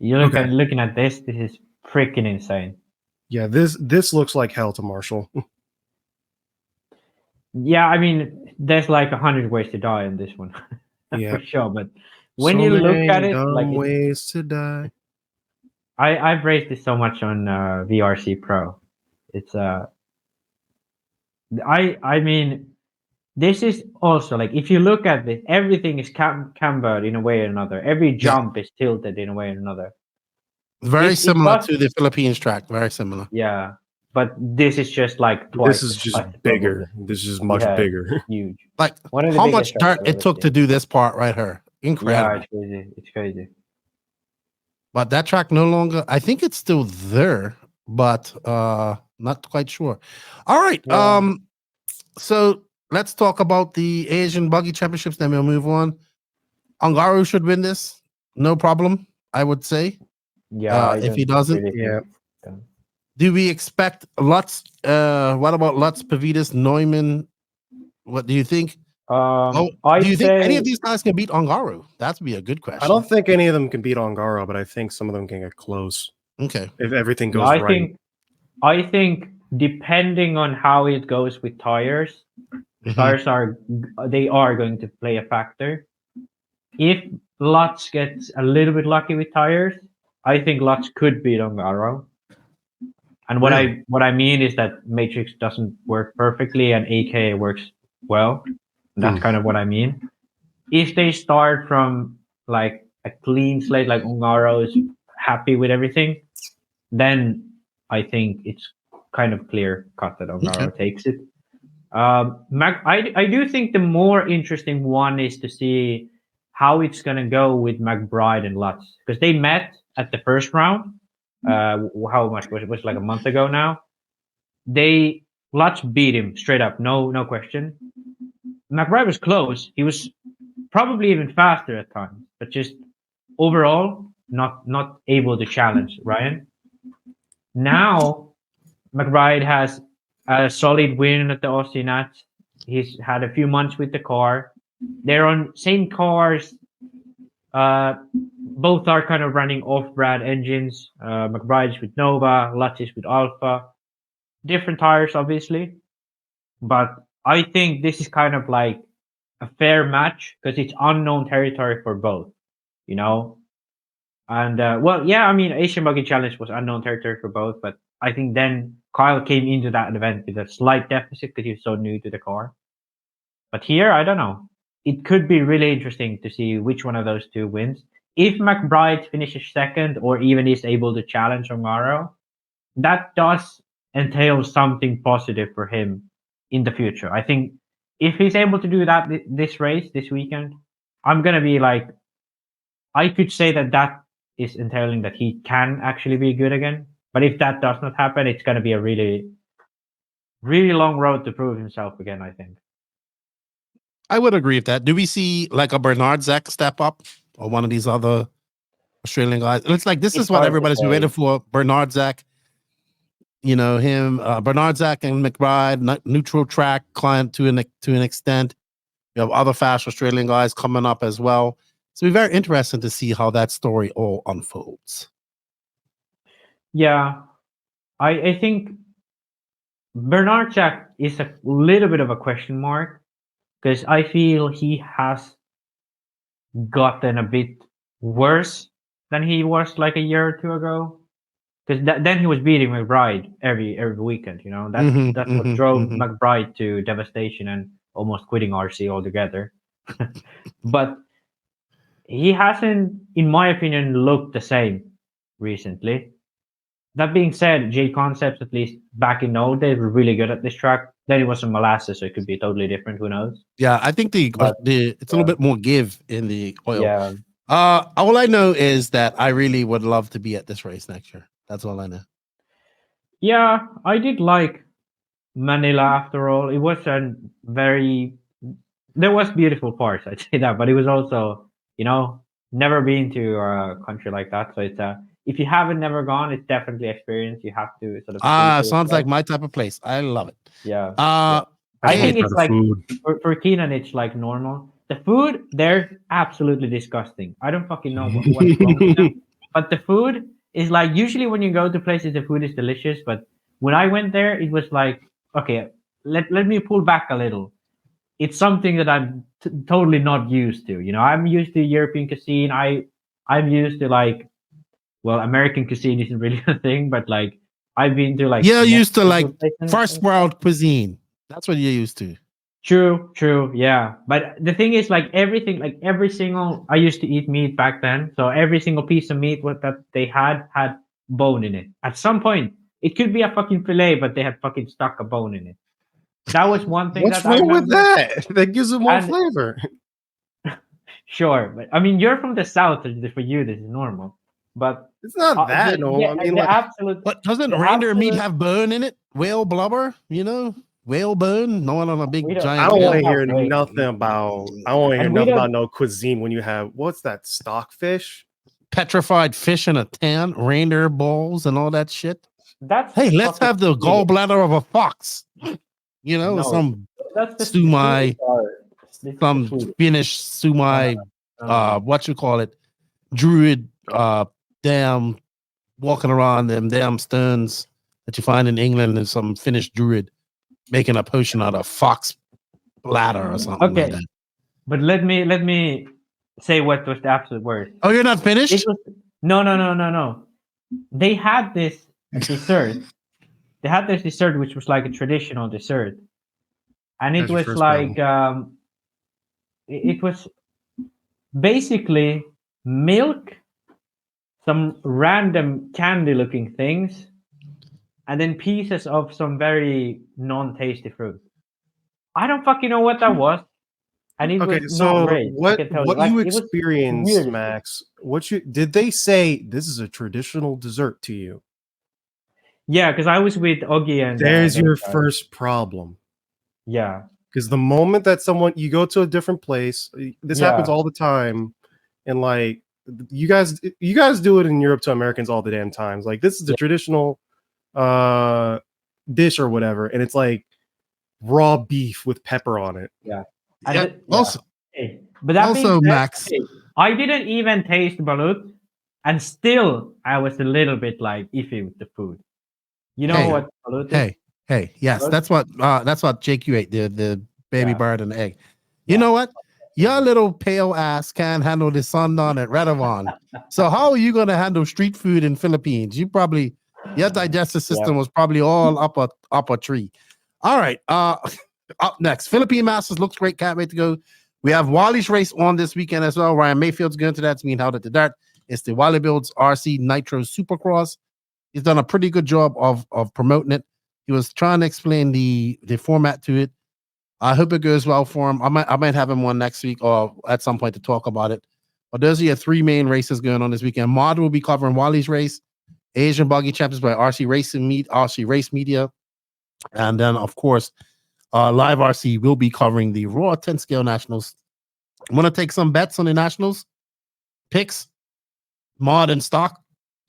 You're looking at this. This is freaking insane. Yeah, this looks like hell to marshal. Yeah, I mean, there's like 100 ways to die in this one, Yeah. for sure. But when So you look many at it, dumb like ways to die. I've raised this so much on VRC Pro. It's I mean, this is also like if you look at this, everything is cambered in a way or another. Every jump is tilted in a way or another. Very similar to the Philippines track. Very similar. Yeah, but this is just like twice. This is just bigger. This is much bigger. Huge. Like how much dirt it took to do this part right here. Incredible. Yeah, it's crazy. It's crazy. But that track no longer. I think it's still there, but not quite sure. All right. Yeah. So let's talk about the Asian Buggy Championships. Then we'll move on. Ongaro should win this, no problem. I would say. Yeah. If he doesn't, really Do we expect Lutz? What about Lutz, Pavitas, Neumann? What do you think? Do you think any of these guys can beat Ongaro? That'd be a good question. I don't think any of them can beat Ongaro, but I think some of them can get close. Okay. If everything goes right. I think depending on how it goes with tires, tires are going to play a factor. If Lutz gets a little bit lucky with tires, I think Lutz could beat Ongaro. And what I mean is that Matrix doesn't work perfectly and AK works well. That's kind of what I mean. If they start from like a clean slate, like Ongaro is happy with everything, then I think it's kind of clear cut that Ongaro takes it. I do think the more interesting one is to see how it's gonna go with McBride and Lutz, because they met at the first round. How much was it? Was like a month ago now. Lutz beat him straight up, no question. McBride was close. He was probably even faster at times, but just overall not able to challenge Ryan. Now McBride has a solid win at the Aussie Nats. He's had a few months with the car. They're on same cars. Both are kind of running off-brand engines. McBride's with Nova, Lutz is with Alpha. Different tires, obviously. But I think this is kind of like a fair match because it's unknown territory for both, you know? And, I mean, Asian Buggy Challenge was unknown territory for both, but I think then Kyle came into that event with a slight deficit because he was so new to the car. But here, I don't know. It could be really interesting to see which one of those two wins. If McBride finishes second or even is able to challenge Ongaro, that does entail something positive for him in the future. I think if he's able to do that this race, this weekend, I'm going to be like, I could say that is entailing that he can actually be good again. But if that does not happen, it's going to be a really, really long road to prove himself again, I think. I would agree with that. Do we see like a Bernard Zach step up or one of these other Australian guys? It's like this is what everybody's been waiting for. Bernard Zach, you know him. Bernard Zach and McBride, neutral track client to an extent. You have other fast Australian guys coming up as well. So it'll be very interesting to see how that story all unfolds. Yeah, I think Bernard Zach is a little bit of a question mark. Because I feel he has gotten a bit worse than he was like a year or two ago. Because then he was beating McBride every weekend, you know. That's what drove McBride to devastation and almost quitting RC altogether. But he hasn't, in my opinion, looked the same recently. That being said, J Concepts, at least back in the old days, were really good at this track. Then it was some molasses, so it could be totally different. Who knows? Yeah, I think it's a little bit more give in the oil. Yeah. All I know is that I really would love to be at this race next year. That's all I know. Yeah, I did like Manila after all. It was there was beautiful parts, I'd say that, but it was also, you know, never been to a country like that. So it's if you haven't never gone, it's definitely experience. You have to sort of. Sounds like my type of place. I love it. Yeah. I think it's like for Keenan, it's like normal. The food there, absolutely disgusting. I don't fucking know what's wrong with them. But the food is like usually when you go to places, the food is delicious. But when I went there, it was like, okay, let me pull back a little. It's something that I'm totally not used to. You know, I'm used to European cuisine. I'm used to like, well, American cuisine isn't really a thing, but like I've been to like you're used to like first world cuisine. That's what you're used to. True, yeah. But the thing is, like everything, like every single, I used to eat meat back then, so every single piece of meat that they had bone in it. At some point, it could be a fucking fillet, but they had fucking stuck a bone in it. That was one thing. What's wrong with that? That gives it more flavor. Sure, but I mean, you're from the south, so for you this is normal. But it's not that normal. I mean, like, absolute. But doesn't reindeer meat have bone in it? Whale blubber, you know, whale bone. No one on a big giant. I don't want to hear nothing about. I don't want to hear nothing about no cuisine when you have what's that stockfish, petrified fish in a tan, reindeer balls, and all that shit. That's hey, let's have the gallbladder of a fox. You know, some sumai, some Finnish sumai, what you call it, druid, damn, walking around them damn stones that you find in England, and some Finnish druid making a potion out of fox bladder or something like that. But let me say what was the absolute worst. Oh, you're not finished? No. They had this dessert. They had this dessert, which was like a traditional dessert, and it was like it was basically milk, some random candy-looking things, and then pieces of some very non-tasty fruit. I don't fucking know what that was, and it was not great. What you experienced, Max? Did they say this is a traditional dessert to you? Yeah, because I was with Oggy and there's your first problem. Yeah, because the moment that you go to a different place, this happens all the time, and like you guys do it in Europe to Americans all the damn times. Like this is the traditional dish or whatever, and it's like raw beef with pepper on it. Yeah. Also, but that also Max, I didn't even taste balut, and still I was a little bit like iffy with the food. You know what balut is? Hey, yes, that's what Jake you ate, the baby bird and the egg. You know what? Your little pale ass can't handle the sundawn at Radovan. So how are you gonna handle street food in Philippines? Your digestive system was probably all up a tree. All right. Up next, Philippine Masters looks great. Can't wait to go. We have Wally's race on this weekend as well. Ryan Mayfield's going to that. It's being held at the Dart. It's the Wally Builds RC Nitro Supercross. He's done a pretty good job of promoting it. He was trying to explain the format to it. I hope it goes well for him. I might have him on next week or at some point to talk about it. But those are your three main races going on this weekend. Mod will be covering Wally's race, Asian Buggy Champions by RC Race Media, and then of course, Live RC will be covering the Raw 10 Scale Nationals. I'm gonna take some bets on the Nationals. Picks, Mod and stock,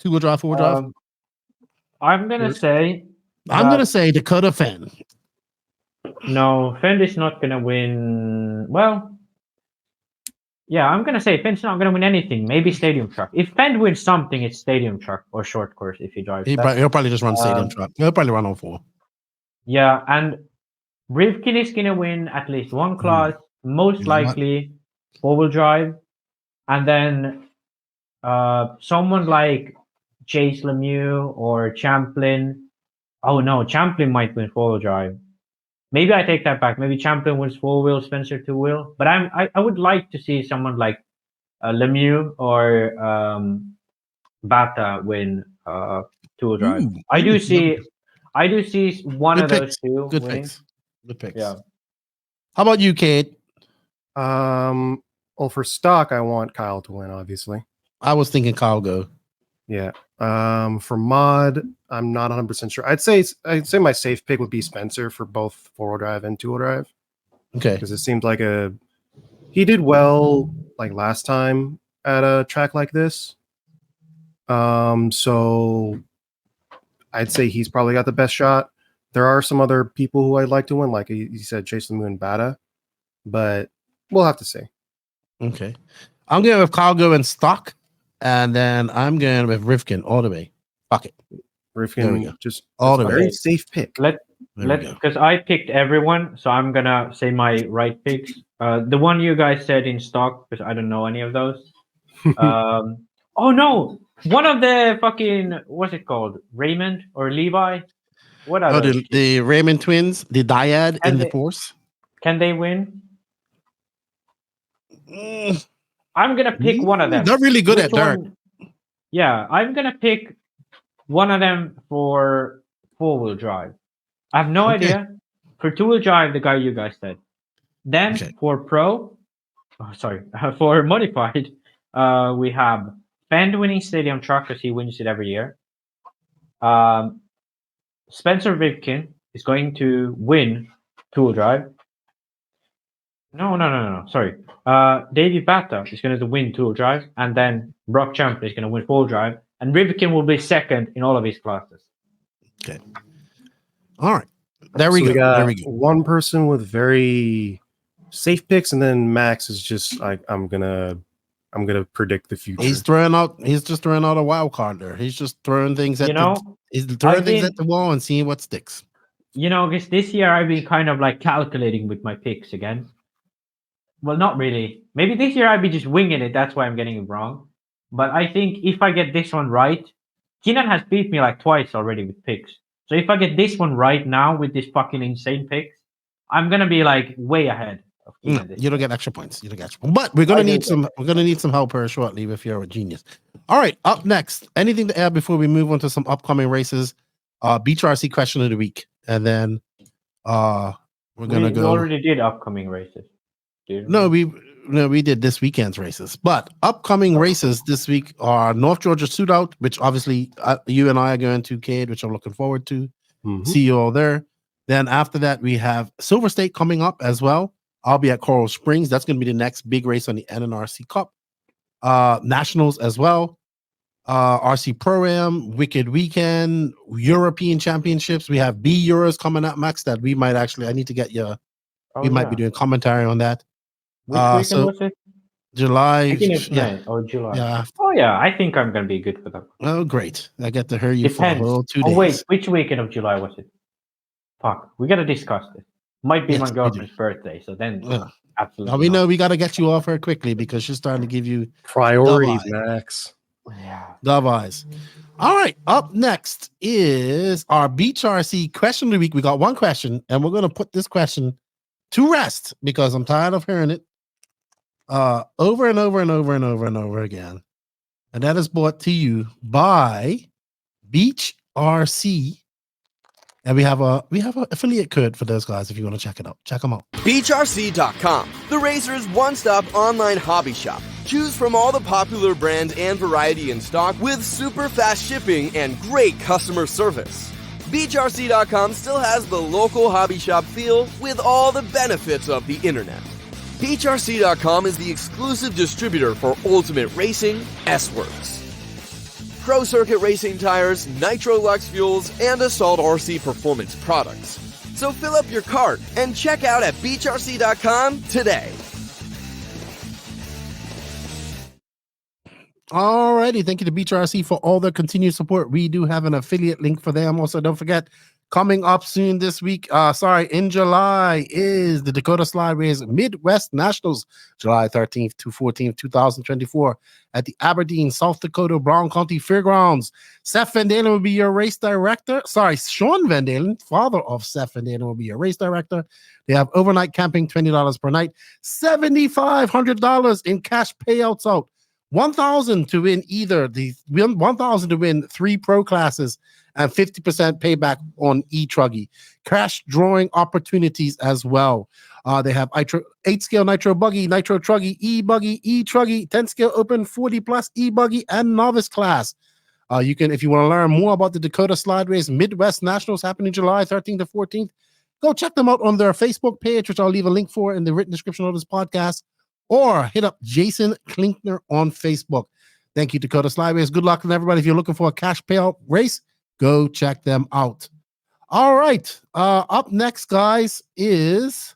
2-wheel drive, 4-wheel drive. I'm gonna say Dakota Fenn. No, Fenn is not gonna win. Well, yeah, I'm gonna say Fenn's not gonna win anything. Maybe Stadium Truck. If Fenn wins something, it's Stadium Truck or Short Course if he drives. He'll probably just run Stadium Truck. He'll probably run on 4. Yeah, and Rivkin is gonna win at least one class, most likely 4-wheel drive, and then someone like Chase Lemieux or Champlin. Oh no, Champlin might win 4-wheel drive. Maybe I take that back. Maybe Champlin wins 4-wheel, Spencer 2-wheel. But I would like to see someone like Lemieux or Bata win 2-wheel drive. I do see one of those two. Good winning. picks. Good picks. Yeah. How about you, Cade? Well, for stock, I want Kyle to win, obviously. I was thinking Kyle go. Yeah. For mod, I'm not 100% sure. I'd say my safe pick would be Spencer for both 4-wheel drive and 2-wheel drive. Okay. Because it seems like he did well like last time at a track like this. So I'd say he's probably got the best shot. There are some other people who I'd like to win, like you said, Chase Lemieux and Bata, but we'll have to see. Okay. I'm going with Kyle go in stock, and then I'm going with Rivkin all the way. Fuck it. Rivkin, just all the very way. safe pick. Because I picked everyone, so I'm gonna say my right picks. The one you guys said in stock, because I don't know any of those. Oh no, one of the fucking what's it called, Raymond or Levi? What are those? The Raymond twins, the dyad in the force. Can they win? I'm gonna pick one of them. They're really good at dirt. Yeah, I'm gonna pick one of them for 4-wheel drive. I have no idea. For 2-wheel drive, the guy you guys said. Then for for modified, we have Fend winning Stadium Truck because he wins it every year. Spencer Rivkin is going to win 2-wheel drive. No. Sorry. Davey Bata is going to win 2-wheel drive, and then Brock Champ is going to win 4-wheel drive, and Rivkin will be second in all of his classes. Okay. All right. There we go. There we go. One person with very safe picks, and then Max is just like, I'm gonna predict the future. He's just throwing out a wild card there. He's just throwing things at the wall and seeing what sticks. Because this year I've been kind of like calculating with my picks again. Well, not really. Maybe this year I'd be just winging it. That's why I'm getting it wrong. But I think if I get this one right, Keenan has beat me like twice already with picks. So if I get this one right now with this fucking insane picks, I'm gonna be like way ahead of Keenan. You don't get extra points. But we're gonna need some. We're gonna need some help here shortly if you're a genius. All right. Up next, anything to add before we move on to some upcoming races? Beach RC question of the week, and then we're gonna go. We already did upcoming races. No, we did this weekend's races, but upcoming races this week are North Georgia Shootout, which obviously you and I are going to, Cade, which I'm looking forward to. See you all there. Then after that, we have Silver State coming up as well. I'll be at Coral Springs. That's going to be the next big race on the NNRC Cup. Nationals as well. RC Pro-Am, Wicked Weekend, European Championships. We have B Euros coming up, Max, that we might actually, I need to get you. We might be doing commentary on that. Which weekend was it? July. July. Yeah. Oh yeah, I think I'm gonna be good for that. Oh great! I get to hear you for a whole 2 days. Oh wait, which weekend of July was it? Fuck, we gotta discuss this. Might be my girlfriend's birthday, so then absolutely. Now we know we gotta get you off her quickly because she's starting to give you priorities, Max. Yeah, dove eyes. All right, up next is our Beach RC question of the week. We got one question, and we're gonna put this question to rest because I'm tired of hearing it over and over again. And that is brought to you by Beach RC. And we have an affiliate code for those guys if you want to check it out. Check them out. BeachRC.com, the racer's one-stop online hobby shop. Choose from all the popular brands and variety in stock with super fast shipping and great customer service. BeachRC.com still has the local hobby shop feel with all the benefits of the internet. BeachRC.com is the exclusive distributor for Ultimate Racing, S-Works, Pro Circuit Racing tires, Nitro Lux fuels, and Assault RC performance products. So fill up your cart and check out at BeachRC.com today. Alrighty, thank you to Beach RC for all their continued support. We do have an affiliate link for them. Also, don't forget, coming up soon this week, in July, is the Dakota Slideways Midwest Nationals, July 13th to 14th, 2024, at the Aberdeen, South Dakota Brown County Fairgrounds. Seth Van Dalen will be your race director. Sean Van Dalen, father of Seth Van Dalen, will be your race director. They have overnight camping, $20 per night, $7,500 in cash payouts out. $1,000 to win $1,000 to win 3 pro classes and 50% payback on e-truggy. Cash drawing opportunities as well. They have 8-scale Nitro Buggy, Nitro Truggy, e-Buggy, e-Truggy, 10-scale Open 40 plus e-Buggy, and novice class. You can, if you want to learn more about the Dakota Slideways Midwest Nationals happening July 13th to 14th, go check them out on their Facebook page, which I'll leave a link for in the written description of this podcast. Or hit up Jason Klinkner on Facebook. Thank you, Dakota Slideways. Good luck to everybody. If you're looking for a cash payout race, go check them out. All right. Up next, guys, is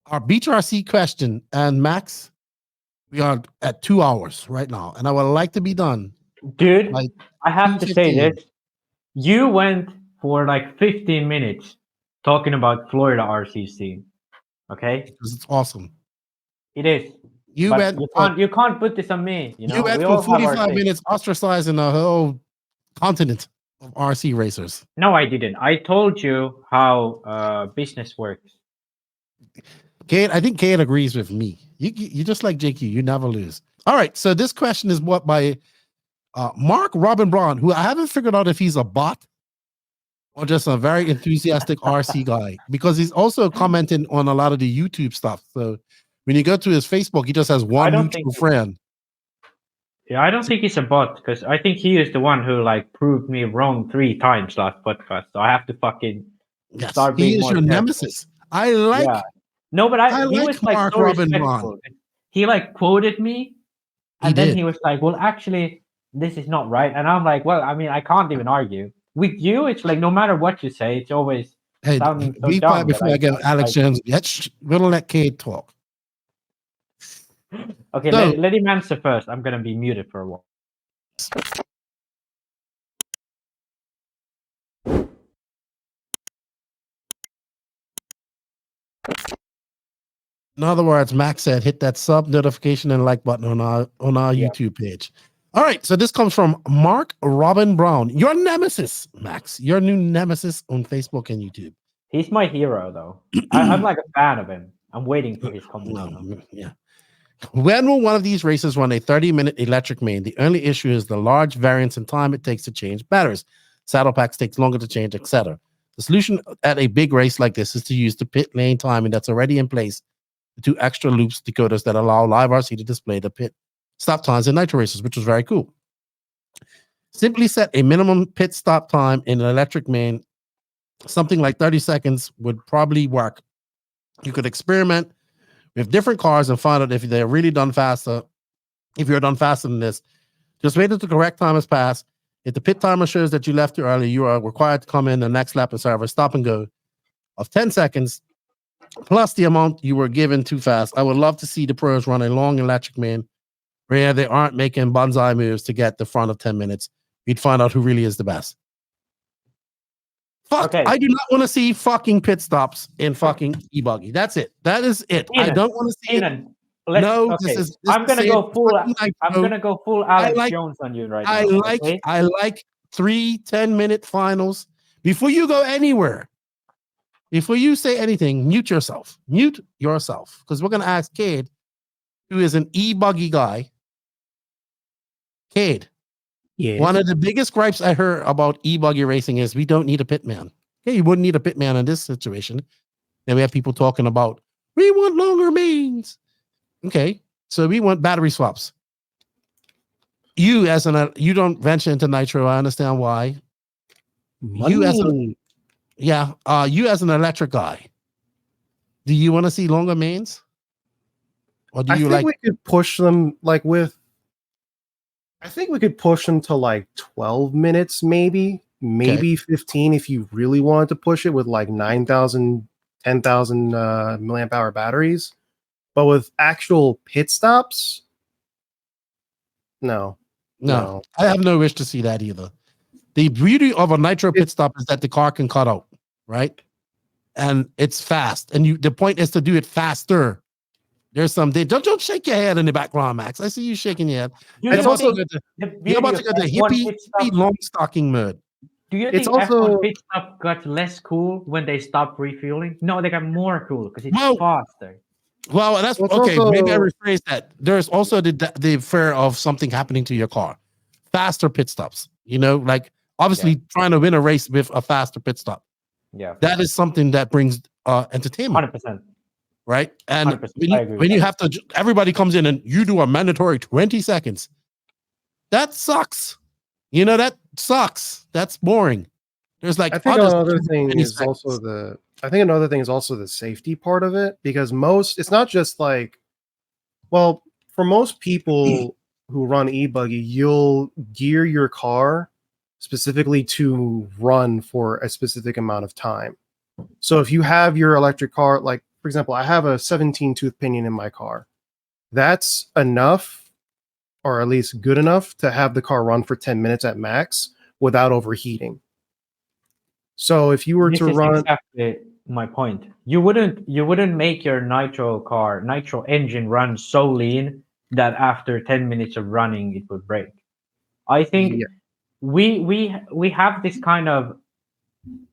our Beach RC question. And Max, we are at 2 hours right now. And I would like to be done. Dude, I have to say this. You went for like 15 minutes talking about Florida RCC. Okay, because it's awesome. it is. You went. You can't put this on me. You know, you went we for all have our 45 thing. minutes ostracizing the whole continent of RC racers. No, I didn't. I told you how business works. Cade, I think Cade agrees with me. You just like JQ. You never lose. All right. So this question is what by Mark Robin Braun, who I haven't figured out if he's a bot or just a very enthusiastic RC guy, because he's also commenting on a lot of the YouTube stuff. So when you go to his Facebook, he just has one mutual friend. Yeah, I don't think he's a bot, because I think he is the one who like proved me wrong 3 times last podcast. So I have to fucking start being more your careful. nemesis. I like. Yeah. No, but he like was like Mark so Robin respectful. Braun. He like quoted me, and He then did. he was like, "Well, actually, this is not right." And I'm like, "Well, I mean, I can't even argue with you. It's like no matter what you say, it's always Hey, sounding so be dumb." quiet before I get Alex Jones. We're gonna let Cade talk. Okay, So- let him answer first. I'm gonna be muted for a while. In other words, Max said, hit that sub notification and like button on our YouTube page. All right, so this comes from Mark Robin Brown, your nemesis, Max, your new nemesis on Facebook and YouTube. He's my hero, though. I'm like a fan of him. I'm waiting for his comment. Yeah. When will one of these races run a 30-minute electric main? The only issue is the large variance in time it takes to change batteries. Saddle packs takes longer to change, etc. The solution at a big race like this is to use the pit lane timing that's already in place. The 2 extra loops decoders that allow Live RC to display the pit stop times in nitro races, which was very cool. Simply set a minimum pit stop time in an electric main. Something like 30 seconds would probably work. You could experiment with different cars and find out if they're really done faster. If you're done faster than this, just wait until the correct time has passed. If the pit timer shows that you left too early, you are required to come in the next lap and serve a stop and go of 10 seconds. Plus the amount you were given too fast. I would love to see the pros run a long electric main where they aren't making bonsai moves to get the front of 10 minutes. We'd find out who really is the best. Fuck, Okay. I do not want to see fucking pit stops in fucking e-buggy. That's it. That is it. I don't want to see it. No, okay. this I'm gonna go full. I'm gonna go full Alex like- Jones on you right I now. like okay? I like 3 10-minute finals. Before you go anywhere, before you say anything, mute yourself. Mute yourself. Because we're gonna ask Cade, who is an e-buggy guy. Cade. Yeah. One of the biggest gripes I heard about e-buggy racing is we don't need a pitman. Okay, you wouldn't need a pitman in this situation. Then we have people talking about we want longer mains. Okay, so we want battery swaps. You as you don't venture into nitro. I understand why. You as an electric guy. Do you want to see longer mains? Or do I you think like? we could push them like with. I think we could push them to like 12 minutes, maybe 15 if you really wanted to push it with like 9,000, 10,000 milliamp hour batteries. But with actual pit stops, no. No, I have no wish to see that either. The beauty of a nitro pit stop is that the car can cut out, right? And it's fast. And the point is to do it faster. There's some don't shake your head in the background, Max. I see you shaking your head. It's also good you're about to get the hippie long stocking mode. Do you It's think also- F1 pit stop got less cool when they stopped refueling? No, they got more cool because it's Well, faster. Well, that's It's okay. also- Maybe I rephrase that. There's also the fear of something happening to your car. Faster pit stops. You know, like obviously trying to win a race with a faster pit stop. Yeah, That is something that brings entertainment. 100%. Right? And 100%. I agree when with you that. have to, everybody comes in and you do a mandatory 20 seconds. That sucks. You know, that sucks. That's boring. There's like I think others another that do thing 20 is seconds. also another thing is also the safety part of it, because it's not just like, well, for most people who run e-buggy, you'll gear your car specifically to run for a specific amount of time. So if you have your electric car, like for example, I have a 17 tooth pinion in my car. That's enough, or at least good enough, to have the car run for 10 minutes at max without overheating. So if you were This to is run, exactly my point. You wouldn't make your nitro engine run so lean that after 10 minutes of running it would break. I think we have this kind of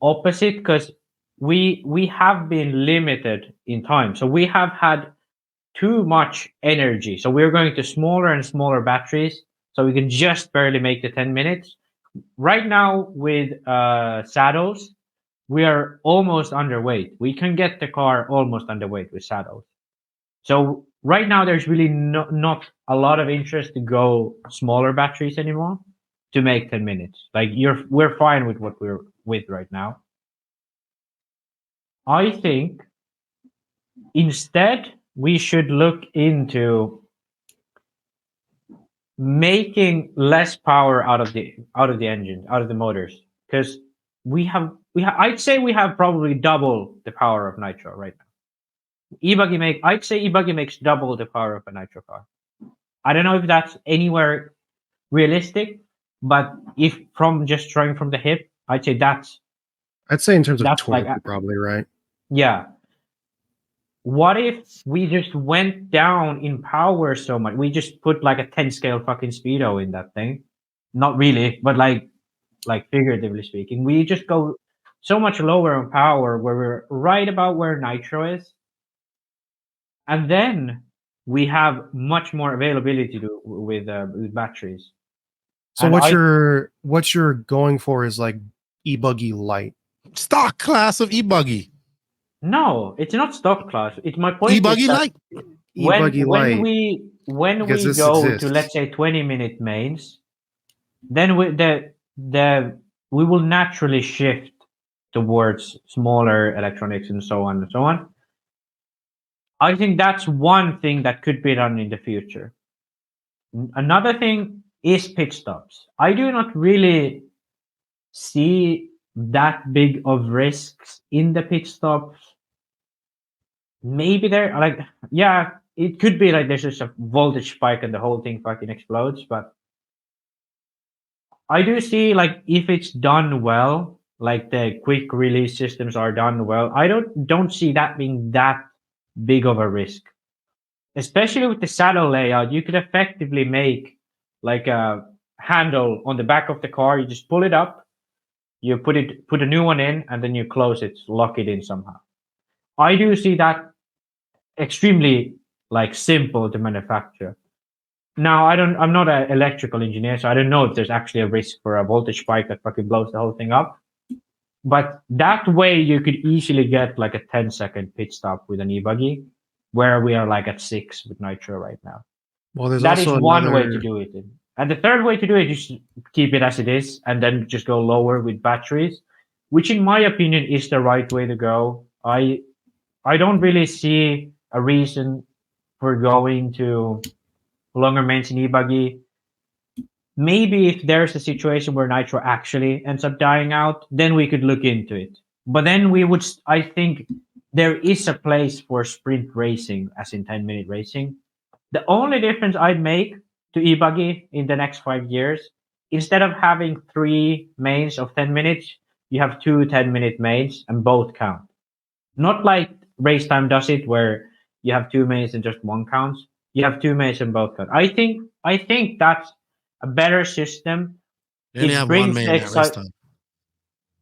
opposite because we have been limited in time. So we have had too much energy. So we're going to smaller and smaller batteries so we can just barely make the 10 minutes. Right now with saddles, we are almost underweight. We can get the car almost underweight with saddles. So right now there's really not a lot of interest to go smaller batteries anymore to make 10 minutes. Like we're fine with what we're with right now. I think instead we should look into making less power out of the engine, out of the motors, because I'd say we have probably double the power of nitro right now. I'd say e-buggy makes double the power of a nitro car. I don't know if that's anywhere realistic, but if from just trying from the hip, I'd say in terms of torque, you're probably right. Yeah. What if we just went down in power so much? We just put like a 10 scale fucking speedo in that thing. Not really, but like figuratively speaking. We just go so much lower in power where we're right about where nitro is. And then we have much more availability with batteries. So what you're going for is like e-buggy light. Stock class of e-buggy. No, it's not stock class. It's my point. E-buggy light. E-buggy light. When we go to, let's say, 20-minute mains, then we will naturally shift towards smaller electronics and so on and so on. I think that's one thing that could be done in the future. Another thing is pit stops. I do not really see that big of risks in the pit stops. Maybe it could be like there's just a voltage spike and the whole thing fucking explodes, but I do see like if it's done well, like the quick release systems are done well, I don't see that being that big of a risk. Especially with the saddle layout, you could effectively make like a handle on the back of the car. You just pull it up, you put a new one in, and then you close it, lock it in somehow. I do see that extremely like simple to manufacture. Now I'm not an electrical engineer, so I don't know if there's actually a risk for a voltage spike that fucking blows the whole thing up. But that way you could easily get like a 10-second pit stop with an e-buggy, where we are like at 6 with nitro right now. Well, there's that also is one way to do it. And the third way to do it is keep it as it is and then just go lower with batteries, which in my opinion is the right way to go. I don't really see a reason for going to longer mains in e-buggy. Maybe if there's a situation where nitro actually ends up dying out, then we could look into it. But then I think there is a place for sprint racing, as in 10-minute racing. The only difference I'd make to e-buggy in the next 5 years, instead of having 3 mains of 10 minutes, you have 2 10-minute mains and both count. Not like race time does it, where you have 2 mains and just 1 counts. You have 2 mains and both count. I think that's a better system. They only have 1 main at race time.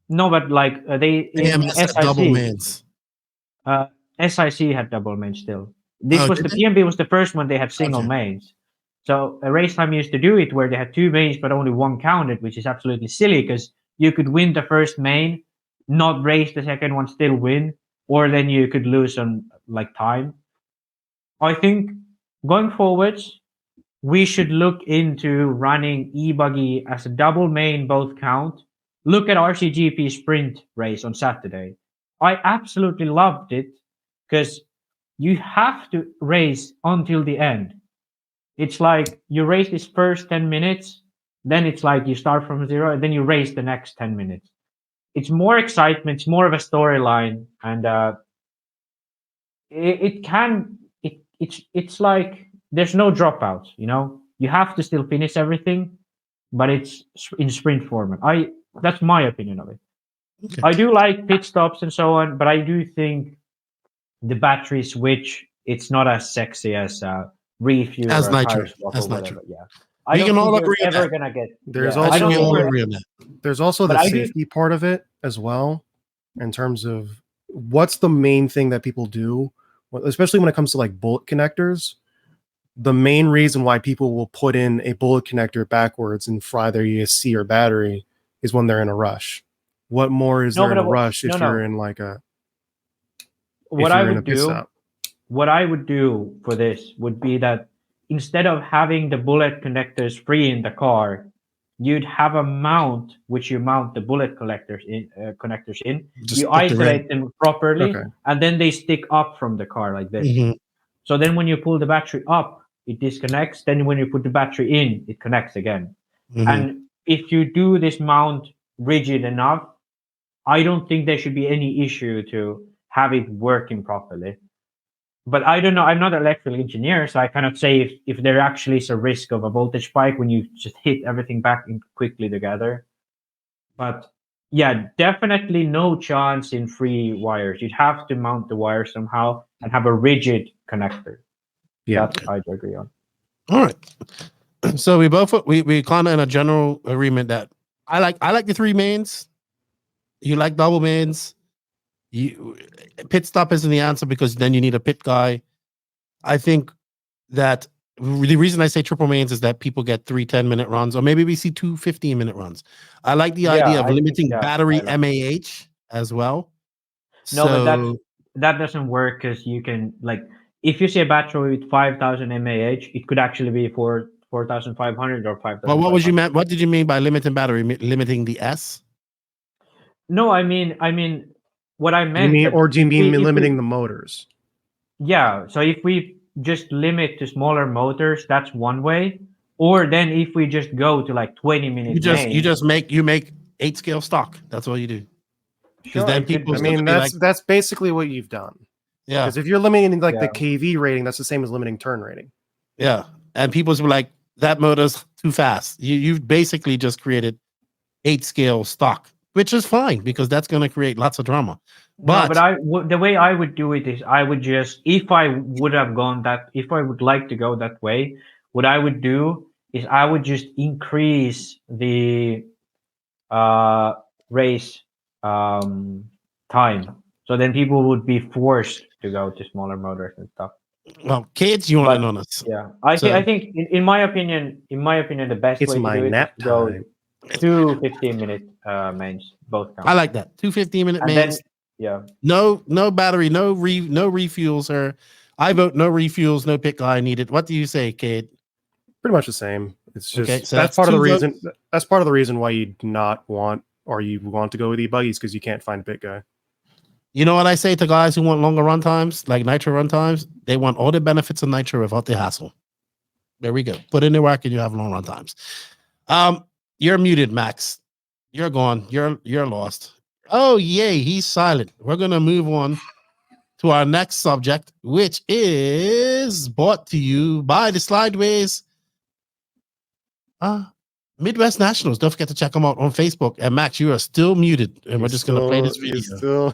No, but like they in SIC, double mains. SIC had double mains still. The PMB was the first one they had single mains. So a race time used to do it where they had 2 mains but only 1 counted, which is absolutely silly because you could win the first main, not race the second one, still win, or then you could lose on like time. I think going forwards, we should look into running e-buggy as a double main, both count. Look at RCGP sprint race on Saturday. I absolutely loved it because you have to race until the end. It's like you race this first 10 minutes, then it's like you start from 0, and then you race the next 10 minutes. It's more excitement, it's more of a storyline, and it's like there's no dropouts, you know? You have to still finish everything, but it's in sprint format. That's my opinion of it. Okay. I do like pit stops and so on, but I do think the battery switch, it's not as sexy as refuel As or nitro. tire swap As or whatever. nitro. Yeah. We can all think agree you're on ever that. gonna get. There's yeah, also I don't we think all we're- agree on that. There's also But the I do- safety part of it as well, in terms of what's the main thing that people do, especially when it comes to like bullet connectors. The main reason why people will put in a bullet connector backwards and fry their ESC or battery is when they're in a rush. What more is there in a rush if you're in like a What if I you're in a would pit do, stop? what I would do for this would be that instead of having the bullet connectors free in the car, you'd have a mount which you mount the bullet connectors in. Just You put the isolate them properly, Okay. and then they stick up from the car like this. Mhm. So then when you pull the battery up, it disconnects. Then when you put the battery in, it connects again. Mhm. And if you do this mount rigid enough, I don't think there should be any issue to have it working properly. But I don't know. I'm not an electrical engineer, so I cannot say if there actually is a risk of a voltage spike when you just hit everything back in quickly together. But yeah, definitely no chance in free wires. You'd have to mount the wire somehow and have a rigid connector. Yeah. That I'd agree on. All right. So we both we kind of in a general agreement that I like the three mains. You like double mains. Pit stop isn't the answer because then you need a pit guy. I think that the reason I say triple mains is that people get 3 10-minute runs, or maybe we see 2 15-minute runs. I like the idea of limiting battery MAH as well. No, but that doesn't work because you can, like, if you see a battery with 5,000 mAh, it could actually be 4,500 or 5,000. Well, what did you mean by limiting battery? Limiting the S? No, I mean what I meant. Do you mean limiting the motors? Yeah. So if we just limit to smaller motors, that's one way. Or then if we just go to like 20 minutes, you make 8 scale stock. That's all you do. Because then people. I mean, that's basically what you've done. Yeah. Because if you're limiting the KV rating, that's the same as limiting turn rating. Yeah. And people's like, that motor's too fast. You've basically just created 8 scale stock, which is fine because that's going to create lots of drama. But the way I would do it is I would just, if I would like to go that way, what I would do is I would just increase the race time. So then people would be forced to go to smaller motors and stuff. Well, kids, you want to know this? Yeah, I think in my opinion, the best way to do it is to go 2 15-minute mains, both count. I like that. 2 15-minute mains. Yeah. No battery, no refuels, or I vote no refuels, no pit guy needed. What do you say, Cade? Pretty much the same. It's just okay, so that's part of the reason. That's part of the reason why you not want, or you want to go with e-buggies, because you can't find a pit guy. You know what I say to guys who want longer run times, like nitro run times? They want all the benefits of nitro without the hassle. There we go. Put in the work and you have long run times. You're muted, Max. You're gone. You're lost. Oh, yay. He's silent. We're going to move on to our next subject, which is brought to you by the Slideways Midwest Nationals. Don't forget to check them out on Facebook. And Max, you are still muted. And we're just going to play this video.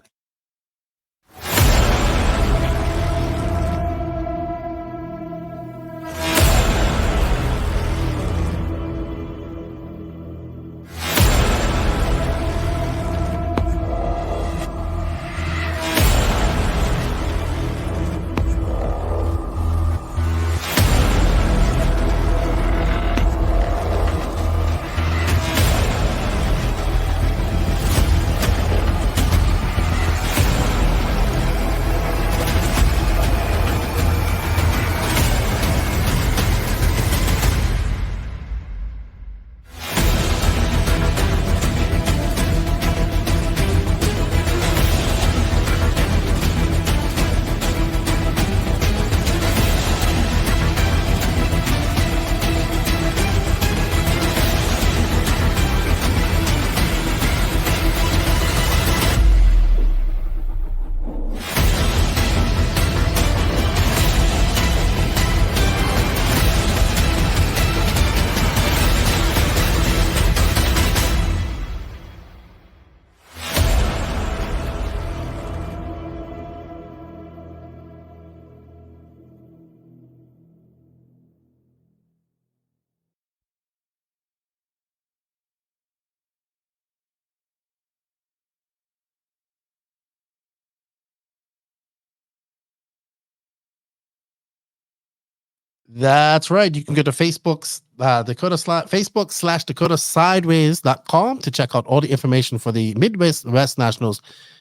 That's right. You can go to Facebook Dakota/Sideways.com to check out all the information for the Midwest West Nationals,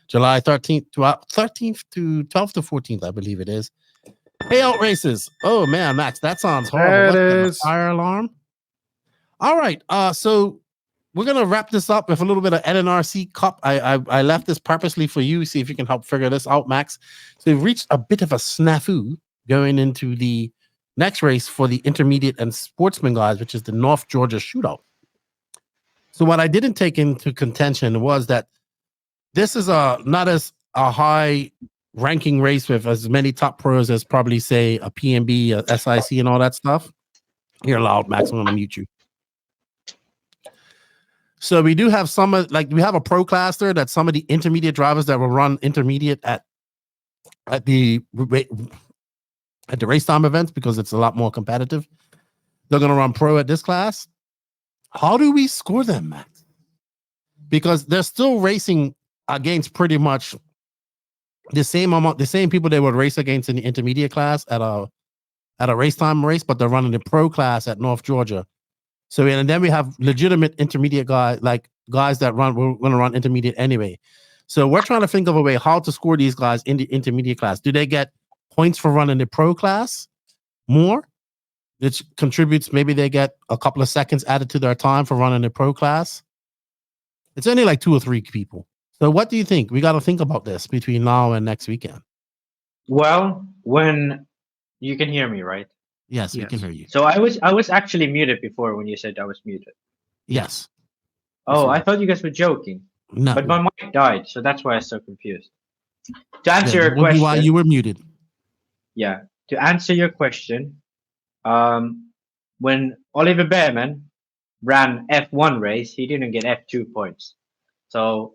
July 13th to 12th to 14th, I believe it is. Payout races. Oh man, Max, that sounds horrible. That What's that, a fire alarm? All right. So we're gonna wrap this up with a little bit of NNRC Cup. I left this purposely for you. See if you can help figure this out, Max. So we've reached a bit of a snafu going into the next race for the intermediate and sportsman guys, which is the North Georgia Shootout. So what I didn't take into contention was that this is not as a high ranking race with as many top pros as probably say a PMB, a SIC, and all that stuff. You're loud, Max. I'm gonna mute you. So we do have some we have a pro class there that some of the intermediate drivers that will run intermediate at the race time events because it's a lot more competitive. They're going to run pro at this class. How do we score them, Max? Because they're still racing against pretty much the same people they would race against in the intermediate class at a race time race, but they're running the pro class at North Georgia. So and then we have legitimate intermediate guys that we're going to run intermediate anyway. So we're trying to think of a way how to score these guys in the intermediate class. Do they get points for running the pro class more, which contributes? Maybe they get a couple of seconds added to their time for running the pro class. It's only like 2 or 3 people. So what do you think? We got to think about this between now and next weekend. Well, when you can hear me, right? Yes, we can hear you. So I was actually muted before when you said I was muted. Yes. Oh, I thought you guys were joking. No. But my mic died, so that's why I was so confused. To answer your question, why you were muted. Yeah. To answer your question, when Oliver Behrman ran F1 race, he didn't get F2 points. So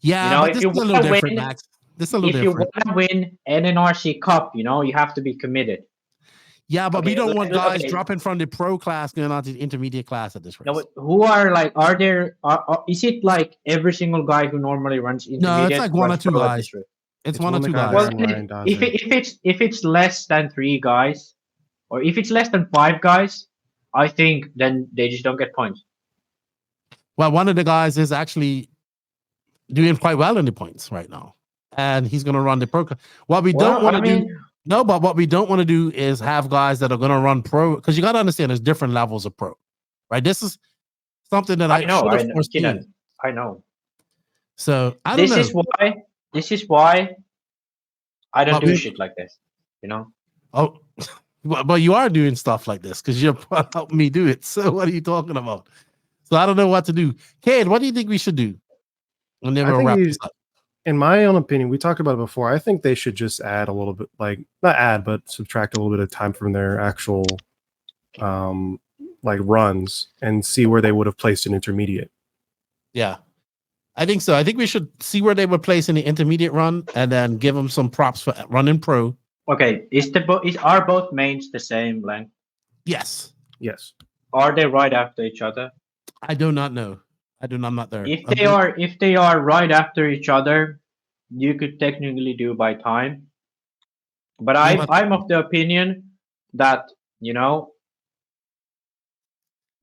yeah, but if you want to win, Max. This a little different. You want to win NNRC Cup, you have to be committed. Yeah, but we don't want guys dropping from the pro class going on to the intermediate class at this race. No, who are is it like every single guy who normally runs intermediate? No, it's like 1 or 2 guys. It's 1 or 2 guys. Well, if it's less than 3 guys, or if it's less than 5 guys, I think then they just don't get points. Well, one of the guys is actually doing quite well in the points right now, and he's going to run the pro. What we don't want to do. No, but what we don't want to do is have guys that are going to run pro, because you got to understand there's different levels of pro, right? This is something that I know. I know. So I don't know. This is why I don't do shit like this. Oh, but you are doing stuff like this because you're helping me do it. So what are you talking about? So I don't know what to do. Cade, what do you think we should do? We'll never wrap this up. In my own opinion, we talked about it before. I think they should just add a little bit, not add, but subtract a little bit of time from their actual runs and see where they would have placed an intermediate. Yeah, I think so. I think we should see where they would place in the intermediate run and then give them some props for running pro. Okay, are both mains the same length? Yes. Are they right after each other? I do not know. I'm not there. If they are right after each other, you could technically do by time. But I'm of the opinion that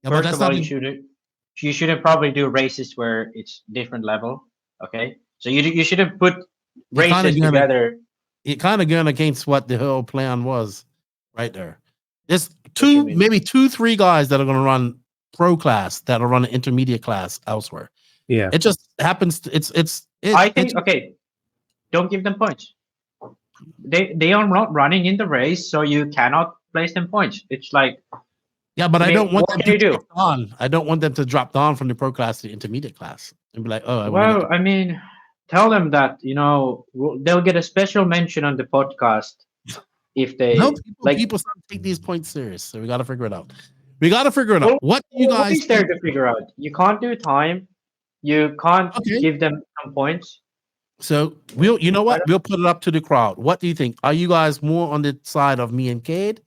first of all, you shouldn't probably do races where it's different level. Okay, so you shouldn't put races together. It kind of going against what the whole plan was, right there. There's 2-3 guys that are going to run pro class that'll run an intermediate class elsewhere. Yeah, it just happens. I think don't give them points. They are not running in the race, so you cannot place them points. It's like but I don't want them to drop on. I don't want them to drop down from the pro class to the intermediate class and be like, oh. I mean, tell them that they'll get a special mention on the podcast if they people take these points serious. So we got to figure it out. What do you guys? What is there to figure out? You can't do time. You can't give them some points. So we'll put it up to the crowd. What do you think? Are you guys more on the side of me and Cade?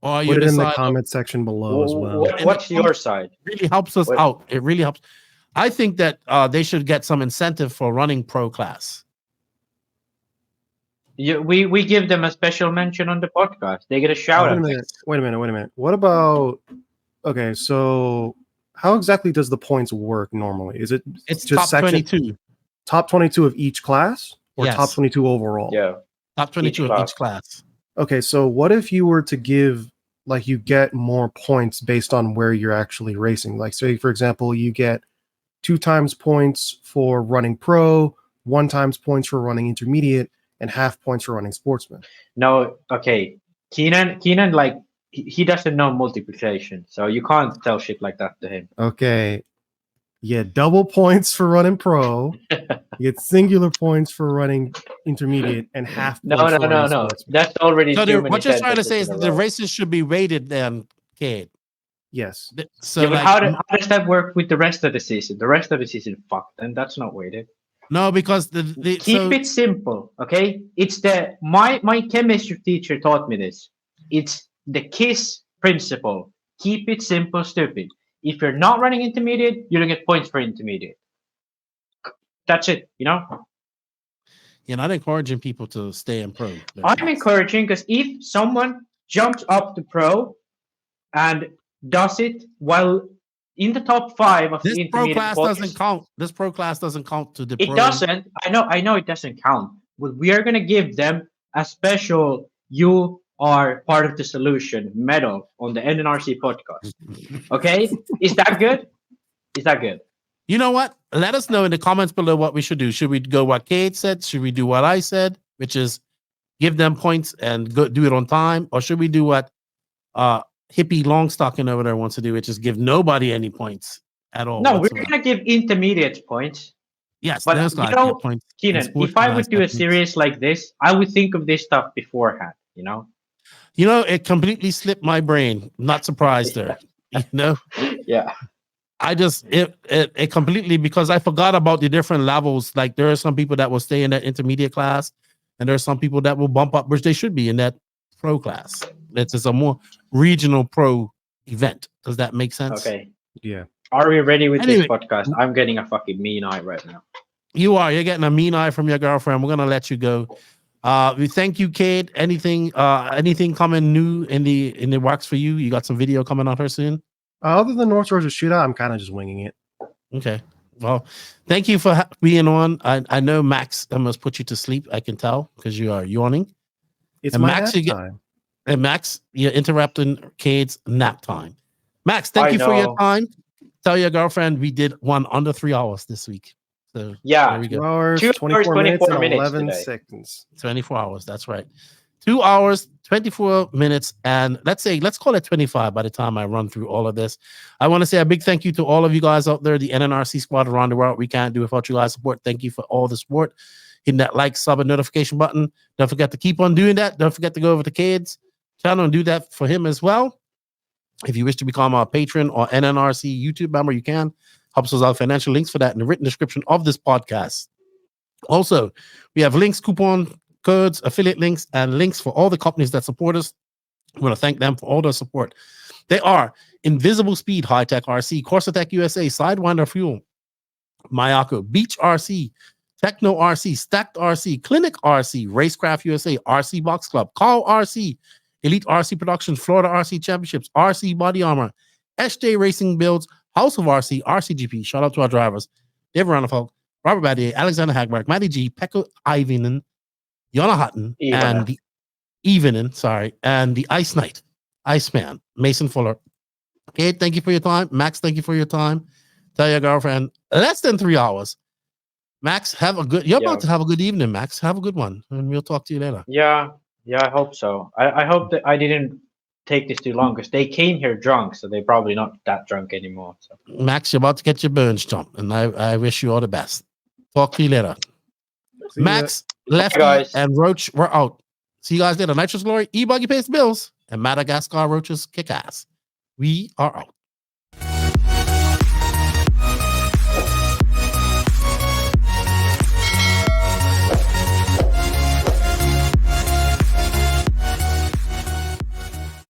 Or are you put it in the comment section below as well? What's your side? It really helps us out. It really helps. I think that they should get some incentive for running pro class. We give them a special mention on the podcast. They get a shout out. Wait a minute. What about? Okay, so how exactly does the points work normally? Is it It's just top 22. Top 22 of each class, or Yes. top 22 overall? Yeah, top 22 of each class. Okay, so what if you were to give, like, you get more points based on where you're actually racing? Like, say, for example, you get 2 times points for running pro, 1 times points for running intermediate, and half points for running sportsman. No, okay. Keenan, like, he doesn't know multiplication, so you can't tell shit like that to him. Okay. You get double points for running pro, you get singular points for running intermediate, and half points for running sportsman. That's already So too many what you're trying to say is sentences that in a the row. races should be rated then, Cade. Yes. So Yeah, but like, how does that work with the rest of the season? The rest of the season fucked, and that's not weighted. no, because Keep it simple, okay? It's my chemistry teacher taught me this. It's the KISS principle. Keep it simple, stupid. If you're not running intermediate, you don't get points for intermediate. That's it, you know? You're not encouraging people to stay in pro. I'm encouraging, because if someone jumps up to pro and does it while in the top 5 of This the pro intermediate class points, doesn't count. This pro class doesn't count to the it pro. doesn't. I know it doesn't count. But we are gonna give them a special "You are part of the solution" medal on the NNRC podcast. Okay, is that good? Is that good? You know what? Let us know in the comments below what we should do. Should we go what Cade said? Should we do what I said, which is give them points and go do it on time, or should we do what hippie Longstocking over there wants to do, which is give nobody any points at all? No, whatsoever? we're gonna give intermediate points. Yes, but those you guys know, get points. Keenan, if I would do a series like this, I would think of this stuff beforehand. You know. You know, it completely slipped my brain. not surprised there. You know. Yeah. I just it completely, because I forgot about the different levels. Like there are some people that will stay in that intermediate class, and there are some people that will bump up, which they should be in that pro class. It's just a more regional pro event. Does that make sense? Okay. Yeah. Are we ready with this podcast? I'm getting a fucking mean eye right now. You are. You're getting a mean eye from your girlfriend. We're gonna let you go. We thank you, Cade. Anything coming new in the works for you? You got some video coming out here soon? Other than North Georgia Shootout, I'm kind of just winging it. Okay. Well, thank you for being on. I know Max almost put you to sleep. I can tell because you are yawning. It's and my Max, nap time. And Max, you're interrupting Cade's nap time. Max, thank you for your time. Tell your girlfriend we did one under 3 hours this week. So yeah, there we go. 2 hours, 24 minutes, and 11 today. seconds. 24 hours. That's right. 2 hours, 24 minutes, and let's call it 25 by the time I run through all of this. I want to say a big thank you to all of you guys out there, the NNRC squad around the world. We can't do it without you guys' support. Thank you for all the support. Hitting that like, sub, and notification button. Don't forget to keep on doing that. Don't forget to go over to Cade's channel and do that for him as well. If you wish to become a patron or NNRC YouTube member, you can. Helps us out. Financial links for that in the written description of this podcast. Also, we have links, coupon codes, affiliate links, and links for all the companies that support us. I want to thank them for all their support. They are InvisibleSpeed, Hitec RC, Corsatec USA, Sidewinder Fuel, Mayako, Beach RC, Tekno RC, Stacked RC, Clinic RC, Racecraft USA, RC Box Club, Call RC, Elite RC Productions, Florida RC Championships, RC Body Armor, SJ Racing Builds, House of RC, RCGP. Shout out to our drivers, Dave Ranafolk, Robert Badier, Alexander Hagberg, Matty G, Pekka Ivinen, Jonna Hutton, and the and the Ice Knight, Iceman, Mason Fuller. Okay, thank you for your time. Max, thank you for your time. Tell your girlfriend, less than 3 hours. Max, you're about to have a good evening, Max. Have a good one, and we'll talk to you later. Yeah, I hope so. I hope that I didn't take this too long because they came here drunk, so they're probably not that drunk anymore. So. Max, you're about to get your burns jumped, and I wish you all the best. Talk to you later. Max, Lefty, and Roach, we're out. See you guys later. Nitrous Glory, E-Buggy pays the bills, and Madagascar Roaches kick ass. We are out.